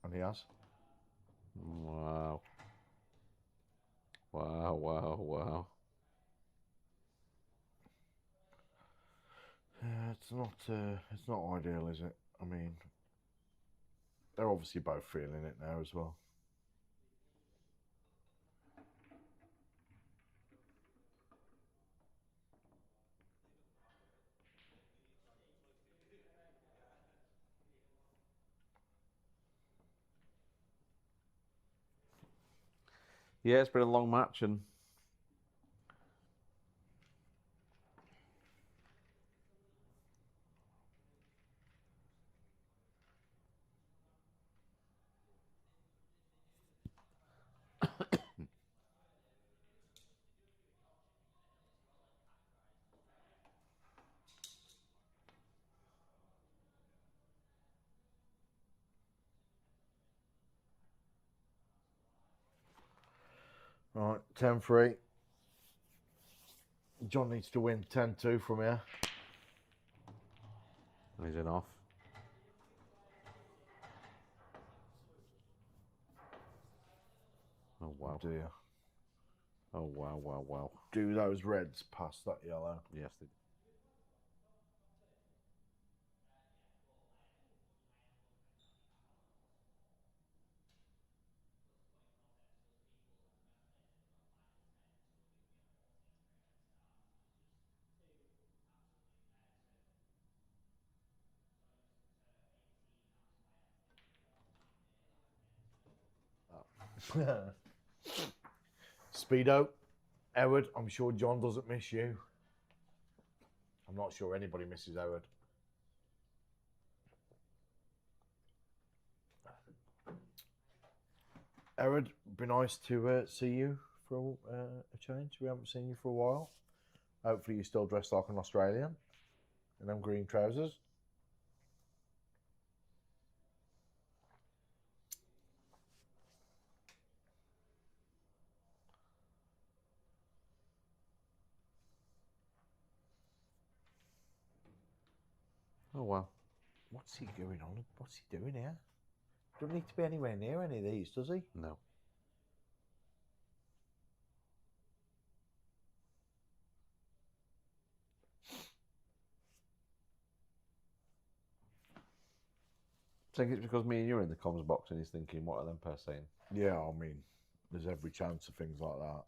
And he has. Wow. Wow, wow, wow. Yeah, it's not ideal, is it? I mean, they're obviously both feeling it now as well. Yeah, it's been a long match and Right, 10-3. Jon needs to win 10-2 from here. he's in off. Oh, wow. Oh dear. Oh, wow, wow, wow. Do those reds past that yellow? Yes, Speedo, Howard, I'm sure John doesn't miss you. I'm not sure anybody misses Howard. Howard, be nice to see you for a change. We haven't seen you for a while. Hopefully you're still dressed like an Australian in them green trousers. Oh, wow. What's he going on? What's he doing here? Doesn't need to be anywhere near any of these, does he? No. I think it's because me and you are in the comms box and he's thinking, what are them per saying? Yeah, I mean, there's every chance of things like that.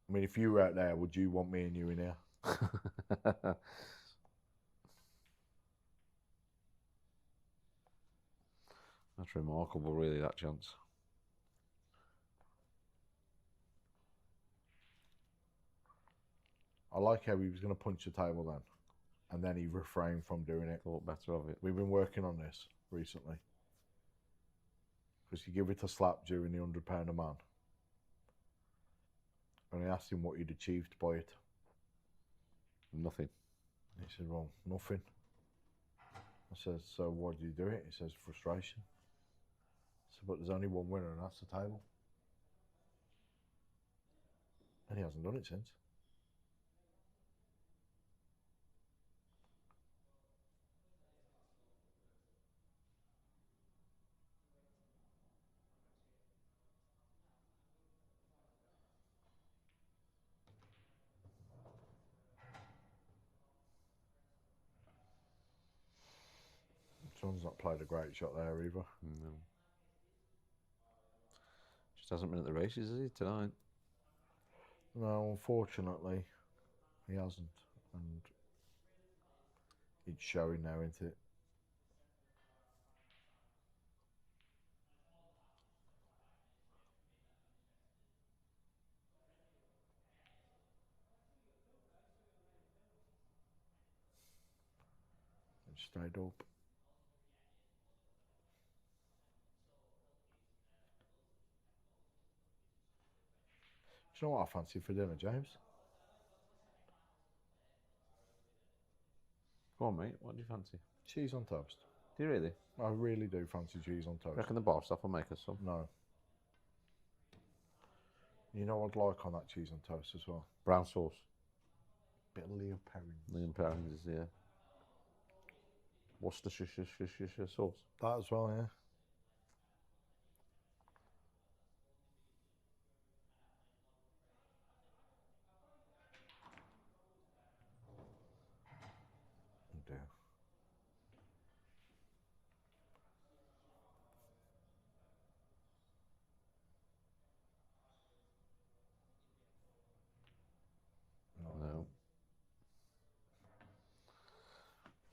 I mean, if you were out there, would you want me and you in here? That's remarkable, really, that chance. I like how he was going to punch the table then, and then he refrained from doing it. Thought better of it. We've been working on this recently. Because you give it a slap during the £100 a man. And I asked him what he'd achieved by it. Nothing. He said, well, nothing. I said, so why do you do it? He says, frustration. I said, but there's only one winner and that's the table. And he hasn't done it since. John's not played a great shot there either. No. Just hasn't been at the races, has he, tonight? No, unfortunately, he hasn't. And it's showing now, isn't it? It stayed up. Do you know what I fancy for dinner, James? Go on, mate. What do you fancy? Cheese on toast. Do you really? I really do fancy cheese on toast. Reckon the bar staff will make us some? No. You know what I'd like on that cheese on toast as well? Brown sauce. Bit of Leo Perrin. £1 million is, yeah. Worcestershire sauce. That as well, yeah. Oh dear. No.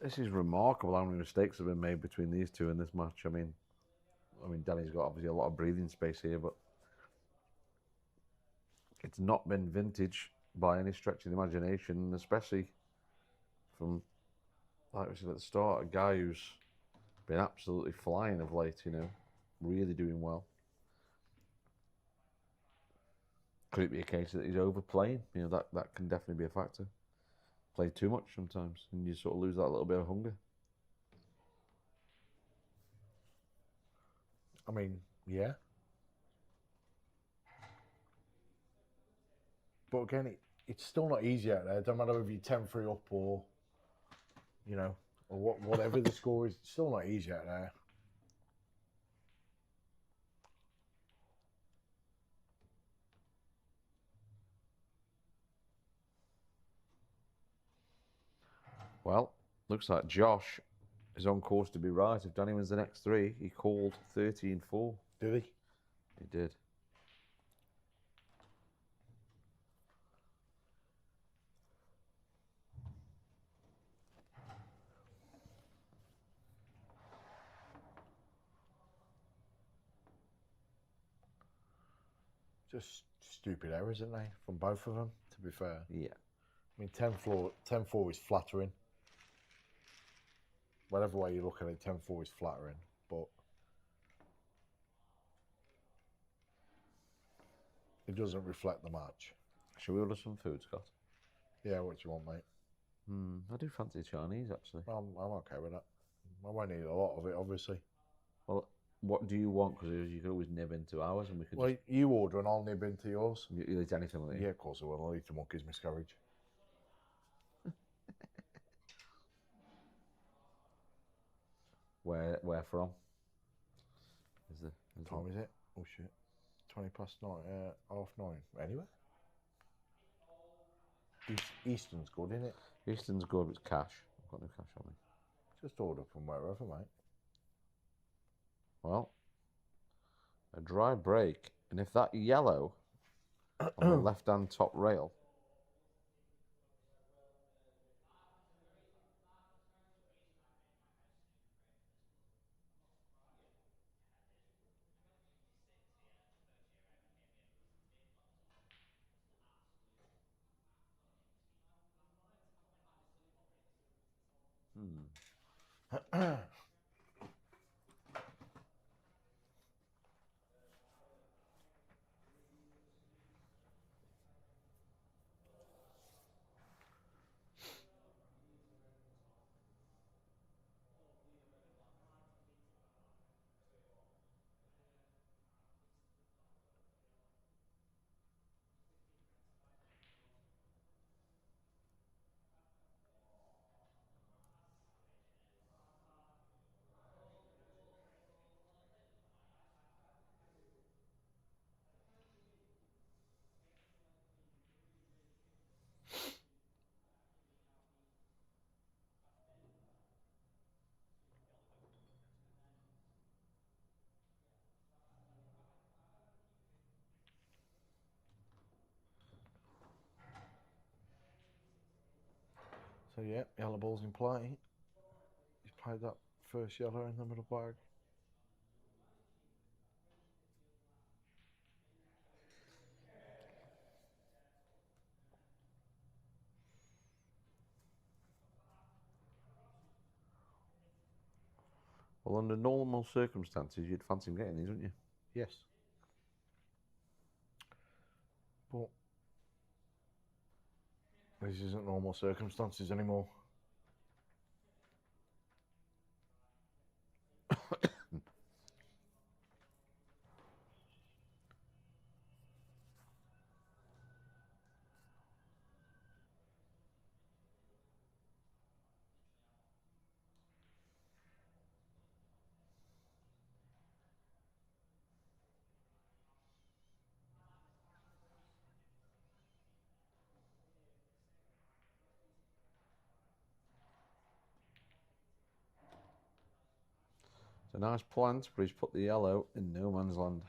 This is remarkable how many mistakes have been made between these two in this match. I mean, Danny's got obviously a lot of breathing space here, but it's not been vintage by any stretch of the imagination, especially from, like we said at the start, a guy who's been absolutely flying of late, really doing well. Could it be a case that he's overplaying? That can definitely be a factor. Play too much sometimes, and you sort of lose that little bit of hunger. I mean, yeah. But again, it's still not easy out there. It don't matter if you're 10-3 up or, or whatever the score is. It's still not easy out there. Well, looks like Josh is on course to be right. If Danny wins the next three, he called 13-4. Did he? He did. Just stupid errors, aren't they, from both of them, to be fair. Yeah. I mean, 10-4 is flattering. Whatever way you look at it, 10-4 is flattering, but it doesn't reflect the match. Shall we order some food, Scott? Yeah, what do you want, mate? I do fancy Chinese, actually. I'm okay with that. I won't eat a lot of it, obviously. Well, what do you want? Because you could always nib into ours, and we could. Well, you order and I'll nib into yours. You'll eat anything like that. Yeah, of course I will. I'll eat a monkey's miscarriage. Where from? Is Time is it? Oh shit. 20 past 9, half 9. Anywhere? Eastern's good, isn't it? Eastern's good, but it's cash. I've got no cash on me. Just order from wherever, mate. Well, a dry break, and if that yellow on the left-hand top rail. So yeah, yellow ball's in play. He's played that first yellow in the middle bag. Well, under normal circumstances, you'd fancy him getting these, wouldn't you? Yes. But this isn't normal circumstances anymore. It's a nice plant, but he's put the yellow in no man's land.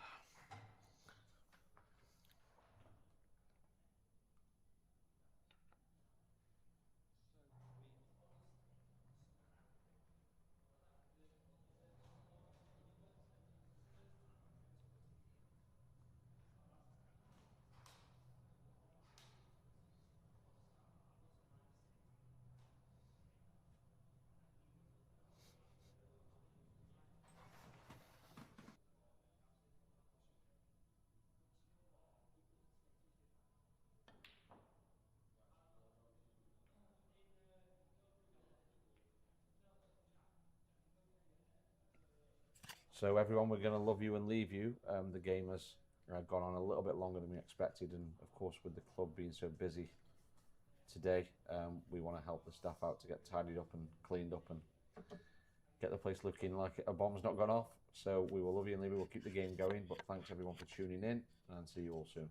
So everyone, we're going to love you and leave you. The game has gone on a little bit longer than we expected, and of course with the club being so busy today, we want to help the staff out to get tidied up and cleaned up and get the place looking like a bomb's not gone off. So we will love you and leave you. We'll keep the game going, but thanks everyone for tuning in, and see you all soon.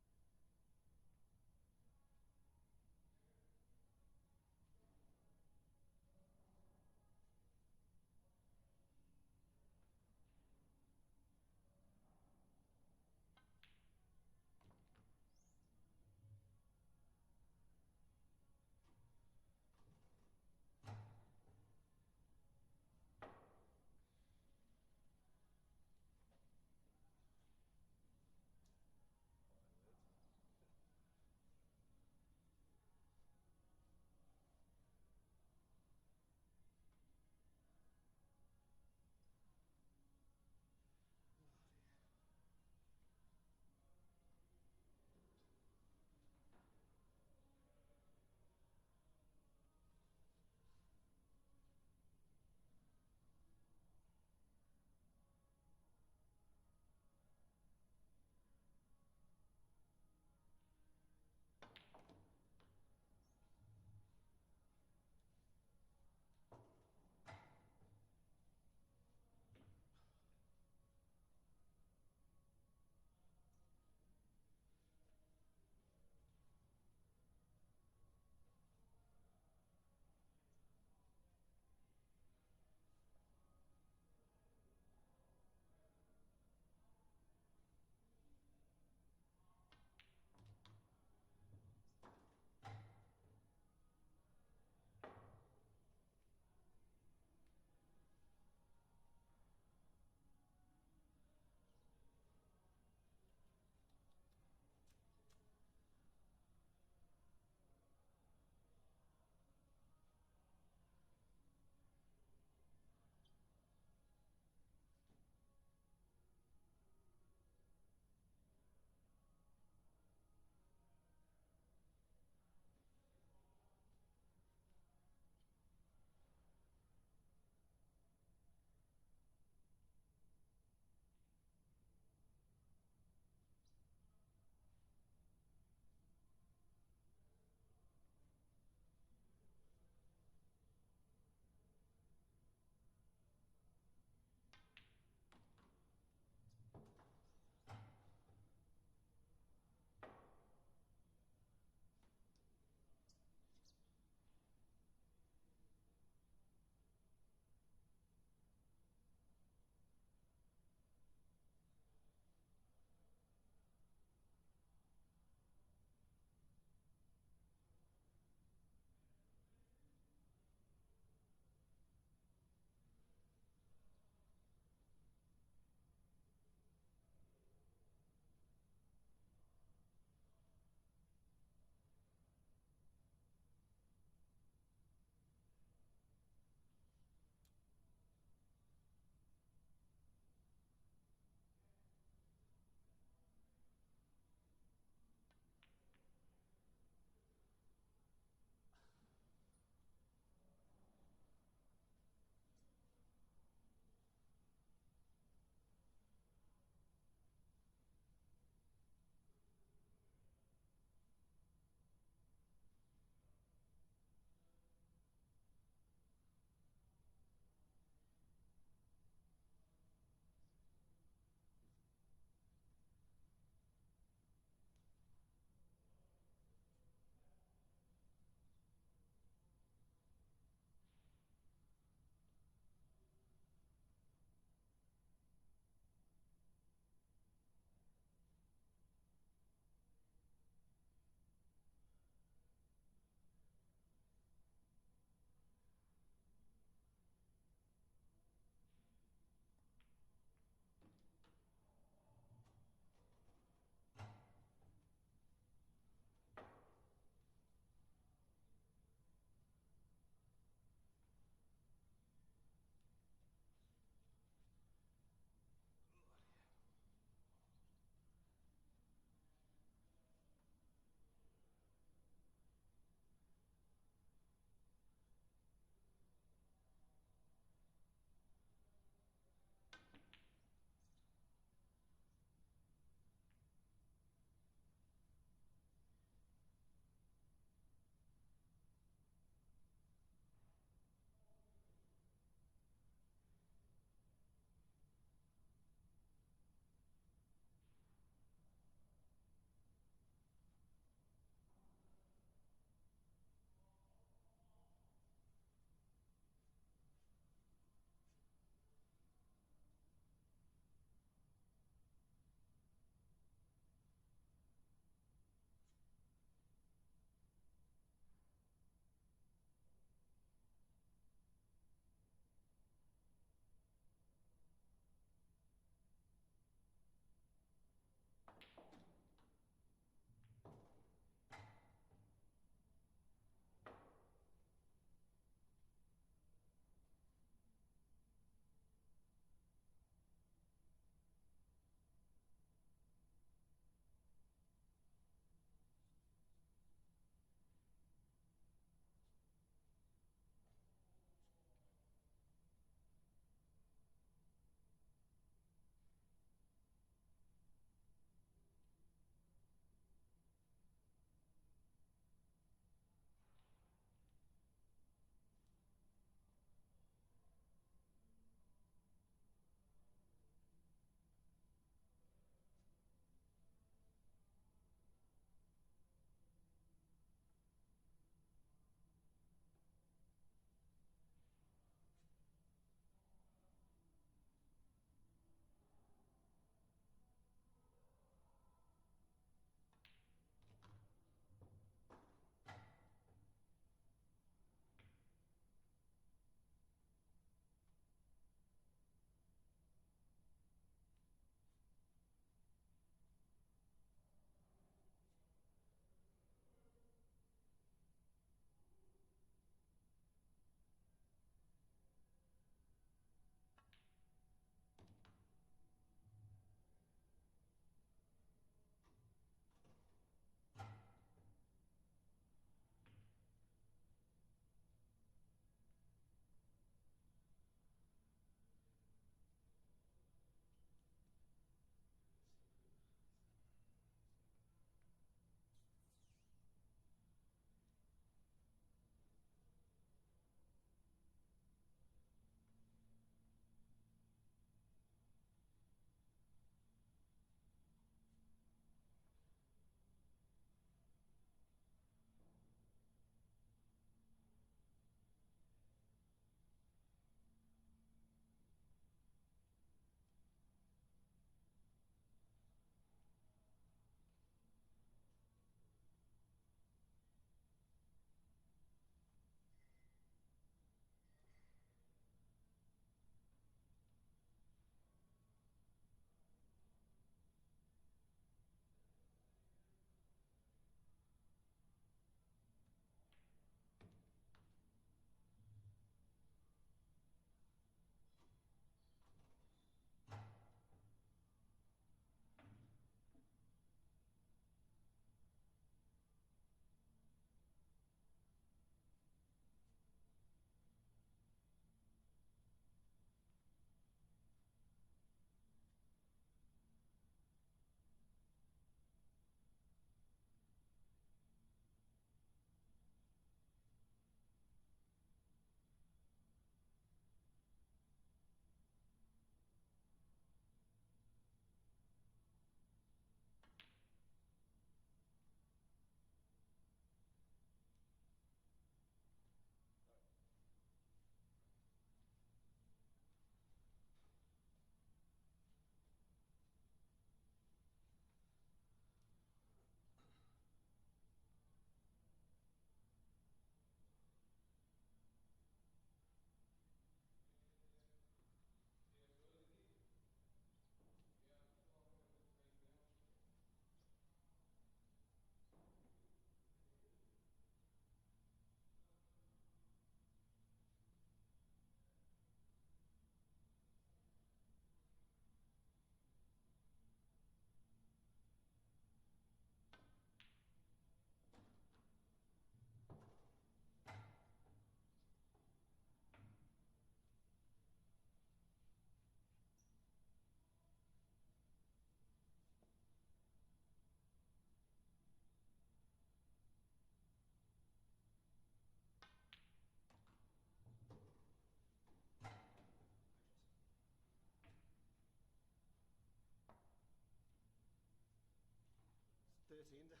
13, Dan.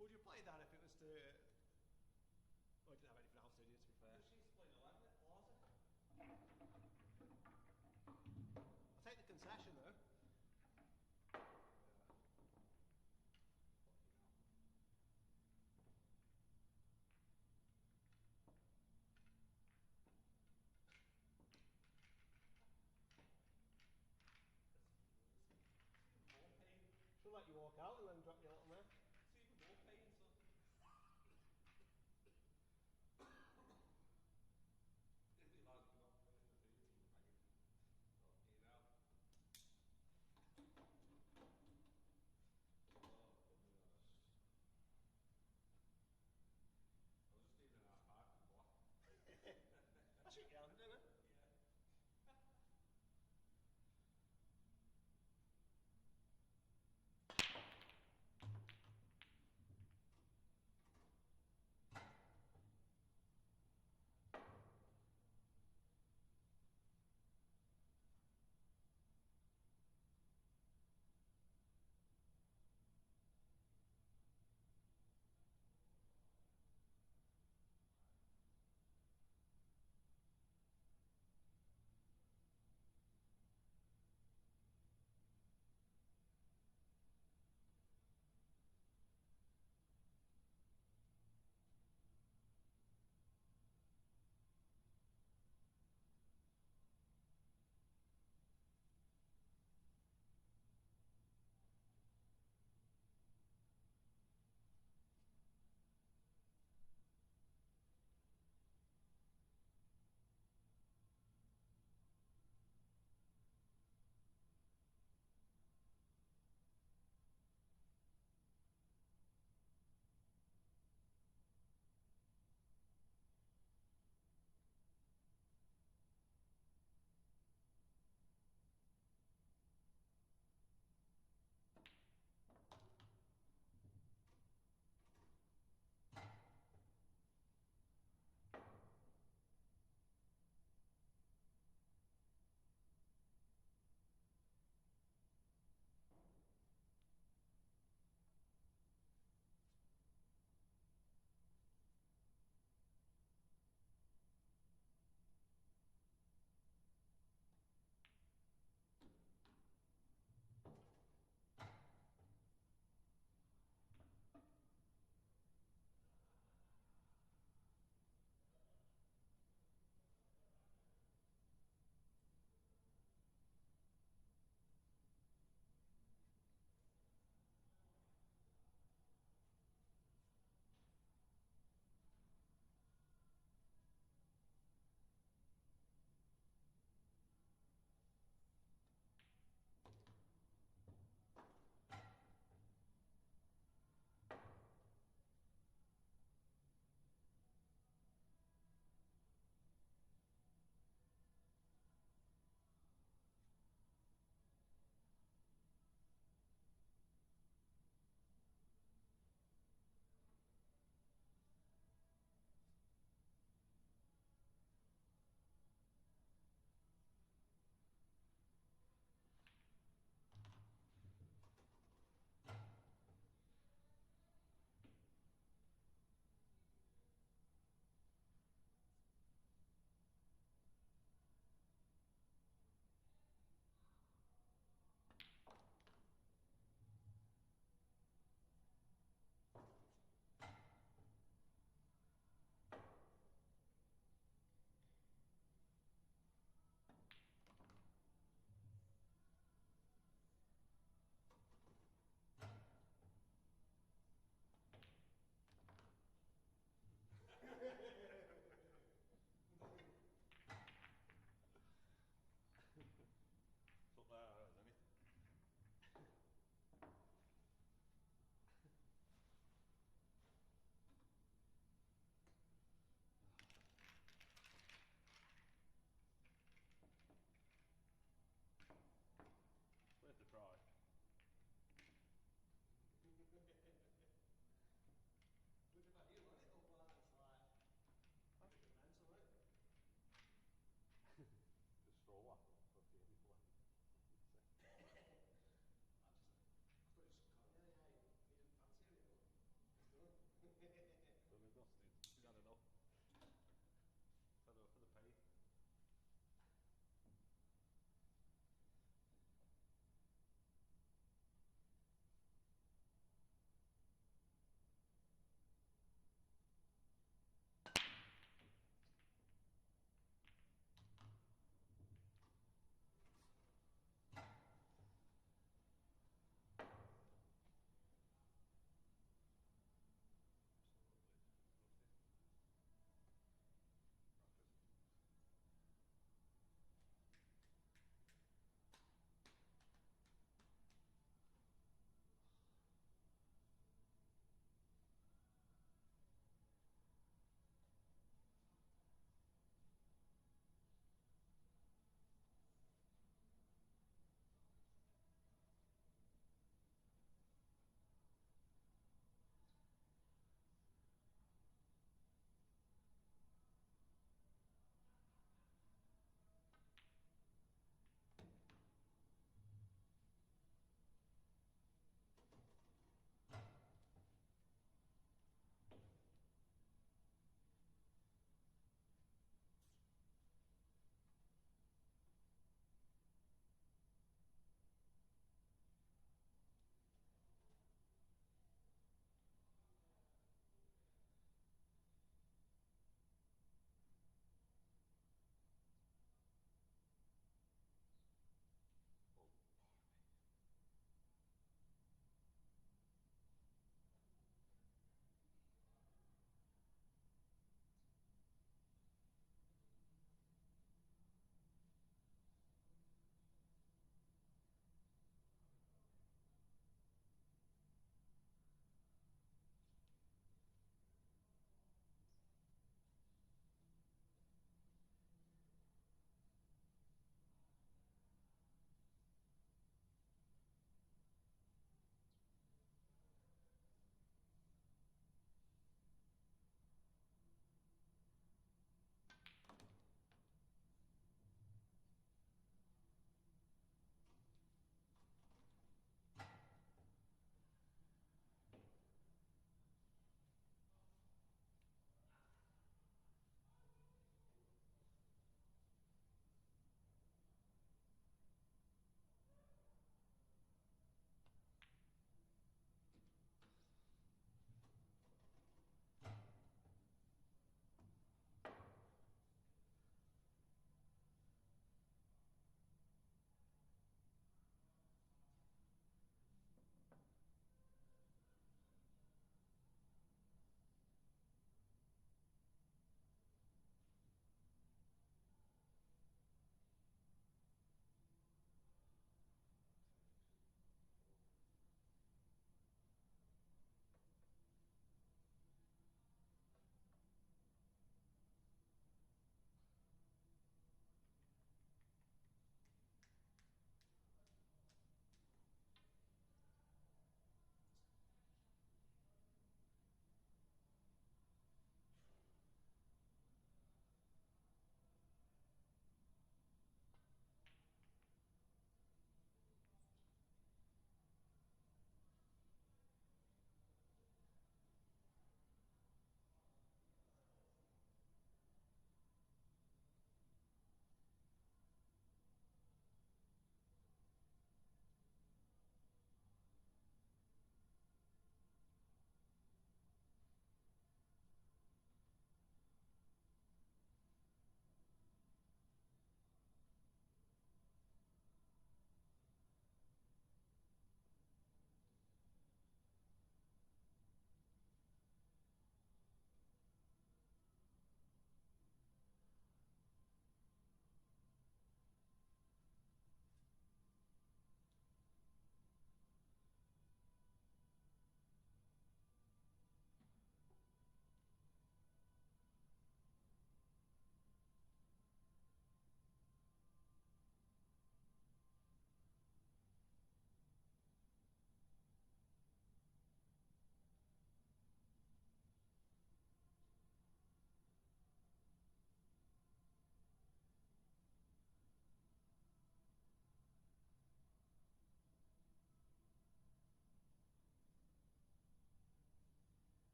Would you play that if it was to... Oh, I didn't have anything else, did you, to be fair? She's playing 11 at Plaza. I'll take the concession, though. She'll let you walk out and then drop you out on there.